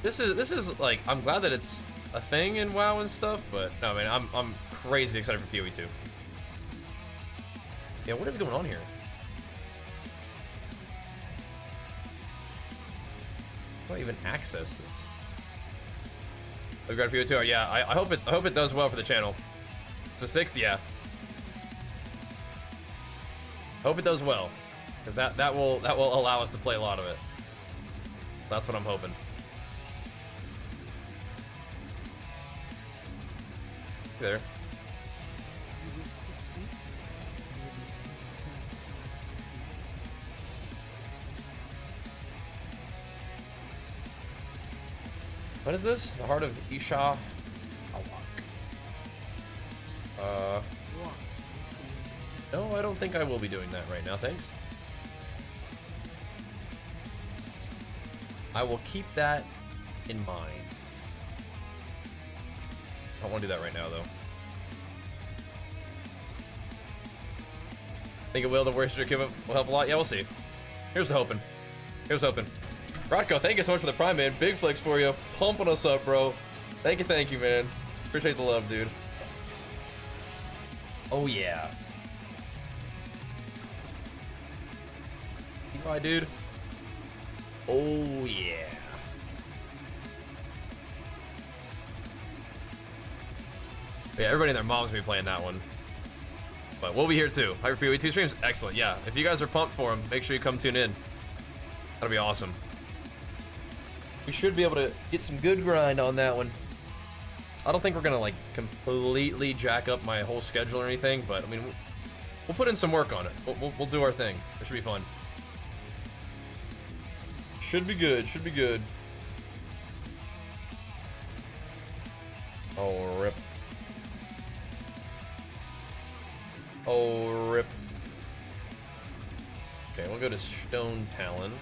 This is like, I'm glad that it's a thing in WoW and stuff, but no, man, I'm crazy excited for PoE2. Yeah, what is going on here? How do I even access this? We got a PoE2. Oh, yeah, I hope it does well for the channel. It's a 6th, yeah. Hope it does well, because that will allow us to play a lot of it. That's what I'm hoping. There. What is this? The Heart of Isha. No, I don't think I will be doing that right now, thanks. I will keep that in mind. I don't want to do that right now, though. Think it will. The worst give up will help a lot. Yeah, we'll see. Here's the hoping. Here's hoping. Rotko, thank you so much for the Prime, man. Big flex for you. Pumping us up, bro. Thank you, man. Appreciate the love, dude. Oh, yeah. Bye, dude. Oh, yeah. Yeah, everybody and their moms will be playing that one. But we'll be here too. Hyper PoE2 streams? Excellent, yeah. If you guys are pumped for them, make sure you come tune in. That'll be awesome. We should be able to get some good grind on that one. I don't think we're gonna like completely jack up my whole schedule or anything, but I mean, we'll put in some work on it. We'll do our thing. It should be fun. Should be good, should be good. Oh, rip. Oh, rip. Okay, we'll go to Stone Talon.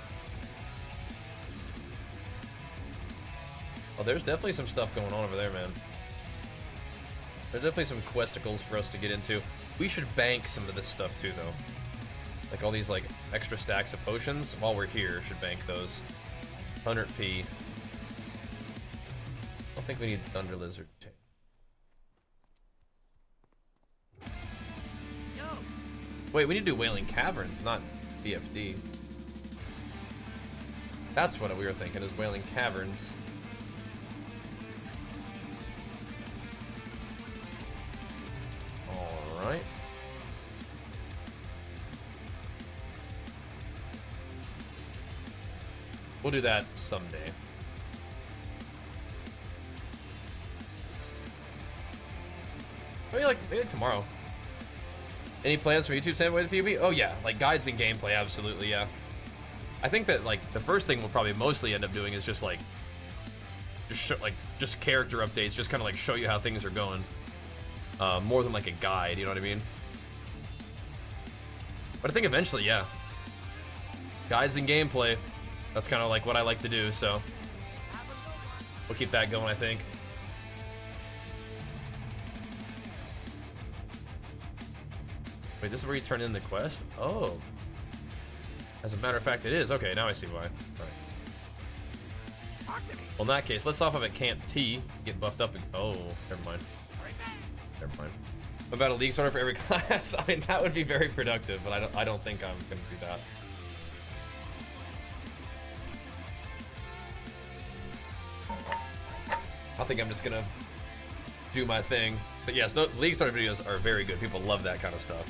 Oh, there's definitely some stuff going on over there, man. There's definitely some questicles for us to get into. We should bank some of this stuff too, though. Like all these like extra stacks of potions. While we're here, should bank those. 100p. I don't think we need Thunder Lizard. Wait, we need to do Wailing Caverns, not BFD. That's what we were thinking, is Wailing Caverns. Alright. We'll do that someday. Maybe like tomorrow. Any plans for YouTube standpoint with PvP? Oh yeah, like guides and gameplay, absolutely, yeah. I think that like the first thing we'll probably mostly end up doing is just like just character updates, just kind of like show you how things are going. More than like a guide, you know what I mean? But I think eventually, yeah. Guides and gameplay. That's kind of like what I like to do, so we'll keep that going, I think. Wait, this is where you turn in the quest? Oh. As a matter of fact, it is. Okay, now I see why. All right. Well, in that case, let's stop up at Camp T. Get buffed up. Oh, never mind. Never mind. What about a league starter for every class? I mean, that would be very productive, but I don't think I'm gonna do that. I think I'm just gonna do my thing. But yes, the league starter videos are very good. People love that kind of stuff.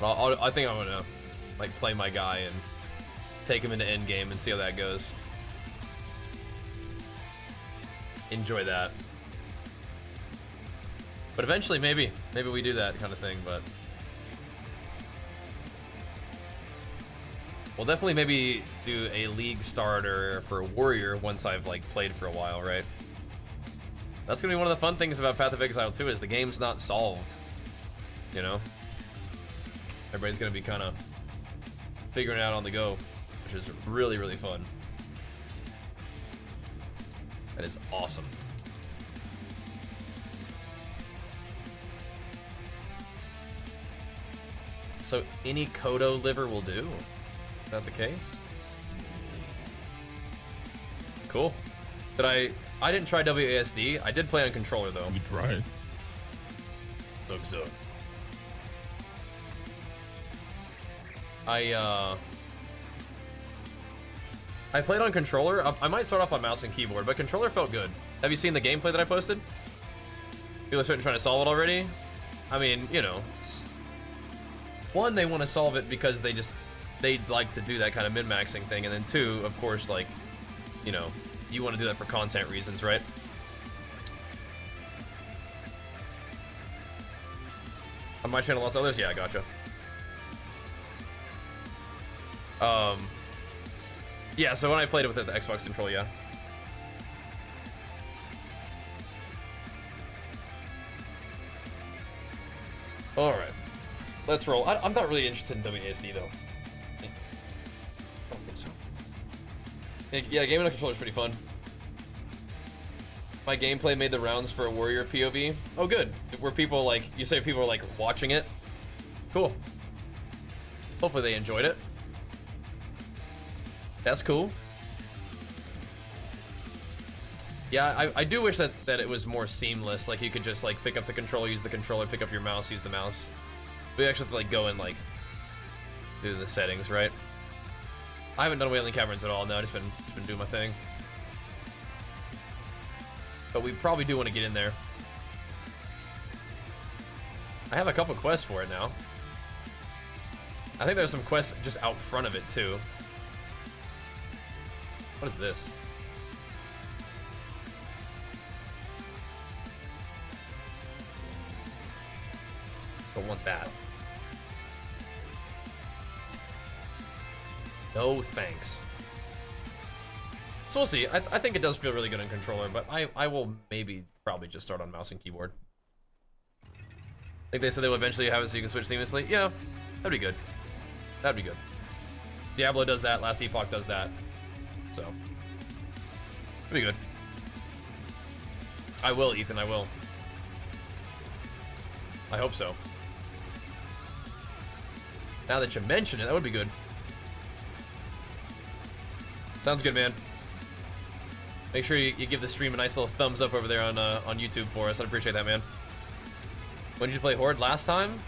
I think I'm gonna like play my guy and take him into endgame and see how that goes. Enjoy that. But eventually, maybe we do that kind of thing. But we'll definitely maybe do a league starter for Warrior once I've like played for a while, right? That's gonna be one of the fun things about Path of Exile 2 is the game's not solved. You know, everybody's gonna be kind of figuring it out on the go, which is really, really fun. That is awesome. So any Kodo liver will do? Is that the case? Cool. I didn't try WASD. I did play on controller though. You tried. Looks so. I played on controller. I might start off on mouse and keyboard, but controller felt good. Have you seen the gameplay that I posted? People are starting trying to solve it already. I mean, you know, one, they want to solve it because they like to do that kind of min-maxing thing, and then two, of course, like, you know, you want to do that for content reasons, right? On my channel, lots of others. Yeah, I gotcha. Yeah, so when I played it with the Xbox controller, yeah. All right, let's roll. I'm not really interested in WASD though. I don't think so. Yeah, gaming on controller is pretty fun. My gameplay made the rounds for a Warrior POV. Oh, good. Were people like, you say people were like watching it? Cool. Hopefully they enjoyed it. That's cool. Yeah, I do wish that it was more seamless. Like you could just like pick up the controller, use the controller, pick up your mouse, use the mouse. We actually have to like go and like do the settings, right? I haven't done Wailing Caverns at all. No, just been doing my thing. But we probably do want to get in there. I have a couple quests for it now. I think there's some quests just out front of it too. What is this? Don't want that. No thanks. So we'll see. I think it does feel really good on controller, but I will maybe probably just start on mouse and keyboard. I think they said they will eventually have it so you can switch seamlessly. Yeah, that'd be good. That'd be good. Diablo does that. Last Epoch does that. So it'd be good. I will, Ethan. I will. I hope so. Now that you mention it, that would be good. Sounds good, man. Make sure you give the stream a nice little thumbs up over there on YouTube for us. I'd appreciate that, man. When did you play Horde last time?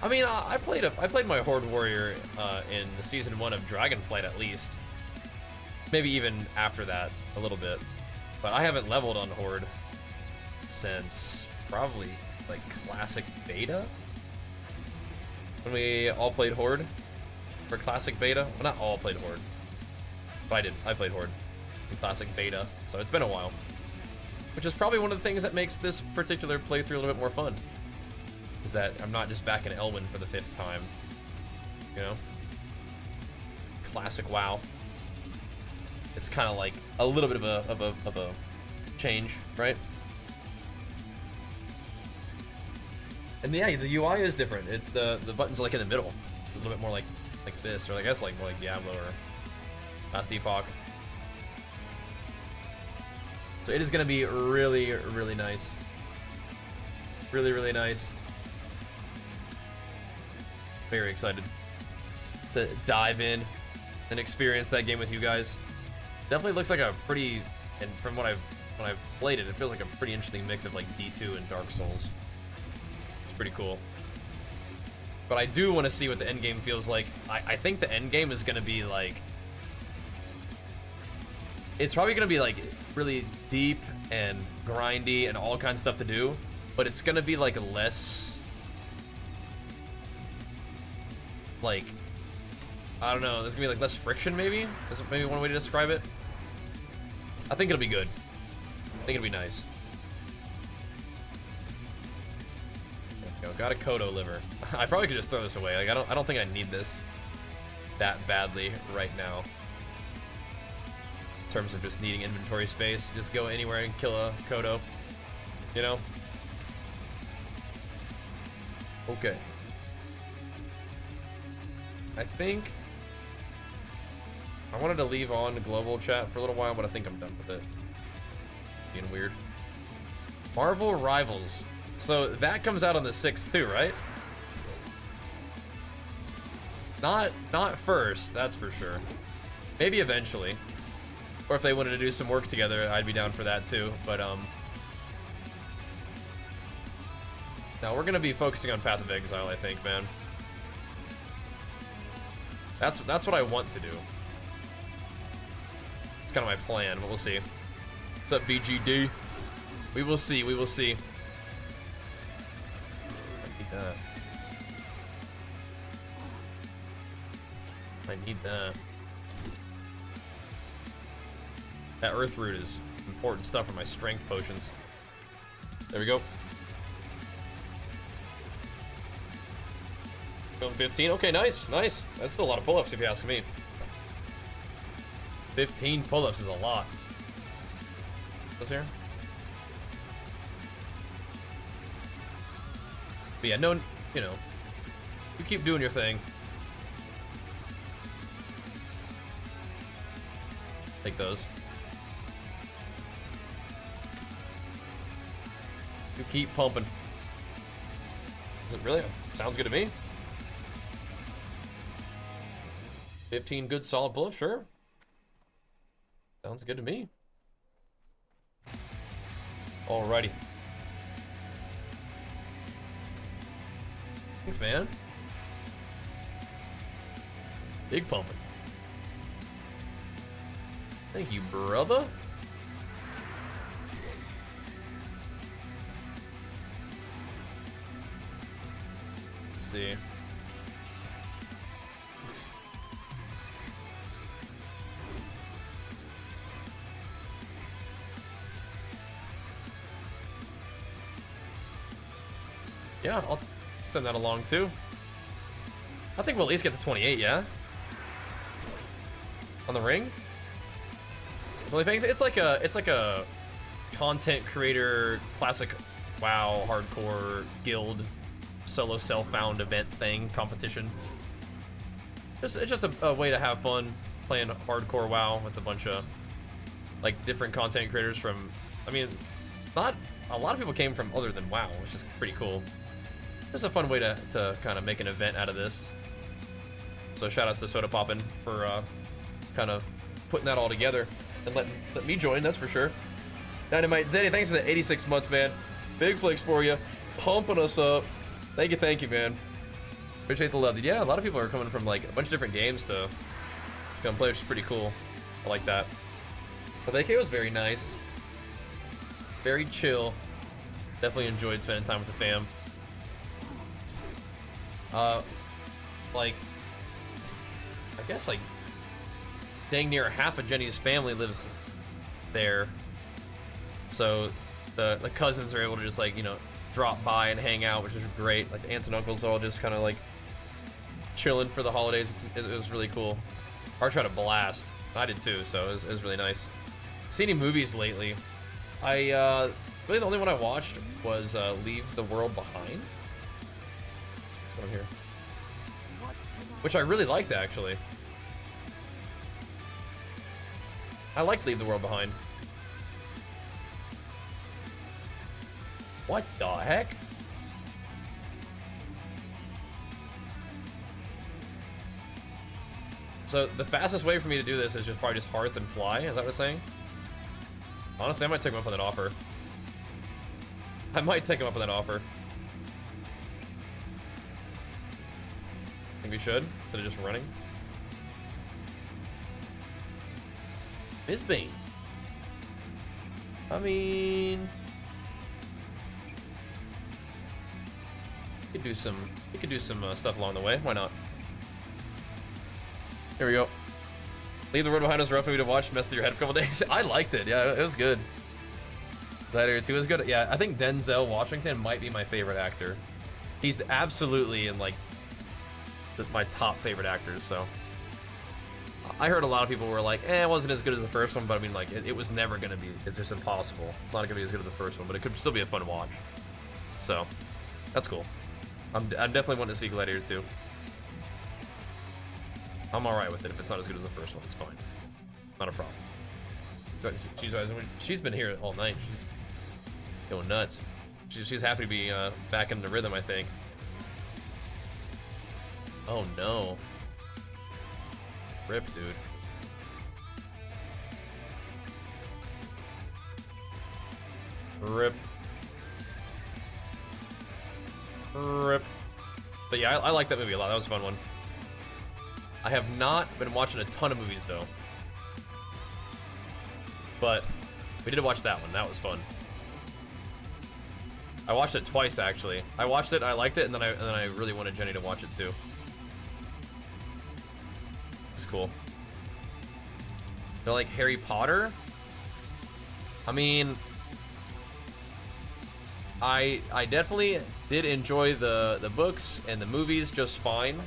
I mean, I played my Horde Warrior in the season 1 of Dragonflight at least. Maybe even after that a little bit. But I haven't leveled on Horde since probably like Classic Beta. When we all played Horde for Classic Beta. Well, not all played Horde. But I played Horde in Classic Beta. So it's been a while. Which is probably one of the things that makes this particular playthrough a little bit more fun. is that I'm not just back in Elwyn for the 5th time. You know? Classic WoW. It's kind of like a little bit of a change, right? And yeah, the UI is different. It's the buttons are like in the middle. It's a little bit more like this, or I guess like more like Diablo or Last Epoch. So it is gonna be really, really nice. Really, really nice. Very excited to dive in and experience that game with you guys. Definitely looks like a pretty, and from when I've played it, it feels like a pretty interesting mix of like D2 and Dark Souls. It's pretty cool. But I do want to see what the end game feels like. I think the end game is gonna be like, it's probably gonna be like really deep and grindy and all kinds of stuff to do, but it's gonna be like less, like, I don't know, there's gonna be like less friction maybe? That's maybe one way to describe it. I think it'll be good. I think it'll be nice. There we go. Got a Kodo liver. I probably could just throw this away. Like I don't think I need this that badly right now. In terms of just needing inventory space, just go anywhere and kill a Kodo. You know? Okay. I think I wanted to leave on global chat for a little while, but I think I'm done with it. Being weird. Marvel Rivals. So that comes out on the 6th too, right? Not first, that's for sure. Maybe eventually. Or if they wanted to do some work together, I'd be down for that too. But now we're gonna be focusing on Path of Exile, I think, man. That's what I want to do. It's kind of my plan, but we'll see. What's up, BGD? We will see. We will see. I need that. I need that. That Earth Root is important stuff for my strength potions. There we go. Going 15. Okay, nice, nice. That's still a lot of pull-ups if you ask me. 15 pull-ups is a lot. What's here? But yeah, no, you know, you keep doing your thing. Take those. You keep pumping. Is it really? Sounds good to me. 15 good solid pull-ups, sure. Sounds good to me. Alrighty. Thanks, man. Big pumping. Thank you, brother. Let's see. Yeah, I'll send that along too. I think we'll at least get to 28, yeah? On the ring? So OnlyFangs, it's like a content creator, classic WoW, hardcore, guild, solo self-found event thing, competition. It's just a way to have fun playing hardcore WoW with a bunch of like different content creators from, I mean, not a lot of people came from other than WoW, which is pretty cool. Just a fun way to kind of make an event out of this. So shout outs to Soda Poppin' for kind of putting that all together and let me join, that's for sure. Dynamite Zeddy, thanks for the 86 months, man. Big flicks for you, pumping us up. Thank you, man. Appreciate the love. Yeah, a lot of people are coming from like a bunch of different games to come play, which is pretty cool. I like that. But the AK was very nice, very chill. Definitely enjoyed spending time with the fam. Like, I guess like dang near half of Jenny's family lives there, so the cousins are able to just like, you know, drop by and hang out, which was great. Like the aunts and uncles all just kind of like chilling for the holidays. It was really cool. Arch had a blast. I did too, so it was really nice. See any movies lately? I really the only one I watched was Leave the World Behind. What's going on here? Which I really liked, actually. I like Leave the World Behind. What the heck? So the fastest way for me to do this is just probably just hearth and fly. Is that what it's saying? Honestly, I might take him up on that offer. I might take him up on that offer. Think we should, instead of just running. Miss Bean. I mean, we could do some stuff along the way. Why not? Here we go. Leave the World Behind was rough for me to watch. Mess with your head for a couple days. I liked it. Yeah, it was good. Gladiator 2 was good. Yeah, I think Denzel Washington might be my favorite actor. He's absolutely in like my top favorite actors. So I heard a lot of people were like, it wasn't as good as the first one, but I mean, like, it was never gonna be. It's just impossible. It's not gonna be as good as the first one, but it could still be a fun watch. So that's cool. I'm definitely wanting to see Gladiator 2. I'm all right with it. If it's not as good as the first one, it's fine. Not a problem. So she's been here all night. She's going nuts. She's happy to be back in the rhythm, I think. Oh no. Rip, dude. Rip. Rip. But yeah, I like that movie a lot. That was a fun one. I have not been watching a ton of movies though. But we did watch that one. That was fun. I watched it twice actually. I watched it, I liked it, and then I really wanted Jenny to watch it too. It's cool. They're like Harry Potter? I mean, I definitely did enjoy the books and the movies just fine.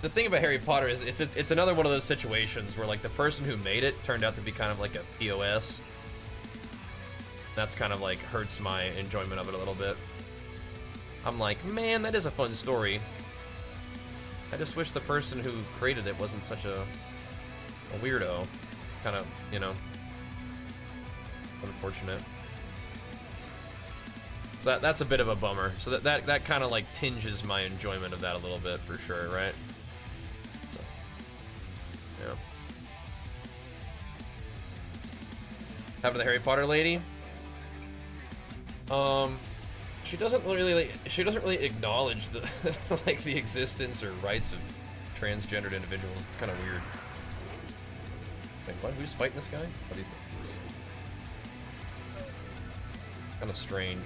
The thing about Harry Potter is it's another one of those situations where like the person who made it turned out to be kind of like a POS. That's kind of like hurts my enjoyment of it a little bit. I'm like, man, that is a fun story. I just wish the person who created it wasn't such a weirdo. Kind of, you know, unfortunate. So that's a bit of a bummer. So that kind of like tinges my enjoyment of that a little bit for sure, right? So, yeah. Happened to the Harry Potter lady? She doesn't really acknowledge the like the existence or rights of transgendered individuals. It's kind of weird. Wait, what? Who's fighting this guy? What these guys? Kind of strange.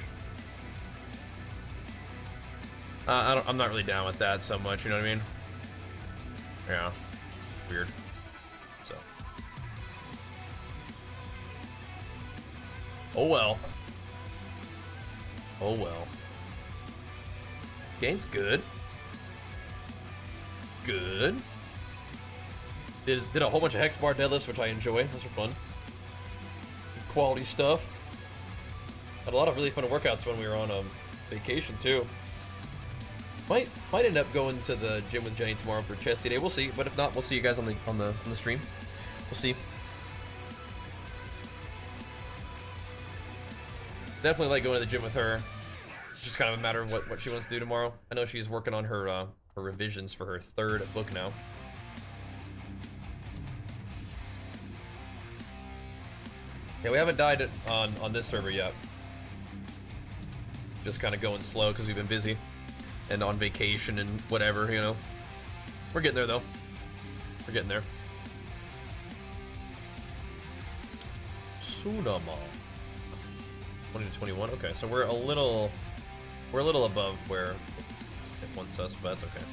I'm not really down with that so much. You know what I mean? Yeah. Weird. So. Oh well. Oh well. Game's good. Good. Did a whole bunch of hex bar deadlifts, which I enjoy. Those are fun. Quality stuff. Had a lot of really fun workouts when we were on vacation too. Might end up going to the gym with Jenny tomorrow for chesty day. We'll see. But if not, we'll see you guys on the stream. We'll see. Definitely like going to the gym with her. It's just kind of a matter of what she wants to do tomorrow. I know she's working on her revisions for her 3rd book now. Yeah, we haven't died on this server yet. Just kind of going slow because we've been busy and on vacation and whatever, you know. We're getting there though. We're getting there. Sunama. 20 to 21. Okay, so we're a little above where it wants us, but that's okay.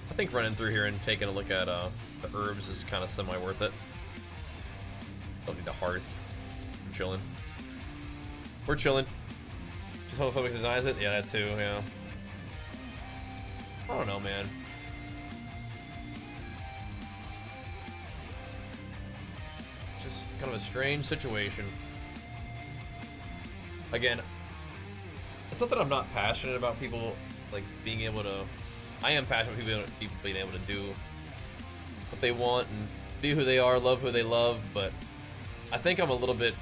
I think running through here and taking a look at the herbs is kind of semi worth it. Don't need the hearth. We're chilling. We're chilling. Just homophobic denies it? Yeah, that too, yeah. I don't know, man. Just kind of a strange situation. Again, it's not that I'm not passionate about people, like, being able to... I am passionate about people being able to do what they want and be who they are, love who they love, but I think I'm a little bit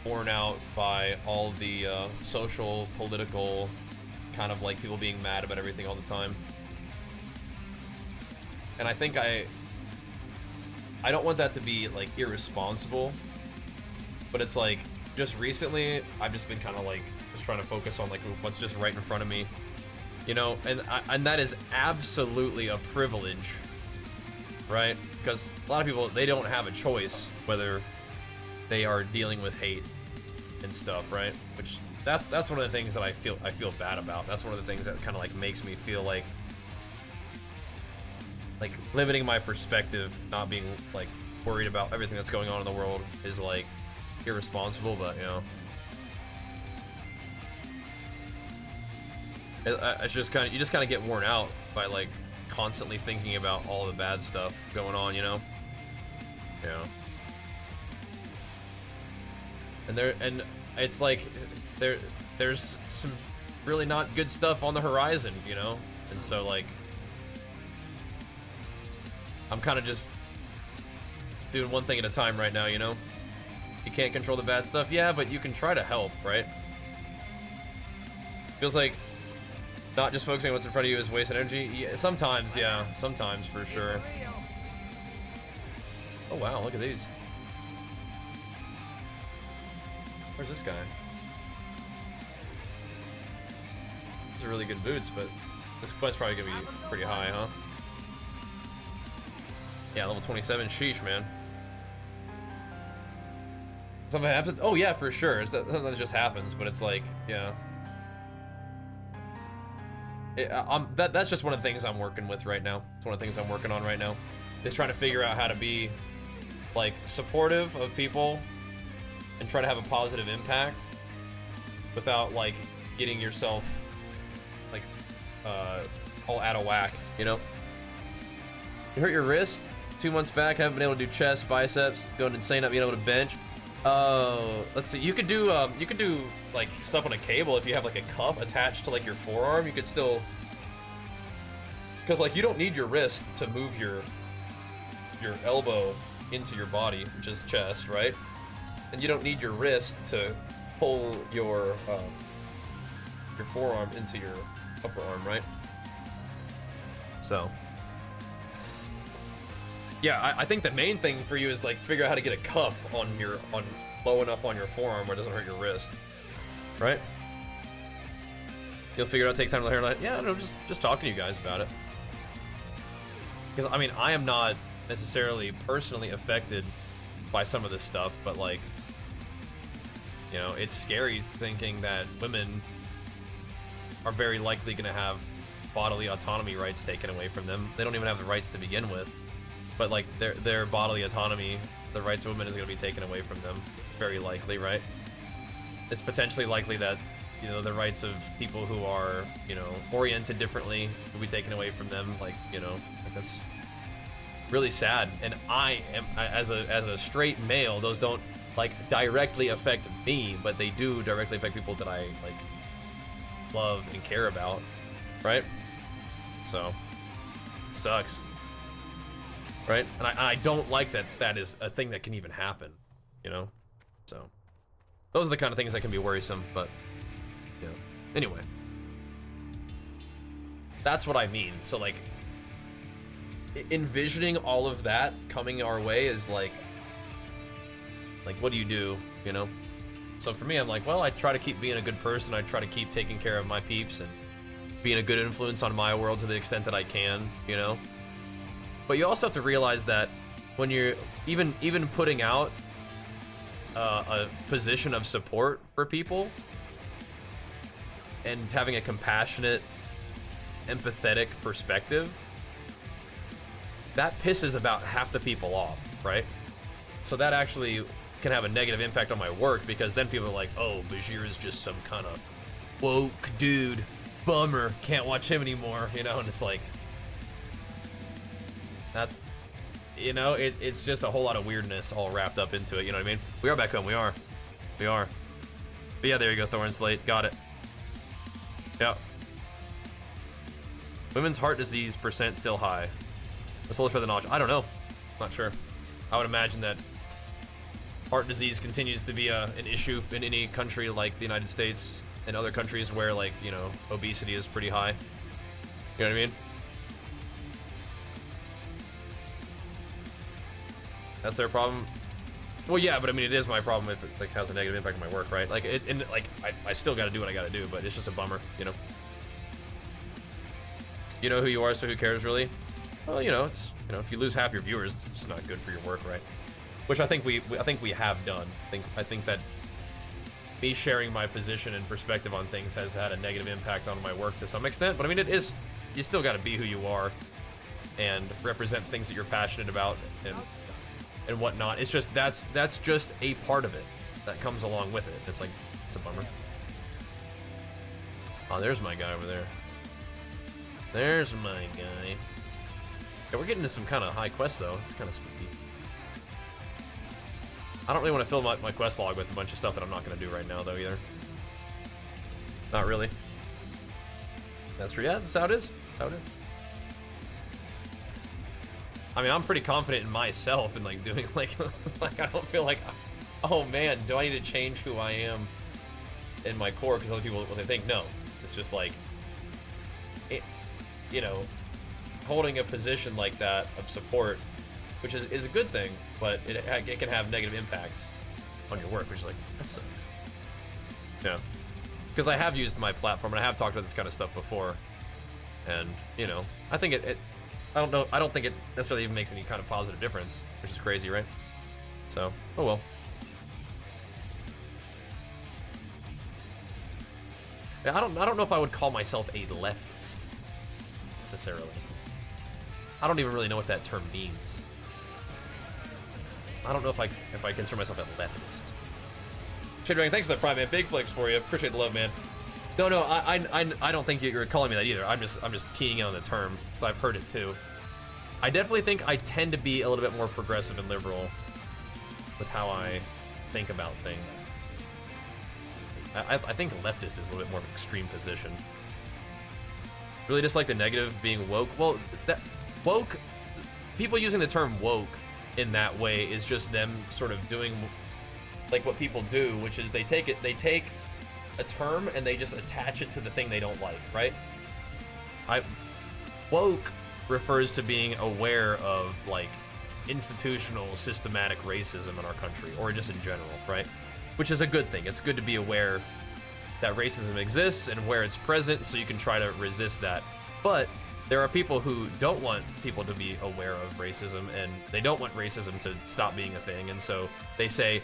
worn out by all the social, political, kind of like people being mad about everything all the time. And I think I don't want that to be like irresponsible, but it's like just recently I've just been kind of like just trying to focus on like what's just right in front of me, you know, and that is absolutely a privilege, right? Because a lot of people, they don't have a choice whether they are dealing with hate and stuff, right? Which that's one of the things that I feel bad about. That's one of the things that kind of like makes me feel like limiting my perspective, not being like worried about everything that's going on in the world is like irresponsible, but you know, it's just kind of, you just kind of get worn out by like constantly thinking about all the bad stuff going on, you know? Yeah. And it's like there's some really not good stuff on the horizon, you know? And so like I'm kind of just doing one thing at a time right now, you know? You can't control the bad stuff, yeah, but you can try to help, right? Feels like not just focusing on what's in front of you is waste energy. Yeah, sometimes, yeah, sometimes for sure. Oh wow, look at these. Where's this guy? These are really good boots, but this quest's probably gonna be pretty high, huh? Yeah, level 27. Sheesh, man. Something happens. Oh yeah, for sure. Something that just happens, but it's like, yeah. That's just one of the things I'm working with right now. It's one of the things I'm working on right now. Is trying to figure out how to be like supportive of people and try to have a positive impact without like getting yourself like all out of whack, you know? You hurt your wrist 2 months back, haven't been able to do chest, biceps, going insane, not being able to bench. Let's see, you could do like stuff on a cable if you have like a cup attached to like your forearm. You could still, because like you don't need your wrist to move your elbow into your body, which is chest, right? And you don't need your wrist to pull your forearm into your upper arm, right? So yeah, I think the main thing for you is like figure out how to get a cuff on low enough on your forearm where it doesn't hurt your wrist, right? You'll figure it out. Take time to learn. Yeah, I don't know, just talking to you guys about it. Because I mean, I am not necessarily personally affected by some of this stuff, but like, you know, it's scary thinking that women are very likely going to have bodily autonomy rights taken away from them. They don't even have the rights to begin with. But like their bodily autonomy, the rights of women is going to be taken away from them, very likely, right? It's potentially likely that, you know, the rights of people who are, you know, oriented differently will be taken away from them. Like, you know, like that's really sad. And I am, as a straight male, those don't like directly affect me, but they do directly affect people that I like love and care about, right? So it sucks. Right? And I don't like that is a thing that can even happen, you know? So, those are the kind of things that can be worrisome, but, you know. Anyway. That's what I mean. So, like, envisioning all of that coming our way is like, what do you do, you know? So for me, I'm like, well, I try to keep being a good person. I try to keep taking care of my peeps and being a good influence on my world to the extent that I can, you know? But you also have to realize that when you're even putting out a position of support for people and having a compassionate, empathetic perspective, that pisses about half the people off, right? So that actually can have a negative impact on my work, because then people are like, oh, Bajheera is just some kind of woke dude, bummer, can't watch him anymore, you know, and it's like, that's, you know, it's just a whole lot of weirdness all wrapped up into it, you know what I mean? We are back home, we are. But yeah, there you go, Thorn Slate, got it. Yep. Women's heart disease % still high. Let's hold for the knowledge. I don't know, not sure. I would imagine that heart disease continues to be an issue in any country like the United States and other countries where, like, you know, obesity is pretty high. You know what I mean? That's their problem. Well, yeah, but I mean, it is my problem if it like has a negative impact on my work, right? Like, I still got to do what I got to do, but it's just a bummer, you know. You know who you are, so who cares, really? Well, you know, it's, you know, if you lose half your viewers, it's just not good for your work, right? Which I think we have done. I think that me sharing my position and perspective on things has had a negative impact on my work to some extent. But I mean, it is, you still got to be who you are and represent things that you're passionate about and whatnot. It's just that's just a part of it that comes along with it. It's like, it's a bummer. Oh, there's my guy over there. There's my guy. Yeah, we're getting to some kind of high quest though. It's kind of spooky. I don't really want to fill my quest log with a bunch of stuff that I'm not going to do right now though either. Not really. That's true. Yeah, that's how it is. That's how it is. I mean, I'm pretty confident in myself and like doing like I don't feel like, oh man, do I need to change who I am in my core because other people what they think? No, it's just like it, you know, holding a position like that of support, which is a good thing, but it can have negative impacts on your work, which is like, that sucks. Yeah, because I have used my platform and I have talked about this kind of stuff before, and you know, I think I don't think it necessarily even makes any kind of positive difference, which is crazy, right? So, oh well. Yeah, I don't know if I would call myself a leftist necessarily. I don't even really know what that term means. I don't know if I consider myself a leftist. Shade Dragon, thanks for the prime, man. Big flicks for you. Appreciate the love, man. No, I don't think you're calling me that either. I'm just keying in on the term because I've heard it too. I definitely think I tend to be a little bit more progressive and liberal with how I think about things. I think leftist is a little bit more of an extreme position. Really, just like the negative being woke. Well, that woke, people using the term woke in that way is just them sort of doing like what people do, which is they take a term and they just attach it to the thing they don't like, right? Woke refers to being aware of like institutional systematic racism in our country, or just in general, right? Which is a good thing. It's good to be aware that racism exists and where it's present so you can try to resist that. But there are people who don't want people to be aware of racism, and they don't want racism to stop being a thing, and so they say,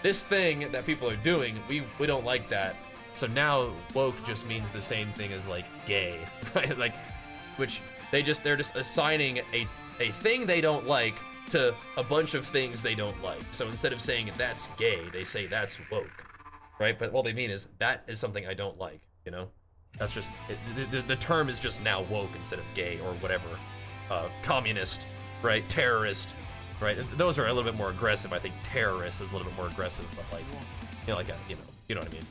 this thing that people are doing, we don't like that. So now woke just means the same thing as like gay, right? Like, which they're just assigning a thing they don't like to a bunch of things they don't like. So instead of saying that's gay, they say that's woke, right? But all they mean is that is something I don't like, you know? That's just, the term is just now woke instead of gay or whatever. Communist, right? Terrorist, right? Those are a little bit more aggressive. I think terrorist is a little bit more aggressive, but like, you know, like a, you know what I mean?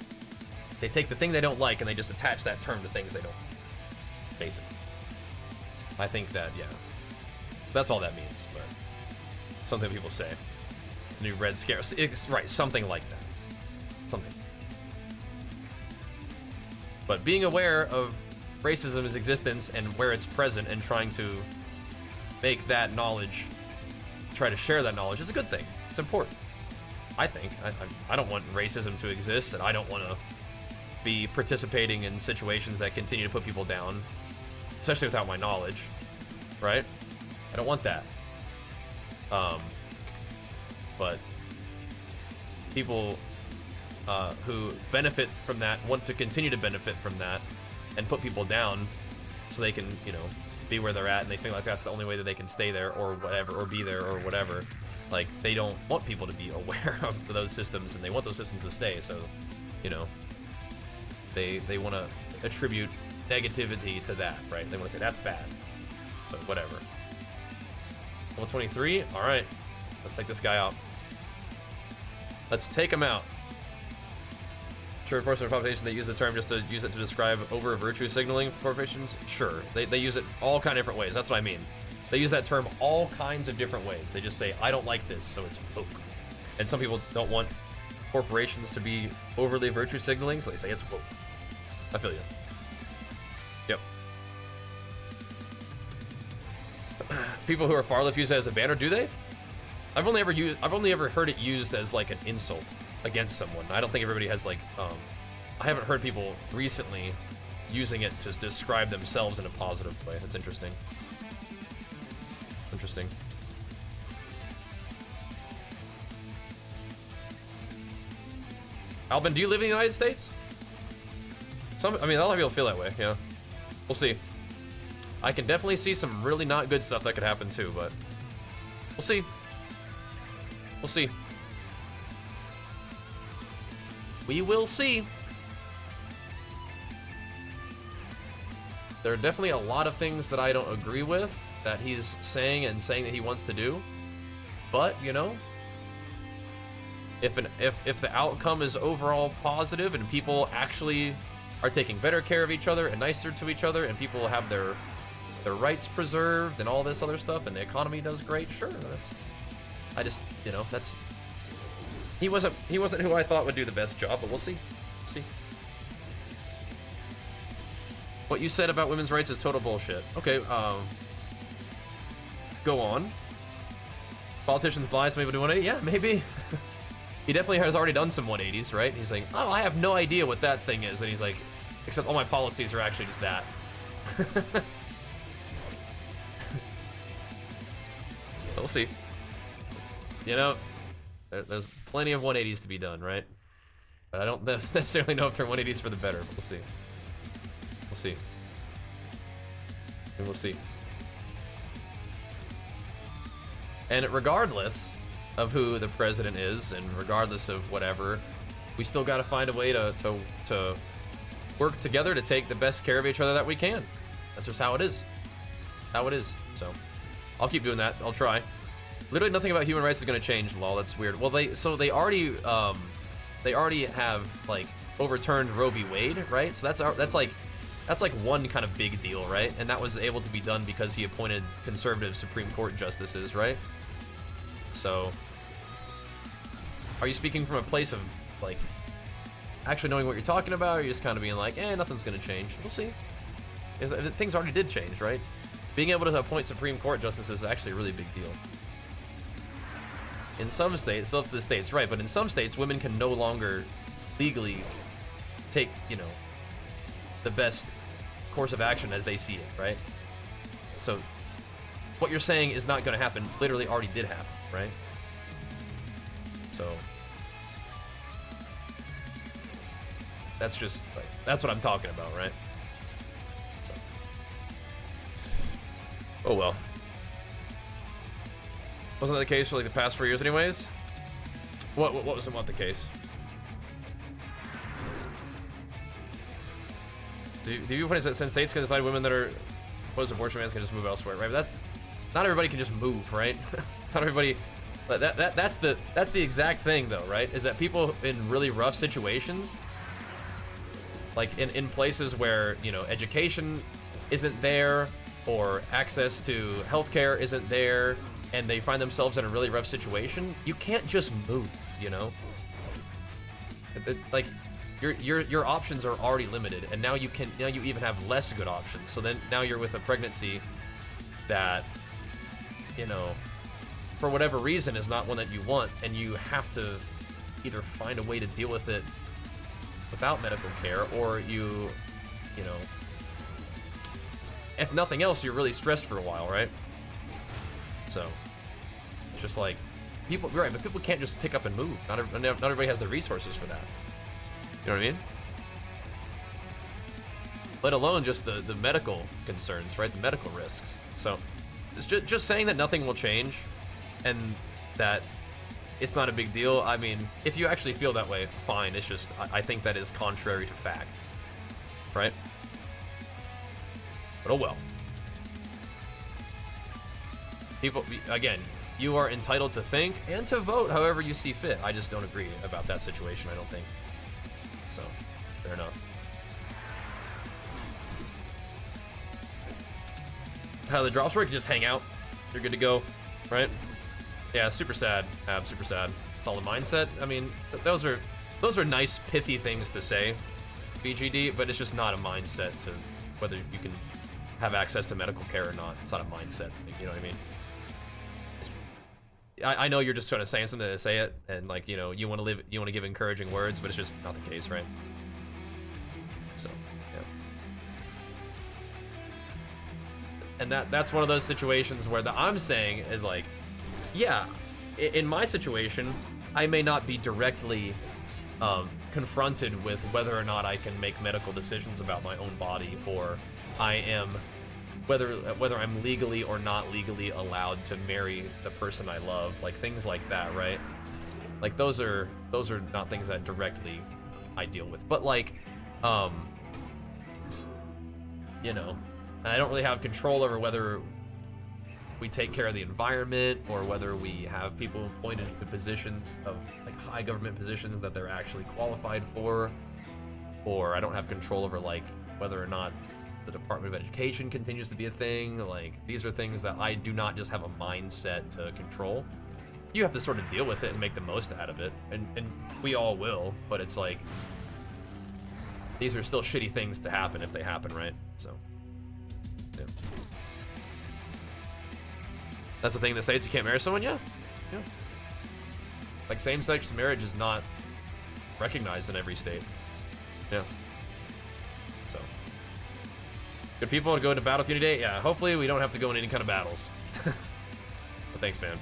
They take the thing they don't like and they just attach that term to things they don't like, basically. I think that, yeah. So that's all that means, but it's something people say. It's the new Red Scare. It's, right, something like that. Something. But being aware of racism's existence and where it's present and trying to make that knowledge, try to share that knowledge is a good thing. It's important. I think. I don't want racism to exist, and I don't want to be participating in situations that continue to put people down, especially without my knowledge, right? I don't want that. But people who benefit from that want to continue to benefit from that and put people down so they can, you know, be where they're at, and they think like that's the only way that they can stay there or whatever, or be there or whatever. Like, they don't want people to be aware of those systems, and they want those systems to stay, so, you know. they want to attribute negativity to that, right? They want to say that's bad. So whatever. Level 23. All right, let's take this guy out. Let's take him out. Sure, portion of the population, they use the term just to use it to describe over virtue signaling for corporations. Sure, they use it all kind of different ways. That's what I mean. They use that term all kinds of different ways. They just say, I don't like this, so it's woke. And some people don't want corporations to be overly virtue signaling, so they say it's woke. I feel you. Yep. People who are far left use it as a banner, do they? I've only ever heard it used as like an insult against someone. I don't think everybody has like I haven't heard people recently using it to describe themselves in a positive way. That's interesting. Interesting. Albin, do you live in the United States? I mean, a lot of people feel that way, yeah. We'll see. I can definitely see some really not good stuff that could happen too, but we'll see. We'll see. We will see. There are definitely a lot of things that I don't agree with that he's saying and saying that he wants to do. But, you know, if the outcome is overall positive and people actually are taking better care of each other and nicer to each other and people have their rights preserved and all this other stuff and the economy does great, sure, he wasn't who I thought would do the best job, but we'll see. See. What you said about women's rights is total bullshit. Okay, go on. Politicians lie, some people do 180. Yeah, maybe. He definitely has already done some 180s, right? He's like, oh, I have no idea what that thing is. And he's like, except all my policies are actually just that. So we'll see. You know, there's plenty of 180s to be done, right? But I don't necessarily know if they're 180s for the better, but we'll see. We'll see. And we'll see. And regardless of who the president is, and regardless of whatever, we still got to find a way to work together to take the best care of each other that we can. That's just how it is. How it is. So I'll keep doing that. I'll try. Literally nothing about human rights is going to change, lol. That's weird. Well, they already have like overturned Roe v. Wade, right? So that's like one kind of big deal, right? And that was able to be done because he appointed conservative Supreme Court justices, right? So, are you speaking from a place of like actually knowing what you're talking about, or are you just kind of being like, nothing's gonna change? We'll see. Things already did change, right? Being able to appoint Supreme Court justices is actually a really big deal. In some states, still up to the states, right? But in some states, women can no longer legally take, you know, the best course of action as they see it, right? So what you're saying is not going to happen literally already did happen, right? So that's just like, that's what I'm talking about, right? So. Oh well. Wasn't that the case for like the past 4 years anyways? What was not the case? Do you find that since states can decide women that are opposed to abortion bans can just move elsewhere, right? But not everybody can just move, right? Not everybody. That's the exact thing though, right? Is that people in really rough situations, like in places where, you know, education isn't there or access to healthcare isn't there, and they find themselves in a really rough situation, you can't just move, you know? Like your options are already limited, and now you even have less good options. So then now you're with a pregnancy that, you know, for whatever reason is not one that you want, and you have to either find a way to deal with it without medical care, or you know, if nothing else, you're really stressed for a while, right? So it's just like people, right? But people can't just pick up and move. Not everybody has the resources for that. You know what I mean? Let alone just the medical concerns, right? The medical risks. So it's just saying that nothing will change and that it's not a big deal. I mean, if you actually feel that way, fine. It's just, I think that is contrary to fact. right? But oh well. People, again, you are entitled to think and to vote however you see fit. I just don't agree about that situation, I don't think. So, fair enough. The drops where you can just hang out. You're good to go, right? Yeah, super sad. Super sad. It's all the mindset. I mean, those are nice, pithy things to say, BGD, but it's just not a mindset to whether you can have access to medical care or not. It's not a mindset thing, you know what I mean? I know you're just sort of saying something to say it, and like, you know, you want to give encouraging words, but it's just not the case, right? So, yeah. And that's one of those situations where I'm saying is like, yeah, in my situation, I may not be directly confronted with whether or not I can make medical decisions about my own body, or I am whether I'm legally or not legally allowed to marry the person I love, like things like that, right? Like those are not things that directly I deal with, but like, you know, I don't really have control over whether we take care of the environment or whether we have people appointed to positions of like high government positions that they're actually qualified for, or I don't have control over like whether or not the Department of Education continues to be a thing. Like, these are things that I do not just have a mindset to control. You have to sort of deal with it and make the most out of it, and we all will, but it's like, these are still shitty things to happen if they happen, right? So, yeah. That's the thing in the States, you can't marry someone? Yeah. Like, same-sex marriage is not recognized in every state. Yeah. So. Good people to go into battle with you today? Yeah, hopefully we don't have to go in any kind of battles. But thanks, man.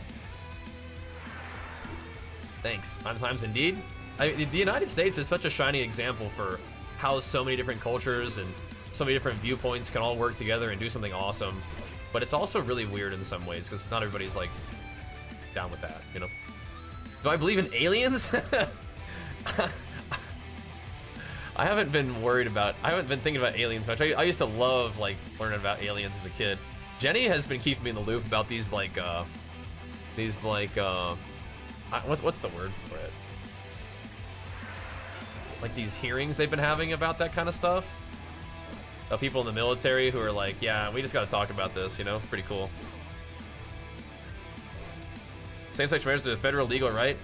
Thanks. Times indeed. The United States is such a shining example for how so many different cultures and so many different viewpoints can all work together and do something awesome. But it's also really weird in some ways, because not everybody's, like, down with that, you know? Do I believe in aliens? I haven't been thinking about aliens much. I used to love, like, learning about aliens as a kid. Jenny has been keeping me in the loop about these, what's the word for it? Like, these hearings they've been having about that kind of stuff. People in the military who are like, yeah, we just gotta talk about this, you know? Pretty cool. Same-sex marriage is a federal legal right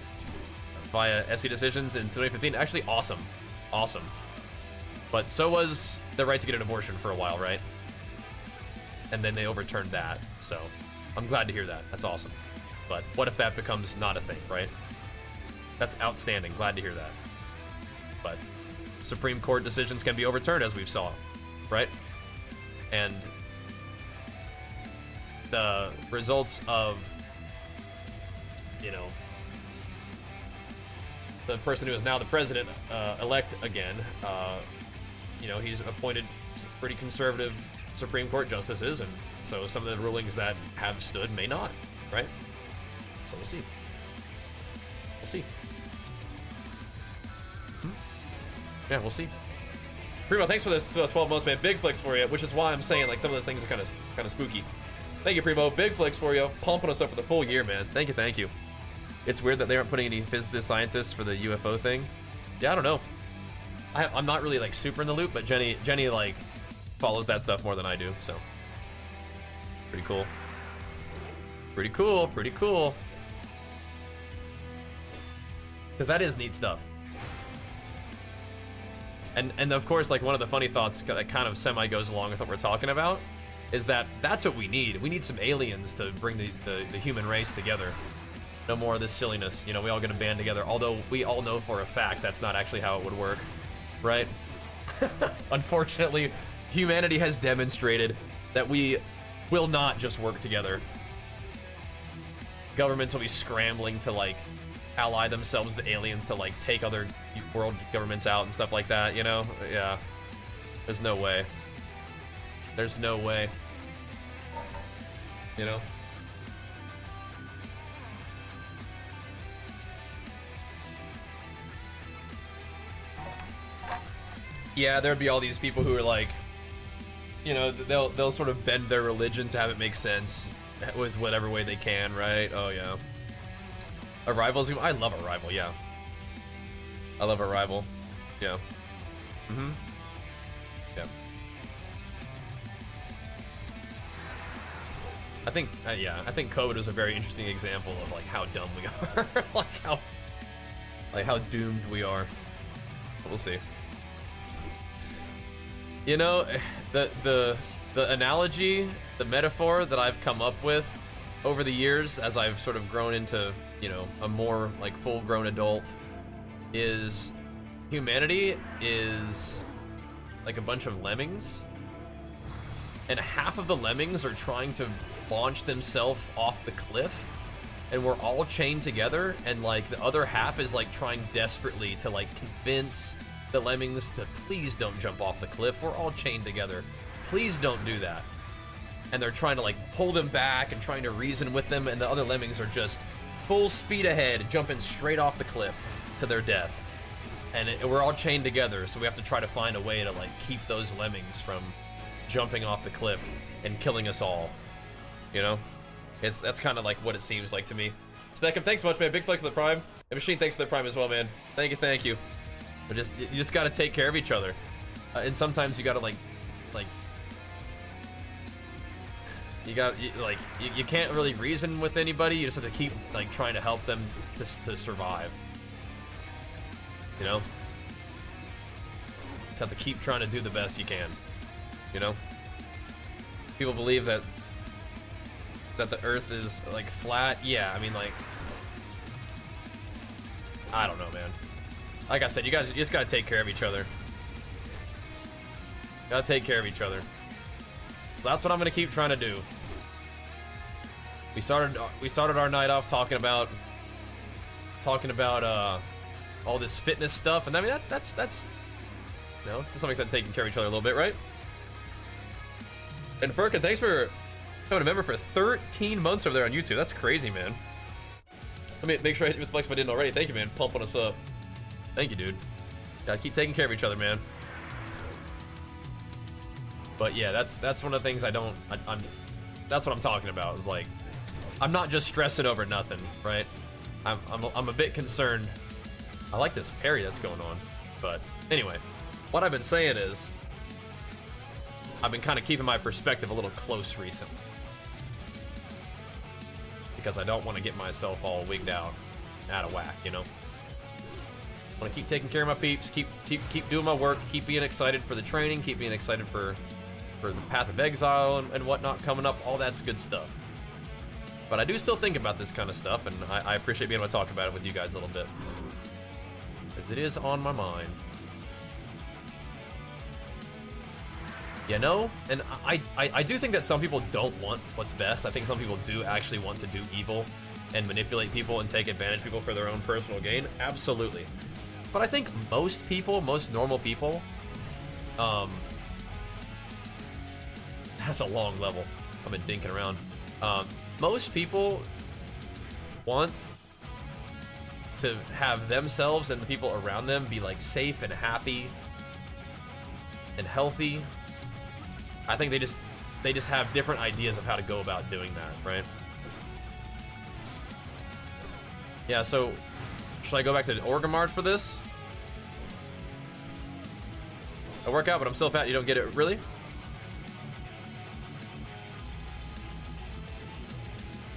via SC decisions in 2015. Actually, awesome. Awesome. But so was the right to get an abortion for a while, right? And then they overturned that, so I'm glad to hear that. That's awesome. But what if that becomes not a thing, right? That's outstanding. Glad to hear that. But Supreme Court decisions can be overturned, as we've saw, right? And the results of, you know, the person who is now the president elect again, you know, he's appointed pretty conservative Supreme Court justices, and so some of the rulings that have stood may not, right? So we'll see. We'll see. Yeah, we'll see. Primo, thanks for the 12 months, man. Big flicks for you, which is why I'm saying like some of those things are kind of spooky. Thank you, Primo. Big flicks for you. Pumping us up for the full year, man. Thank you, thank you. It's weird that they aren't putting any physicists, scientists for the UFO thing. Yeah, I don't know. I'm not really like super in the loop, but Jenny like follows that stuff more than I do, so pretty cool. Pretty cool. Pretty cool. Because that is neat stuff. And of course, like one of the funny thoughts that kind of semi goes along with what we're talking about is that that's what we need. We need some aliens to bring the human race together. No more of this silliness. You know, we all gonna band together. Although we all know for a fact that's not actually how it would work, right? Unfortunately, humanity has demonstrated that we will not just work together. Governments will be scrambling to like ally themselves to aliens to like take other world governments out and stuff like that, you know? Yeah. There's no way. There's no way. You know? Yeah, there'd be all these people who are like, you know, they'll sort of bend their religion to have it make sense with whatever way they can, right? Oh yeah. Arrival's, I love Arrival, yeah. I love Arrival. Yeah. Mm-hmm. Yeah. I think, yeah, I think COVID was a very interesting example of like how dumb we are, like how doomed we are. But we'll see. You know, the analogy, the metaphor that I've come up with over the years as I've sort of grown into, you know, a more like full-grown adult is humanity is like a bunch of lemmings, and half of the lemmings are trying to launch themselves off the cliff, and we're all chained together, and like the other half is like trying desperately to like convince the lemmings to please don't jump off the cliff. We're all chained together. Please don't do that. And they're trying to like pull them back and trying to reason with them, and the other lemmings are just full speed ahead, jumping straight off the cliff to their death. And we're all chained together, so we have to try to find a way to like keep those lemmings from jumping off the cliff and killing us all. You know? That's kind of like what it seems like to me. Steckham, thanks so much, man. Big flex of the Prime. And Machine, thanks for the Prime as well, man. Thank you. But you just gotta take care of each other. And sometimes you gotta you can't really reason with anybody. You just have to keep like trying to help them to survive. You know? Just have to keep trying to do the best you can. You know? People believe that the earth is like flat. Yeah, I mean, like, I don't know, man. Like I said, you just gotta take care of each other. Gotta take care of each other. So that's what I'm gonna keep trying to do. We started our night off talking about all this fitness stuff, and I mean that's you know, to some extent taking care of each other a little bit, right? And Furkin, thanks for becoming a member for 13 months over there on YouTube. That's crazy, man. Let me make sure I hit you with flex if I didn't already. Thank you, man. Pumping us up. Thank you, dude. Gotta keep taking care of each other, man. But yeah, that's one of the things that's what I'm talking about. Is like, I'm not just stressing over nothing, right? I'm a bit concerned. I like this parry that's going on, but anyway, what I've been saying is I've been kind of keeping my perspective a little close recently, because I don't want to get myself all wigged out of whack, you know. I want to keep taking care of my peeps, keep doing my work, keep being excited for the training, keep being excited for the Path of Exile and whatnot coming up. All that's good stuff. But I do still think about this kind of stuff, and I appreciate being able to talk about it with you guys a little bit, because it is on my mind. You know? And I do think that some people don't want what's best. I think some people do actually want to do evil and manipulate people and take advantage of people for their own personal gain. Absolutely. But I think most people, most normal people, that's a long level. I've been dinking around. Most people want to have themselves and the people around them be like safe and happy and healthy. I think they just have different ideas of how to go about doing that, right? Yeah, so should I go back to the Orgamard for this? I work out, but I'm still fat. You don't get it, really?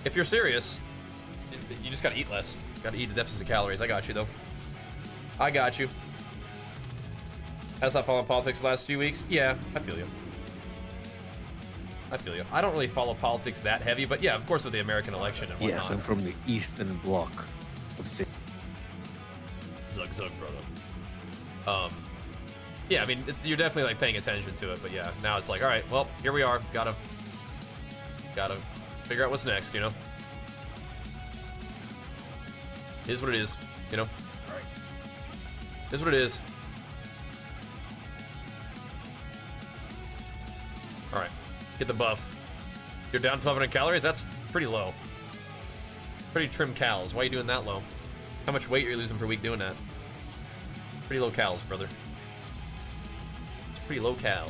If you're serious, you just gotta eat less. Gotta eat the deficit of calories. I got you, though. I got you. Has not followed politics the last few weeks? Yeah, I feel you. I feel you. I don't really follow politics that heavy, but yeah, of course with the American election and whatnot. Yes, I'm from the Eastern Bloc of Zug, brother. Yeah, I mean, you're definitely like paying attention to it, but yeah, now it's like, all right, well, here we are. Gotta figure out what's next, you know? It is what it is, you know? All right. It is what it is. All right, get the buff. You're down 1,200 calories? That's pretty low. Pretty trim calories. Why are you doing that low? How much weight are you losing per week doing that? Pretty low calories, brother. Pretty low cals.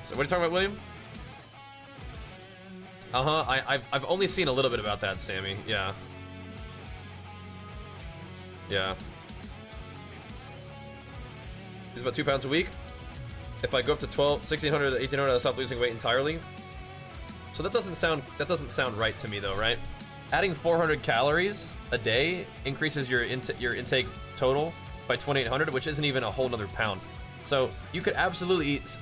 So what are you talking about, William? I've only seen a little bit about that, Sammy. Yeah. Yeah. Lose about 2 pounds a week. If I go up to 1600 to 1800, I'll stop losing weight entirely. So that doesn't sound right to me though, right? Adding 400 calories a day increases your intake total by 2800, which isn't even a whole nother pound. So you could absolutely eat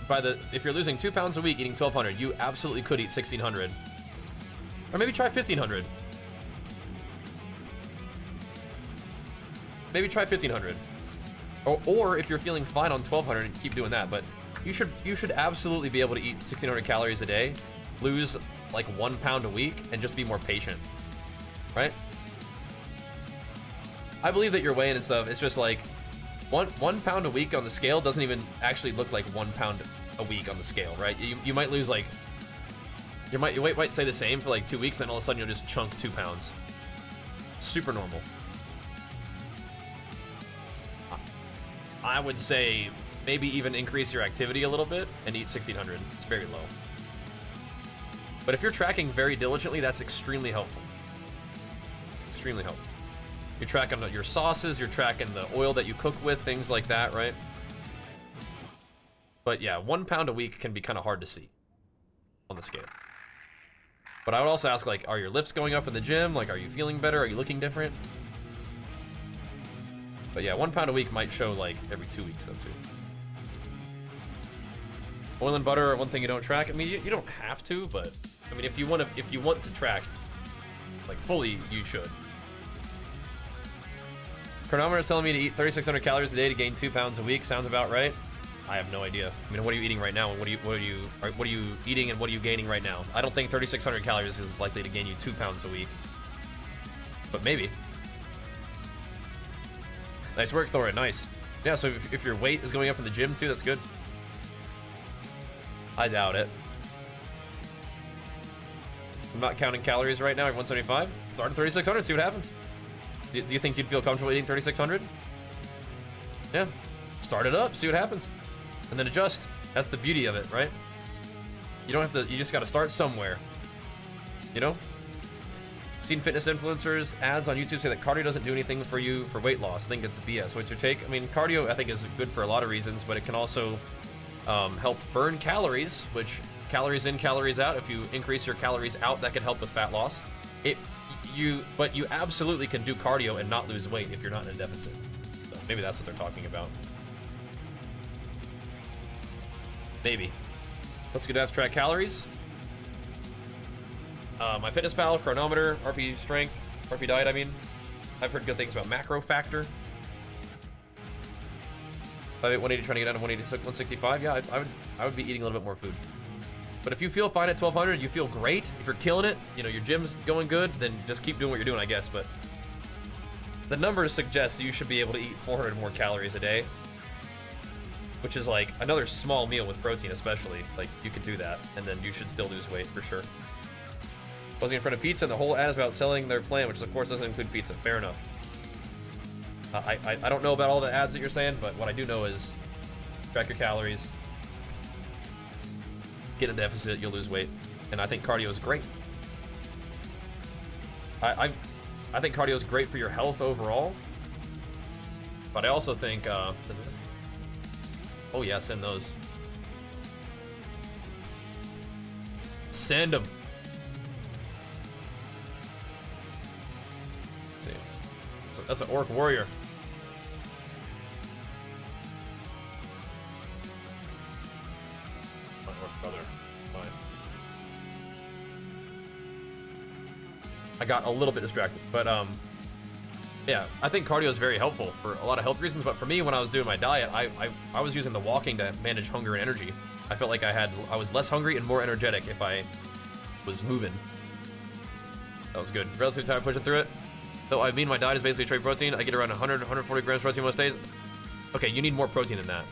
if you're losing 2 pounds a week eating 1200, you absolutely could eat 1600. Or maybe try 1500. Maybe try 1500. Or if you're feeling fine on 1200, keep doing that. But you should absolutely be able to eat 1600 calories a day, lose like 1 pound a week, and just be more patient, right? I believe that your weighing and stuff, it's just like one pound a week on the scale doesn't even actually look like 1 pound a week on the scale, right? You might lose like your weight might stay the same for like 2 weeks, then all of a sudden you'll just chunk 2 pounds. Super normal. I would say maybe even increase your activity a little bit and eat 1600. It's very low. But if you're tracking very diligently, that's extremely helpful. Extremely helpful. You're tracking your sauces, you're tracking the oil that you cook with, things like that, right? But yeah, 1 pound a week can be kind of hard to see on the scale. But I would also ask, like, are your lifts going up in the gym? Like, are you feeling better? Are you looking different? But yeah, 1 pound a week might show like every 2 weeks though too. Oil and butter are one thing you don't track. I mean, you don't have to, but I mean, if you want to track like fully, you should. Chronometer is telling me to eat 3,600 calories a day to gain 2 pounds a week. Sounds about right. I have no idea. I mean, what are you eating right now? And what are you eating and what are you gaining right now? I don't think 3,600 calories is likely to gain you 2 pounds a week, but maybe. Nice work, Thora. Nice. Yeah, so if your weight is going up in the gym too, that's good. I doubt it. I'm not counting calories right now at 175. Start at 3,600, see what happens. Do you think you'd feel comfortable eating 3,600? Yeah. Start it up, see what happens. And then adjust. That's the beauty of it, right? You don't have to, you just got to start somewhere. You know? Seen fitness influencers ads on YouTube say that cardio doesn't do anything for you for weight loss. I think it's BS. What's your take? I mean, cardio I think is good for a lot of reasons, but it can also help burn calories, which calories in, calories out. If you increase your calories out, that can help with fat loss. But you absolutely can do cardio and not lose weight if you're not in a deficit. So maybe that's what they're talking about. Maybe. Let's go to track calories. MyFitnessPal, chronometer, RP strength, RP diet, I mean. I've heard good things about macro factor. 180 trying to get down to 165. Yeah, I would be eating a little bit more food. But if you feel fine at 1200, you feel great. If you're killing it, you know, your gym's going good, then just keep doing what you're doing, I guess. But the numbers suggest that you should be able to eat 400 more calories a day, which is like another small meal with protein, especially. Like, you could do that, and then you should still lose weight for sure. Posing in front of pizza, and the whole ad is about selling their plan, which of course doesn't include pizza. Fair enough. I don't know about all the ads that you're saying, but what I do know is track your calories, get in a deficit, you'll lose weight, and I think cardio is great. I think cardio is great for your health overall, but I also think oh yeah, send those. Send them. That's an orc warrior. My orc brother. Fine. I got a little bit distracted, but yeah, I think cardio is very helpful for a lot of health reasons. But for me, when I was doing my diet, I was using the walking to manage hunger and energy. I felt like I was less hungry and more energetic if I was moving. That was good. Relatively tired pushing through it. So I mean, my diet is basically straight protein. I get around 100, 140 grams protein most days. Okay, you need more protein than that.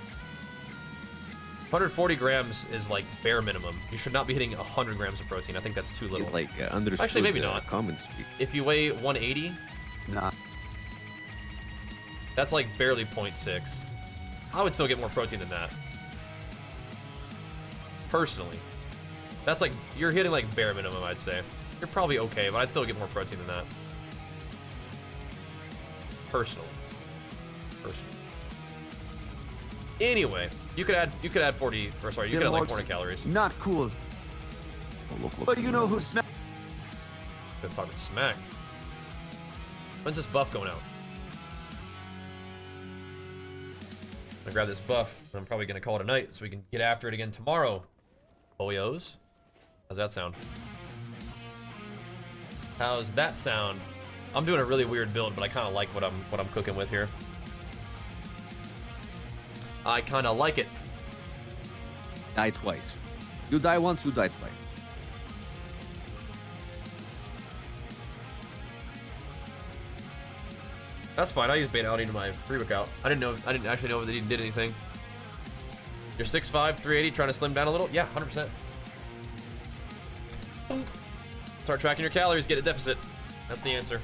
140 grams is like bare minimum. You should not be hitting 100 grams of protein. I think that's too little. Like understood. Actually, maybe not. Common speak. If you weigh 180, Nah. that's like barely 0.6. I would still get more protein than that. Personally. That's like, you're hitting like bare minimum, I'd say. You're probably okay, but I'd still get more protein than that. Personally. Anyway, you could add 40, or sorry, you could add like 400 calories. Not cool. Oh, look. But you know who smacked? Good talking smack. When's this buff going out? I'm gonna grab this buff, and I'm probably gonna call it a night so we can get after it again tomorrow. Boyos. How's that sound? How's that sound? I'm doing a really weird build, but I kind of like what I'm cooking with here. I kind of like it. Die twice. You die once, you die twice. That's fine. I use beta alanine in my pre-workout. I didn't actually know that it did anything. You're 6'5", 380, trying to slim down a little? Yeah, 100%. Start tracking your calories, get a deficit. That's the answer.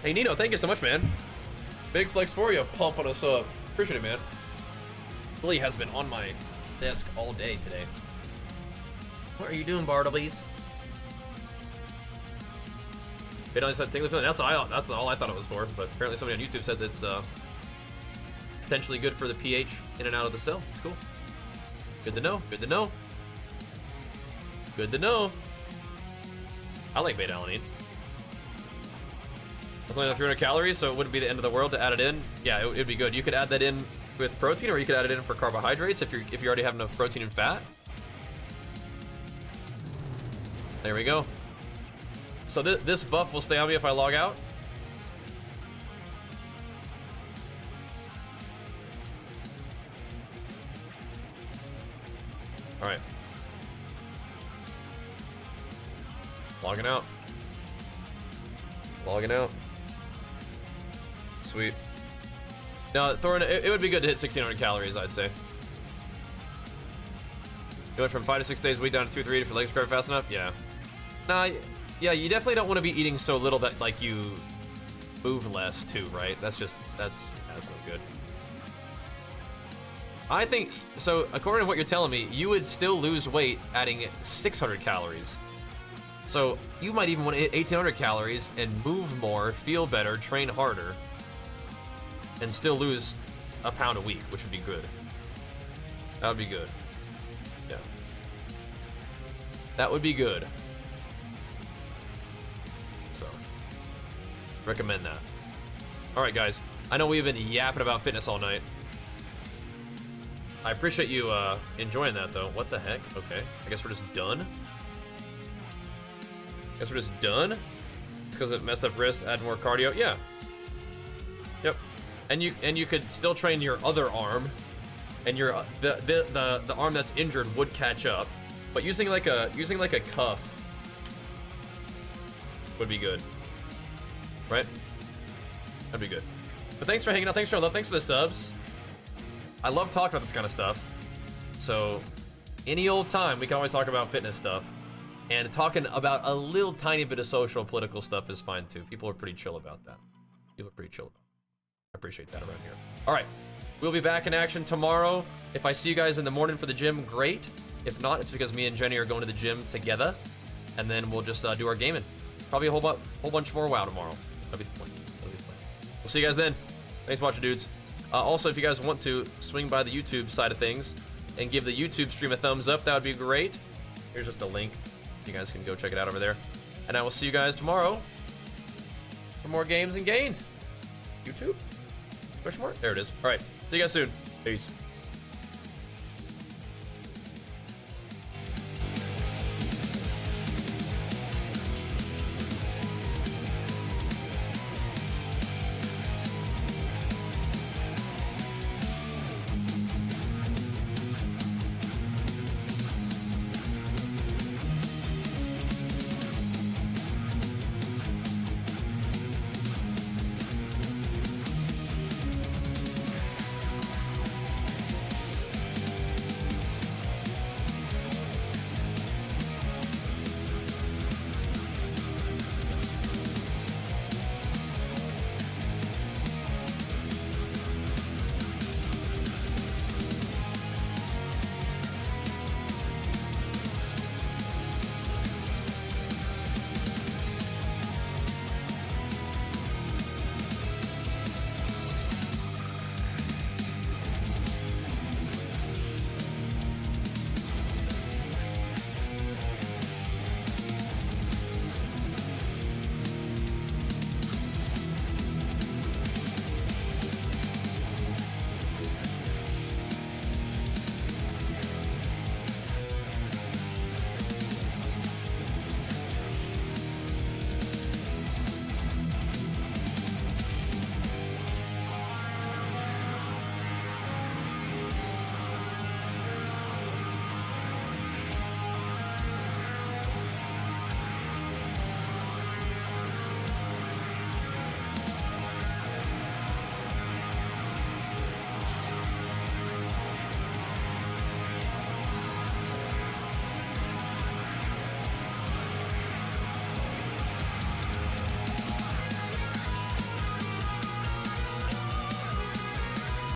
Hey, Nino, thank you so much, man. Big flex for you, pumping us up. Appreciate it, man. Billy has been on my desk all day today. What are you doing, Bartleby's? Bit on that tingly feeling. That's all I thought it was for. But apparently somebody on YouTube says it's potentially good for the pH in and out of the cell. It's cool. Good to know. Good to know. Good to know. I like beta alanine. It's only 300 calories, so it wouldn't be the end of the world to add it in. Yeah, it'd be good. You could add that in with protein, or you could add it in for carbohydrates if you already have enough protein and fat. There we go. So this buff will stay on me if I log out. All right. Logging out. Logging out. Sweet. Now, Thorin, it would be good to hit 1,600 calories, I'd say. You went from 5 to 6 days a week down to 2, 3 if your legs recover fast enough? Yeah. Nah, yeah, you definitely don't want to be eating so little that, like, you move less, too, right? That's no good. I think, so, according to what you're telling me, you would still lose weight adding 600 calories. So, you might even want to hit 1,800 calories and move more, feel better, train harder, and still lose a pound a week, which would be good. That would be good. Yeah. That would be good. So, recommend that. All right, guys. I know we've been yapping about fitness all night. I appreciate you enjoying that, though. What the heck? Okay. I guess we're just done. Guess we're just done. It's because it messed up wrist, add more cardio. Yeah. Yep. And you could still train your other arm, and your the arm that's injured would catch up. But using like a cuff would be good. Right? That'd be good. But thanks for hanging out. Thanks for your love. Thanks for the subs. I love talking about this kind of stuff. So any old time we can always talk about fitness stuff. And talking about a little tiny bit of social political stuff is fine too. People are pretty chill about that. People are pretty chill about it. I appreciate that around here. All right, we'll be back in action tomorrow. If I see you guys in the morning for the gym, great. If not, it's because me and Jenny are going to the gym together, and then we'll just do our gaming. Probably a whole bunch more WoW tomorrow. That'll be the plan. We'll see you guys then. Thanks for watching, dudes. Also, if you guys want to swing by the YouTube side of things and give the YouTube stream a thumbs up, that would be great. Here's just a link. You guys can go check it out over there. And I will see you guys tomorrow for more games and gains. YouTube? Question mark? There it is. All right. See you guys soon. Peace.